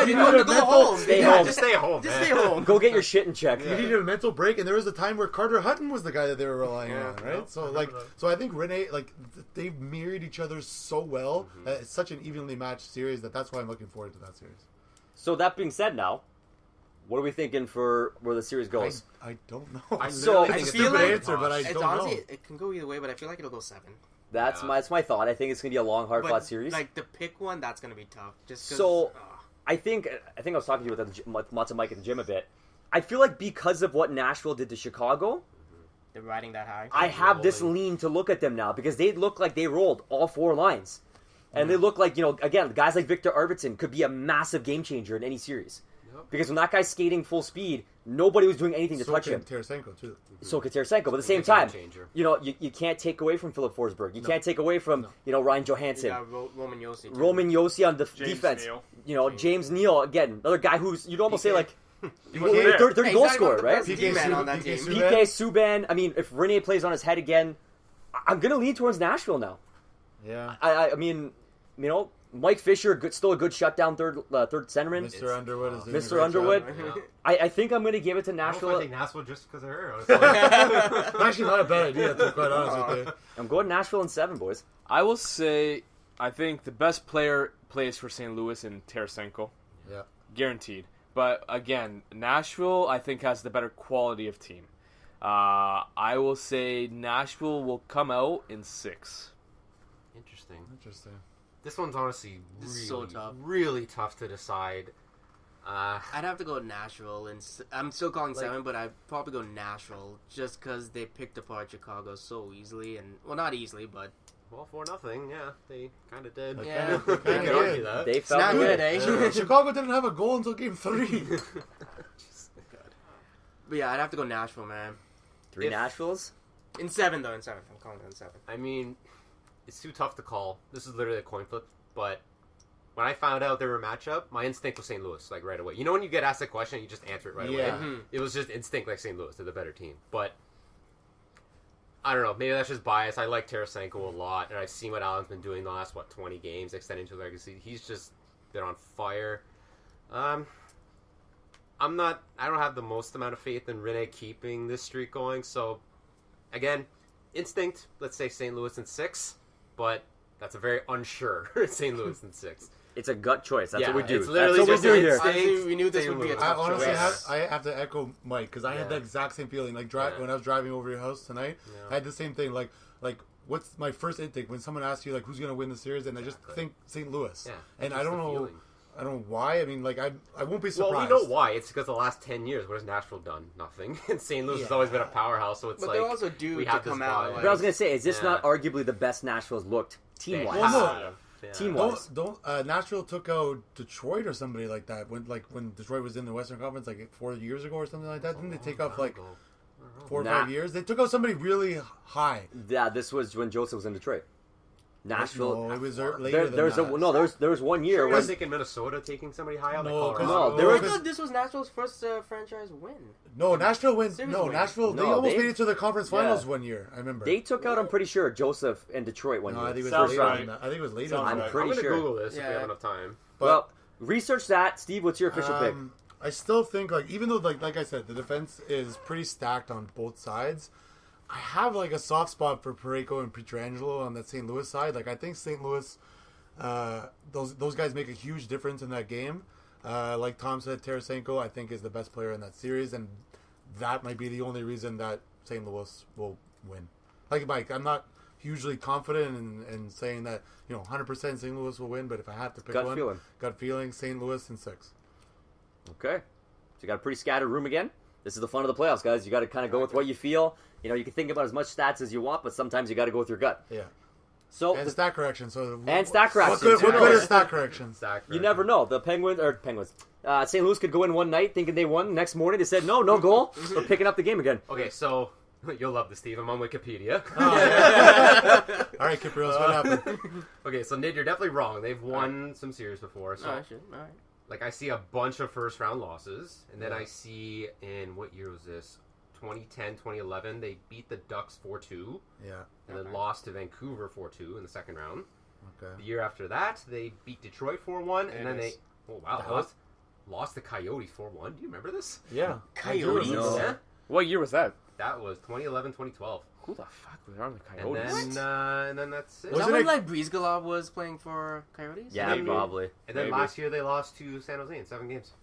F: You need to go home.
A: Stay home.
D: Just stay home,
F: Just
D: man.
F: stay home.
A: Go get your shit in check.
C: You needed a mental break, and there was a time where Carter Hutton was the guy that they were relying on, right?
D: Yep,
C: So
D: I
C: like,
D: remember that.
C: so I think Rene, like, they've mirrored each other so well. It's such an evenly matched series that's why I'm looking forward to that series.
A: So that being said, now, what are we thinking for where the series goes?
C: I don't know.
D: I
A: So-
D: literally
A: I
D: think it's
C: feel
D: a
C: like-
D: good
C: answer, but I
D: toss.
F: It's
C: don't
F: honestly,
C: know.
F: it can go either way, but I feel like it'll go 7.
A: That's
D: Yeah.
A: my thought. I think it's gonna be a long, hard-fought
F: But
A: series.
F: like the pick one, that's gonna be tough. Just 'cause,
A: So- I think I was talking to you with Mozza Mike at the gym a bit. I feel like because of what Nashville did to Chicago,
F: they're riding that high.
A: I have this lean to look at them now because they look like they rolled all 4 lines. And they look like, again, guys like Victor Arvidsson could be a massive game changer in any series.
D: Yep.
A: Because when that guy's skating full speed, nobody was doing anything to touch him.
C: Tarasenko too.
A: So could Tarasenko. But at the same
D: He's a game
A: time,
D: changer.
A: you can't take away from Philip Forsberg. You can't take away from, Ryan
F: You
A: Johansson.
F: got Roman Yossi. too.
A: Roman Yossi on
E: James
A: defense.
E: Neal.
A: James Neal, again, another guy who's, you'd almost say, like,
C: PK.
A: third
F: Hey, he's
A: goal
F: not even
A: scorer,
F: the
A: right?
F: best D-man on that team.
C: Subban.
A: PK Subban. I mean, if Rene plays on his head again, I'm going to lean towards Nashville now.
C: Yeah.
A: I mean, Mike Fisher, still a good shutdown third centerman.
C: Mr. Underwood is doing a
A: Mr.
C: great
A: Underwood.
C: job.
D: Yeah.
A: I think I'm going to give it to
D: I don't know if I
A: Nashville.
D: think Nashville just because of her. I was
C: It's actually not a bad idea, to be quite honest with you.
A: I'm going Nashville in 7, boys.
E: I will say, I think the best player plays for St. Louis in Tarasenko.
C: Yeah.
E: Guaranteed. But again, Nashville, I think, has the better quality of team. I will say Nashville will come out in 6.
D: Interesting.
C: Interesting.
D: This one's honestly
F: This
D: really,
F: is so tough.
D: really tough to decide.
F: I'd have to go Nashville, and I'm still calling
D: Like-
F: 7, but I'd probably go Nashville just because they picked apart Chicago so easily, and well, not easily, but
D: Well, 4-0, yeah, they kind of did.
F: Yeah.
D: You can argue that.
A: They
F: it's
A: felt
F: not
A: good.
F: good, eh?
C: Chicago didn't have a goal until game 3.
F: But yeah, I'd have to go Nashville, man.
A: 3
D: If-
A: Nashvilles?
F: In 7, though. In 7, I'm calling it in 7.
D: I mean, it's too tough to call. This is literally a coin flip, but when I found out they were a matchup, my instinct was St. Louis, like, right away. You know when you get asked a question, you just answer it right
C: Yeah.
D: away? It was just instinct like St. Louis. They're the better team. But, I don't know. Maybe that's just bias. I like Tarasenko a lot, and I've seen what Allen's been doing the last, 20 games, extending to legacy. He's just been on fire. I don't have the most amount of faith in Rene keeping this streak going, so, again, instinct, let's say St. Louis in 6, but that's a very unsure St. Louis in 6.
A: It's a gut choice. That's
D: Yeah,
A: what we do.
D: it's literally
A: That's what we
D: just
A: do here.
D: instinct.
F: Honestly, we knew this
D: St.
F: would be a
D: Louis.
C: I
F: tough
C: honestly
F: choice.
C: have to echo Mike because I had the exact same feeling. Like
D: Yeah.
C: when I was driving over your house tonight,
D: Yeah.
C: I had the same thing. Like what's my first instinct when someone asks you like who's going to win the series, and I just think St. Louis.
D: Yeah,
C: and
D: just
C: I don't
D: the
C: know.
D: feeling.
C: I don't know why. I mean, like I won't be
D: Well,
C: surprised.
D: we know why. It's because the last 10 years, what has Nashville done? Nothing. And St. Louis has always been a powerhouse, so it's
F: But
D: like...
F: they're also due
D: we
F: to
D: have this
F: come out.
D: vibe.
F: Like,
A: But I was going to say, is this
D: Yeah.
A: not arguably the best Nashville's looked team-wise?
C: Well, no.
D: Yeah.
A: Team-wise.
C: Don't Nashville took out Detroit or somebody like that when Detroit was in the Western Conference like 4 years ago or something like that. Didn't they take off like 4 or
A: Nah.
C: 5 years? They took out somebody really high.
A: Yeah, this was when Joseph was in Detroit. Nashville.
C: No, it was later than
A: There's
C: that.
A: there was 1 year
D: Sure,
A: when
D: was thinking Minnesota taking somebody high out?
C: No,
D: Like
C: 'cause-
D: Colorado?
A: No, there
F: I
A: was-
F: thought this was Nashville's first franchise win.
C: No, Nashville went.
F: Series
C: No,
F: win.
C: Nashville. They
A: No,
C: almost
A: they-
C: made it to the conference finals
A: Yeah.
C: 1 year. I remember.
A: they took out, I'm pretty sure, Joseph and Detroit one
C: No,
A: year.
C: I think it was
E: Sounds
C: later
E: right.
C: than that. I think it was later.
E: Sounds
C: than
A: I'm
C: that.
A: pretty
D: I'm going to
A: sure.
D: Google this if we
F: Yeah.
D: have enough time.
A: Well, research that. Steve, what's your official pick?
C: I still think like even though like I said the defense is pretty stacked on both sides, I have like a soft spot for Parayko and Pietrangelo on that St. Louis side. Like I think St. Louis, those guys make a huge difference in that game. Like Tom said, Tarasenko I think is the best player in that series, and that might be the only reason that St. Louis will win. Like Mike, I'm not hugely confident in saying that 100% St. Louis will win, but if I have to pick
A: Gut
C: one,
A: feeling.
C: gut feeling, St. Louis in 6.
A: Okay. So you got a pretty scattered room again. This is the fun of the playoffs, guys. You got to kind of go with what you feel. You can think about as much stats as you want, but sometimes you got to go with your gut.
C: Yeah.
A: So
C: And stat correction. So
A: And stat corrections.
C: What
A: Who
C: good
A: knows?
C: is stat corrections?
A: you never know. The Penguins. St. Louis could go in one night thinking they won. Next morning they said no goal. We're picking up the game again.
D: Okay, so you'll love this, Steve. I'm on Wikipedia.
C: All right, Kiprios, what happened?
D: Okay, so Nid, you're definitely wrong. They've won some series before. So
F: Oh, shit. All right.
D: like I see a bunch of first round losses, and then I see in what year was this? 2010, 2011, they beat the Ducks 4-2.
C: Yeah.
D: And then lost to Vancouver 4-2 in the second round.
C: Okay.
D: The year after that, they beat Detroit 4-1, and then they lost the Coyotes 4-1. Do you remember this?
C: Yeah.
F: Coyotes?
A: No.
D: Yeah.
E: What year was that?
D: That was 2011, 2012.
E: Who the fuck are the
D: And
E: Coyotes?
D: then that's it.
F: Is that
C: Wasn't
F: when
C: it-
F: like Breezgalov was playing for Coyotes?
A: Yeah,
D: Maybe.
A: probably.
D: And then
E: Maybe.
D: last year they lost to San Jose in 7 games.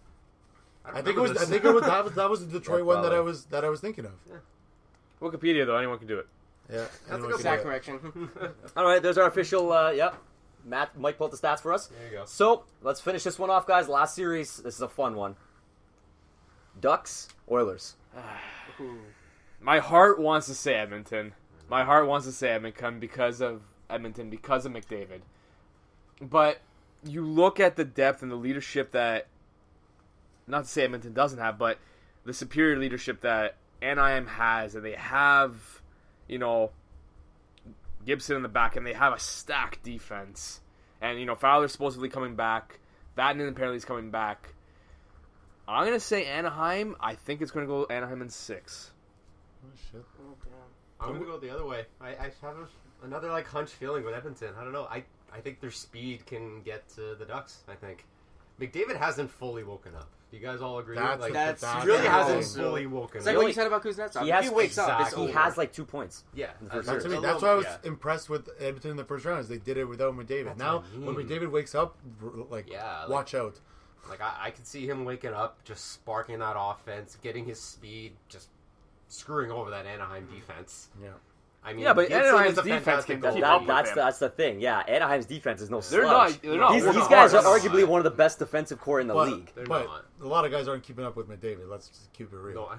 C: I think it was that was the Detroit
A: Yeah,
C: one
A: probably.
C: that I was thinking of.
E: Wikipedia, though. Anyone can do it.
C: Yeah.
D: That's a
C: anyone
D: good
C: can
F: Exact
C: do it.
F: correction.
A: All right, there's our official. Mike pulled the stats for us.
D: There you go.
A: So let's finish this one off, guys. Last series. This is a fun one. Ducks, Oilers.
E: My heart wants to say Edmonton. My heart wants to say Edmonton because of McDavid. But you look at the depth and the leadership that, not to say Edmonton doesn't have, but the superior leadership that Anaheim has, and they have, Gibson in the back, and they have a stacked defense. And, Fowler's supposedly coming back. Vatanen apparently is coming back. I'm going to say Anaheim. I think it's going to go Anaheim in 6.
C: Oh, shit.
D: I'm going to go the other way. I have another hunch feeling with Edmonton. I don't know. I think their speed can get to the Ducks, I think. McDavid hasn't fully woken up. Do you guys all agree?
F: That's
D: he really hasn't
F: also-
D: fully woken
F: It's
D: up.
F: like what you said about Kuznetsov.
A: He
F: If
A: has-
F: he wakes up, it's
D: exactly.
A: He
F: over.
A: has 2 points.
D: Yeah.
A: first
C: That's
A: series.
C: why I was
D: Yeah.
C: impressed with Edmonton in the first round. Is they did it without McDavid.
D: That's
C: Now,
D: what I
C: when
D: mean.
C: McDavid wakes up, watch out.
D: I could see him waking up, just sparking that offense, getting his speed, just screwing over that Anaheim defense.
C: Yeah.
D: I mean,
E: Yeah, but
D: Gibson
E: Anaheim's
D: is a
E: defense
D: fantastic
E: can
D: goalie.
E: keep up with
A: That's the thing. Yeah, Anaheim's defense is no
E: They're
A: slouch.
E: not
A: These
E: working
A: guys are
E: hard.
A: arguably one of the best defensive core in the league.
D: They're
C: But
D: not.
C: a lot of guys aren't keeping up with McDavid. Let's just keep it real.
D: No, I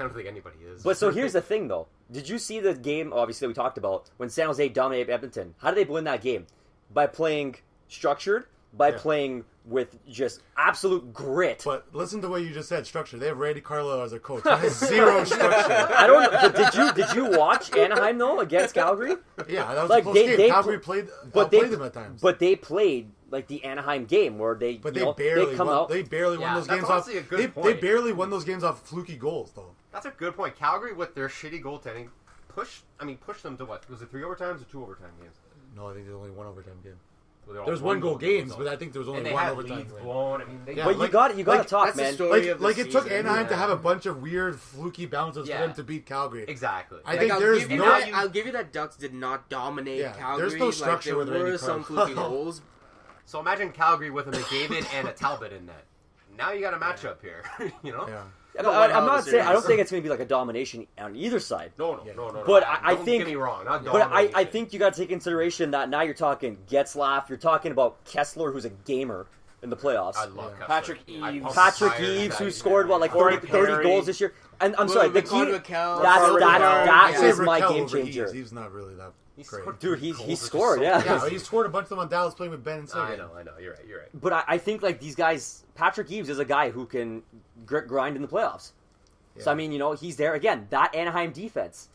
D: don't think anybody is.
A: But so here's the thing, though. Did you see the game, obviously, that we talked about, when San Jose dominated Edmonton? How did they win that game? By playing structured, by playing with just absolute grit.
C: But listen to what you just said. Structure. They have Randy Carlisle as a coach. That has zero structure.
A: I don't know. Did you watch Anaheim, though, against Calgary?
C: Yeah, that was
A: Like,
C: a close
A: they-
C: game.
A: they
C: Calgary
A: pl-
C: played them at times.
A: But they played like the Anaheim game where they
C: But
A: you
C: they
A: know,
C: barely
A: they come
C: won.
A: out.
C: They barely won
D: Yeah,
C: those
D: that's
C: games off.
D: honestly a good
C: They
D: point.
C: barely won those games off fluky goals, though.
D: That's a good point. Calgary, with their shitty goaltending, pushed them to what? Was it 3 overtimes or 2 overtime games?
C: No, I think there's only one overtime game.
D: Well, they're all
C: There's one goal games,
D: though.
C: but I think there was
D: and
C: only
D: they
C: one
D: had
C: overtime
D: leads
C: game.
D: blown. I mean, they
C: Yeah,
A: But
C: like-
A: you got to talk,
F: that's the
A: man.
F: story of the
C: Like it took
F: season.
C: Anaheim to
D: Yeah.
C: have a bunch of weird fluky bounces for
D: Yeah.
C: them to beat Calgary.
D: exactly.
C: I think
F: I'll
C: there's
F: give you
C: no.
F: that, I'll give you that Ducks did not dominate
C: Yeah,
F: Calgary.
C: there's no structure
F: like,
C: with
F: there
C: Randy
F: were some
C: Carlisle.
F: fluky goals.
D: So imagine Calgary with a McDavid and a Talbot in net. Now you got a matchup here. You know?
C: Yeah.
A: Yeah,
F: No,
A: but
F: one
A: I'm
F: hell of a
A: not saying I don't
F: series.
A: think it's going to be like a domination on either side.
D: No.
A: But I
D: don't
A: think-
D: get me wrong. Not
A: But I
D: domination.
A: think you got to take consideration that now you're talking Getzlaf, you're talking about Kessler, who's a gamer in the playoffs.
D: I love Kessler.
E: Patrick
D: I
E: Eaves.
D: pump
A: Patrick
D: tires
A: Eaves,
D: that
A: who
D: guy.
A: scored what, like
E: Corey
A: 30
E: Perry.
A: goals this year. And I'm sorry, the key.
F: Ricardo Raquel.
A: That
C: I'd say
A: is my
C: Raquel
A: game
C: over
A: changer.
C: Eaves. He's not really that
D: He
C: great.
D: scored
A: Dude,
D: 3
A: he
D: goals, which is
A: scored,
D: so
A: yeah.
C: Yeah, he scored a bunch of them on Dallas playing with Ben and
D: I
C: Sagan.
D: know. You're right.
A: But I think like these guys, Patrick Eaves is a guy who can grind in the playoffs.
C: Yeah.
A: So I mean, he's there again. That Anaheim defense,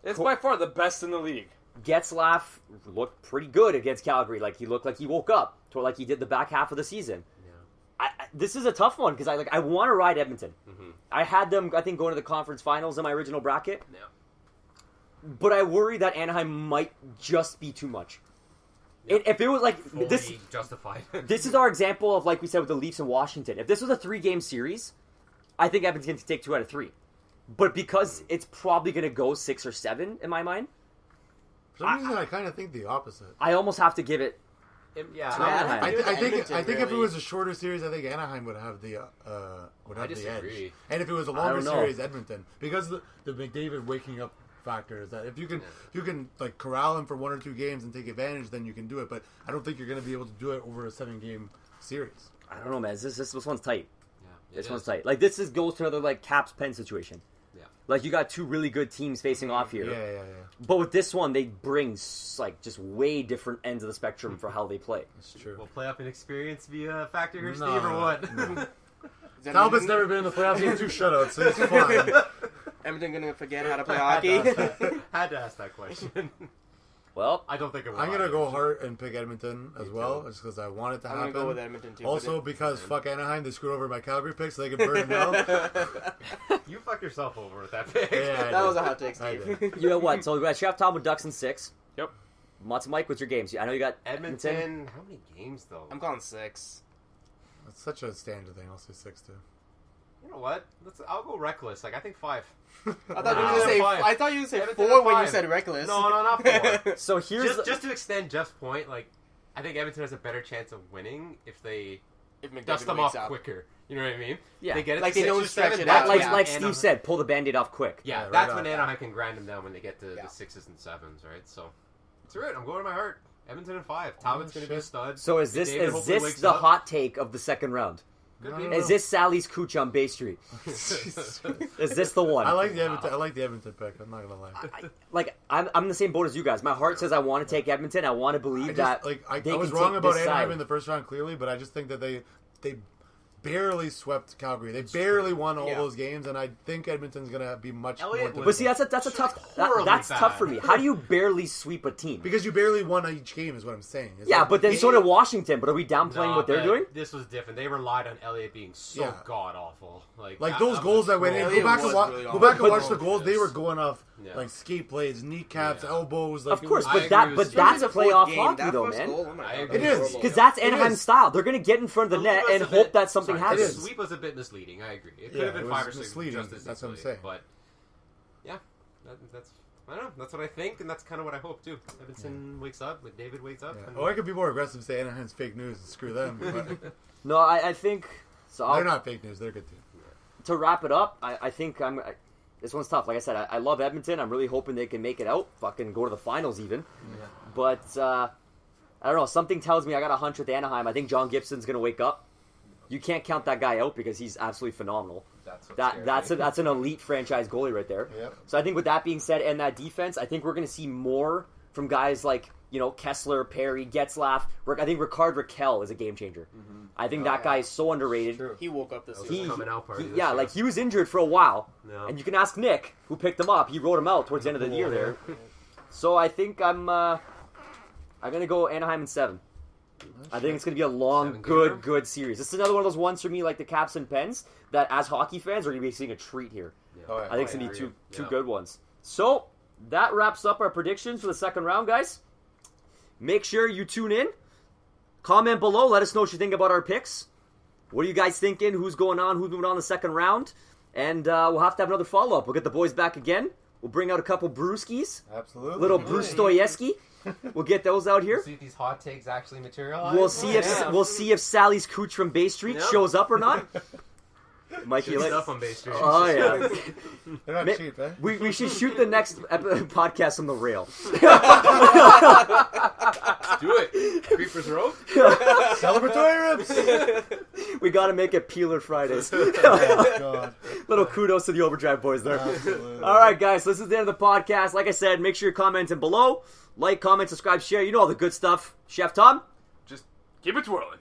E: It's by far the best in the league.
A: Getzlaf looked pretty good against Calgary. Like he looked like he woke up to like he did the back half of the season. This is a tough one because I want to ride Edmonton.
D: Mhm.
A: I had them, I think, going to the conference finals in my original bracket.
D: Yeah.
A: But I worry that Anaheim might just be too much. If it was like
D: Fully
A: this,
D: justified.
A: this is our example of like we said with the Leafs in Washington. If this was a 3-game series, I think Edmonton could take 2 out of 3. But because it's probably going to go 6 or 7 in my mind,
C: For some reason, I kind of think the opposite.
A: I almost have to give it.
D: Yeah.
A: Anaheim.
C: I think
F: Edmonton,
C: if it
F: really.
C: was a shorter series, I think Anaheim would have the edge.
D: disagree.
C: And if it was a
A: I
C: longer
A: don't know.
C: series, Edmonton, because the McDavid waking up factor is that if you can like corral him for 1 or 2 games and take advantage, then you can do it. But I don't think you're going to be able to do it over a 7-game series.
A: I don't know, man. This one's tight.
D: Yeah,
A: This one's tight. Like this goes to another like Caps Penn situation.
D: Yeah.
A: Like you got 2 really good teams facing off here.
C: Yeah.
A: But with this one, they bring like just way different ends of the spectrum for how they play.
C: That's true.
D: Will playoff inexperience be a factor here,
C: No,
D: Steve, or what?
C: no.
F: Is that
C: Talbot's
F: Edmonton-
C: never been in the playoffs. He had 2 shutouts, so he's fine.
F: Edmonton gonna forget how to play hockey.
D: Had to ask that question.
A: Well,
D: I don't think it will.
C: I'm gonna go Hart and pick Edmonton as well,
D: too.
C: just because I want it to
F: I'm
C: happen.
F: gonna go with Edmonton too.
C: Also, because fuck Anaheim, they screwed over my Calgary pick, so they can burn it now.
D: You fucked yourself over with that pick.
C: Yeah,
F: that was a hot take,
C: I
F: Steve.
C: did.
A: you know what? So we got Chef Tom with Ducks in 6.
E: Yep.
A: Mozza Mike, what's your games? I know you got
D: Edmonton. How many games though?
F: I'm calling 6.
C: That's such a standard thing. I'll say 6 too.
D: You know what? I'll go reckless. Like I think 5.
F: I thought you were gonna say.
D: Five.
F: I thought you were gonna say
D: Edmonton
F: 4
D: at
F: when you
D: 5.
F: said reckless.
D: No, not 4.
A: So here's
D: just to extend Jeff's point, like I think Edmonton has a better chance of winning if they
F: if McDavid
D: dust them
F: wakes
D: off
F: up.
D: quicker. You know what I mean?
A: Yeah.
D: They get it
F: Like
D: to
F: they
D: 6
F: don't
D: or
F: stretch
D: 7.
F: it
D: That's
F: out.
A: like
D: when
A: like
D: Anaheim-
A: Steve said, pull the Band-Aid off quick.
D: Yeah,
C: right
D: that's
C: on.
D: when Anaheim can grind them down when they get to
F: Yeah.
D: the 6s and 7s, right? So it's right. I'm going to my heart. Edmonton and 5. Talbot's going to be a
C: shit.
D: stud.
A: So is this
D: McDavid hopefully wakes
A: the
D: up.
A: hot take of the second round?
D: Could
C: No,
D: be.
C: no,
A: Is this Sally's Cooch on Bay Street? Is this the one?
C: I like the Edmonton. I like the Edmonton pick. I'm not gonna lie.
A: I'm in the same boat as you guys. My heart says I want to take Edmonton. I want to believe that
C: I
A: they
C: was
A: can
C: wrong
A: take
C: about
A: this
C: Anaheim
A: side.
C: in the first round clearly, but I just think that they barely swept Calgary. They barely won all
F: Yeah.
C: those games, and I think Edmonton's gonna be much
D: Elliott
C: more.
A: But see,
C: difficult.
A: that's a tough.
D: horribly
A: That's
D: bad.
A: tough for me. How do you barely sweep a team?
C: because you barely won each game, is what I'm saying. It's
A: Yeah,
C: like-
A: but then so did Washington. But are we downplaying
D: No,
A: what they're
D: but
A: doing?
D: This was different. They relied on Elliott being so
C: Yeah.
D: god awful. Like
C: those goals that went in.
F: Elliott
C: Go back and
F: was
C: watch.
F: really
C: Go
F: awful.
C: back and
A: But-
C: watch the goals. They were going off
D: Yeah.
C: like skate blades, kneecaps,
D: Yeah.
C: elbows. Like,
A: Of course,
D: I
A: but
D: agree
A: that
D: with
A: but
D: Steve.
A: that's
F: It's a fourth
A: playoff
F: game.
A: hockey
F: That
A: though,
F: first
A: man.
F: goal, oh my
D: I
F: God.
D: agree.
C: It is.
F: Horrible.
A: Because that's
C: It
A: Anaheim
C: is.
A: style. They're going to get in front of the
D: The
A: net
D: lead
A: and
D: was a
A: hope
D: bit-
A: that something
D: sorry,
A: happens.
C: is.
D: The sweep was a bit misleading. I agree. It could
C: Yeah,
D: have been
C: it
D: 5 or
C: was
D: 6
C: misleading.
D: just as
C: That's what I'm
D: easily,
C: saying.
D: But yeah, that's I don't know. That's what I think, and that's kind of what I hope too. Edmonton wakes up, but David wakes up.
C: Yeah.
D: And
C: Or I could be more aggressive, say Anaheim's fake news and screw them. But
A: No, I think so.
C: they're not fake news. They're good too.
A: To wrap it up, I think this one's tough. Like I said, I love Edmonton. I'm really hoping they can make it out. Fucking go to the finals even. But I don't know. Something tells me I got a hunch with Anaheim. I think John Gibson's going to wake up. You can't count that guy out because he's absolutely phenomenal.
D: That's what's
A: That's an elite franchise goalie right there.
C: Yep.
A: So I think with that being said, and that defense, I think we're going to see more from guys like Kessler, Perry, Getzlaff. I think Ricard Raquel is a game changer. I think that guy is so underrated.
F: He woke up this
D: That was
F: season.
D: his coming out party. this
A: Yeah,
D: year.
A: like he was injured for a while,
D: No.
A: and you can ask Nick who picked him up. He wrote him out towards the end of the year there. So I think I'm gonna go Anaheim in 7. I think it's gonna be a long,
D: 7
A: good,
D: gamer?
A: good series. This is another one of those ones for me, like the Caps and Pens, that as hockey fans are gonna be seeing a treat here.
D: Yeah.
C: Oh, yeah.
A: I think it's
D: I
A: gonna be
D: agree.
A: two
D: Yeah.
A: good ones. So that wraps up our predictions for the second round, guys. Make sure you tune in. Comment below. Let us know what you think about our picks. What are you guys thinking? Who's going on? Who's moving on the second round? And we'll have to have another follow-up. We'll get the boys back again. We'll bring out a couple brewskis.
C: Absolutely.
A: Little Bruce Stoyeski. We'll get those out here.
D: See if these hot takes actually materialize.
A: We'll see if Sally's Cooch from Bay Street
D: Yep.
A: shows up or not. Mikey,
D: Shoot
A: let-
D: up on Bay Street.
A: oh yeah.
C: They're not
A: Ma-
C: cheap, eh?
A: We should shoot the next podcast on the rail.
D: Do it. Creepers Road.
C: Celebratory ribs.
A: We got to make it Peeler Fridays.
C: Oh, God.
A: Little kudos to the Overdrive boys there.
C: Absolutely.
A: All right, guys, this is the end of the podcast. Like I said, make sure you're commenting below. Like, comment, subscribe, share. You know all the good stuff. Chef Tom?
E: Just keep it twirling.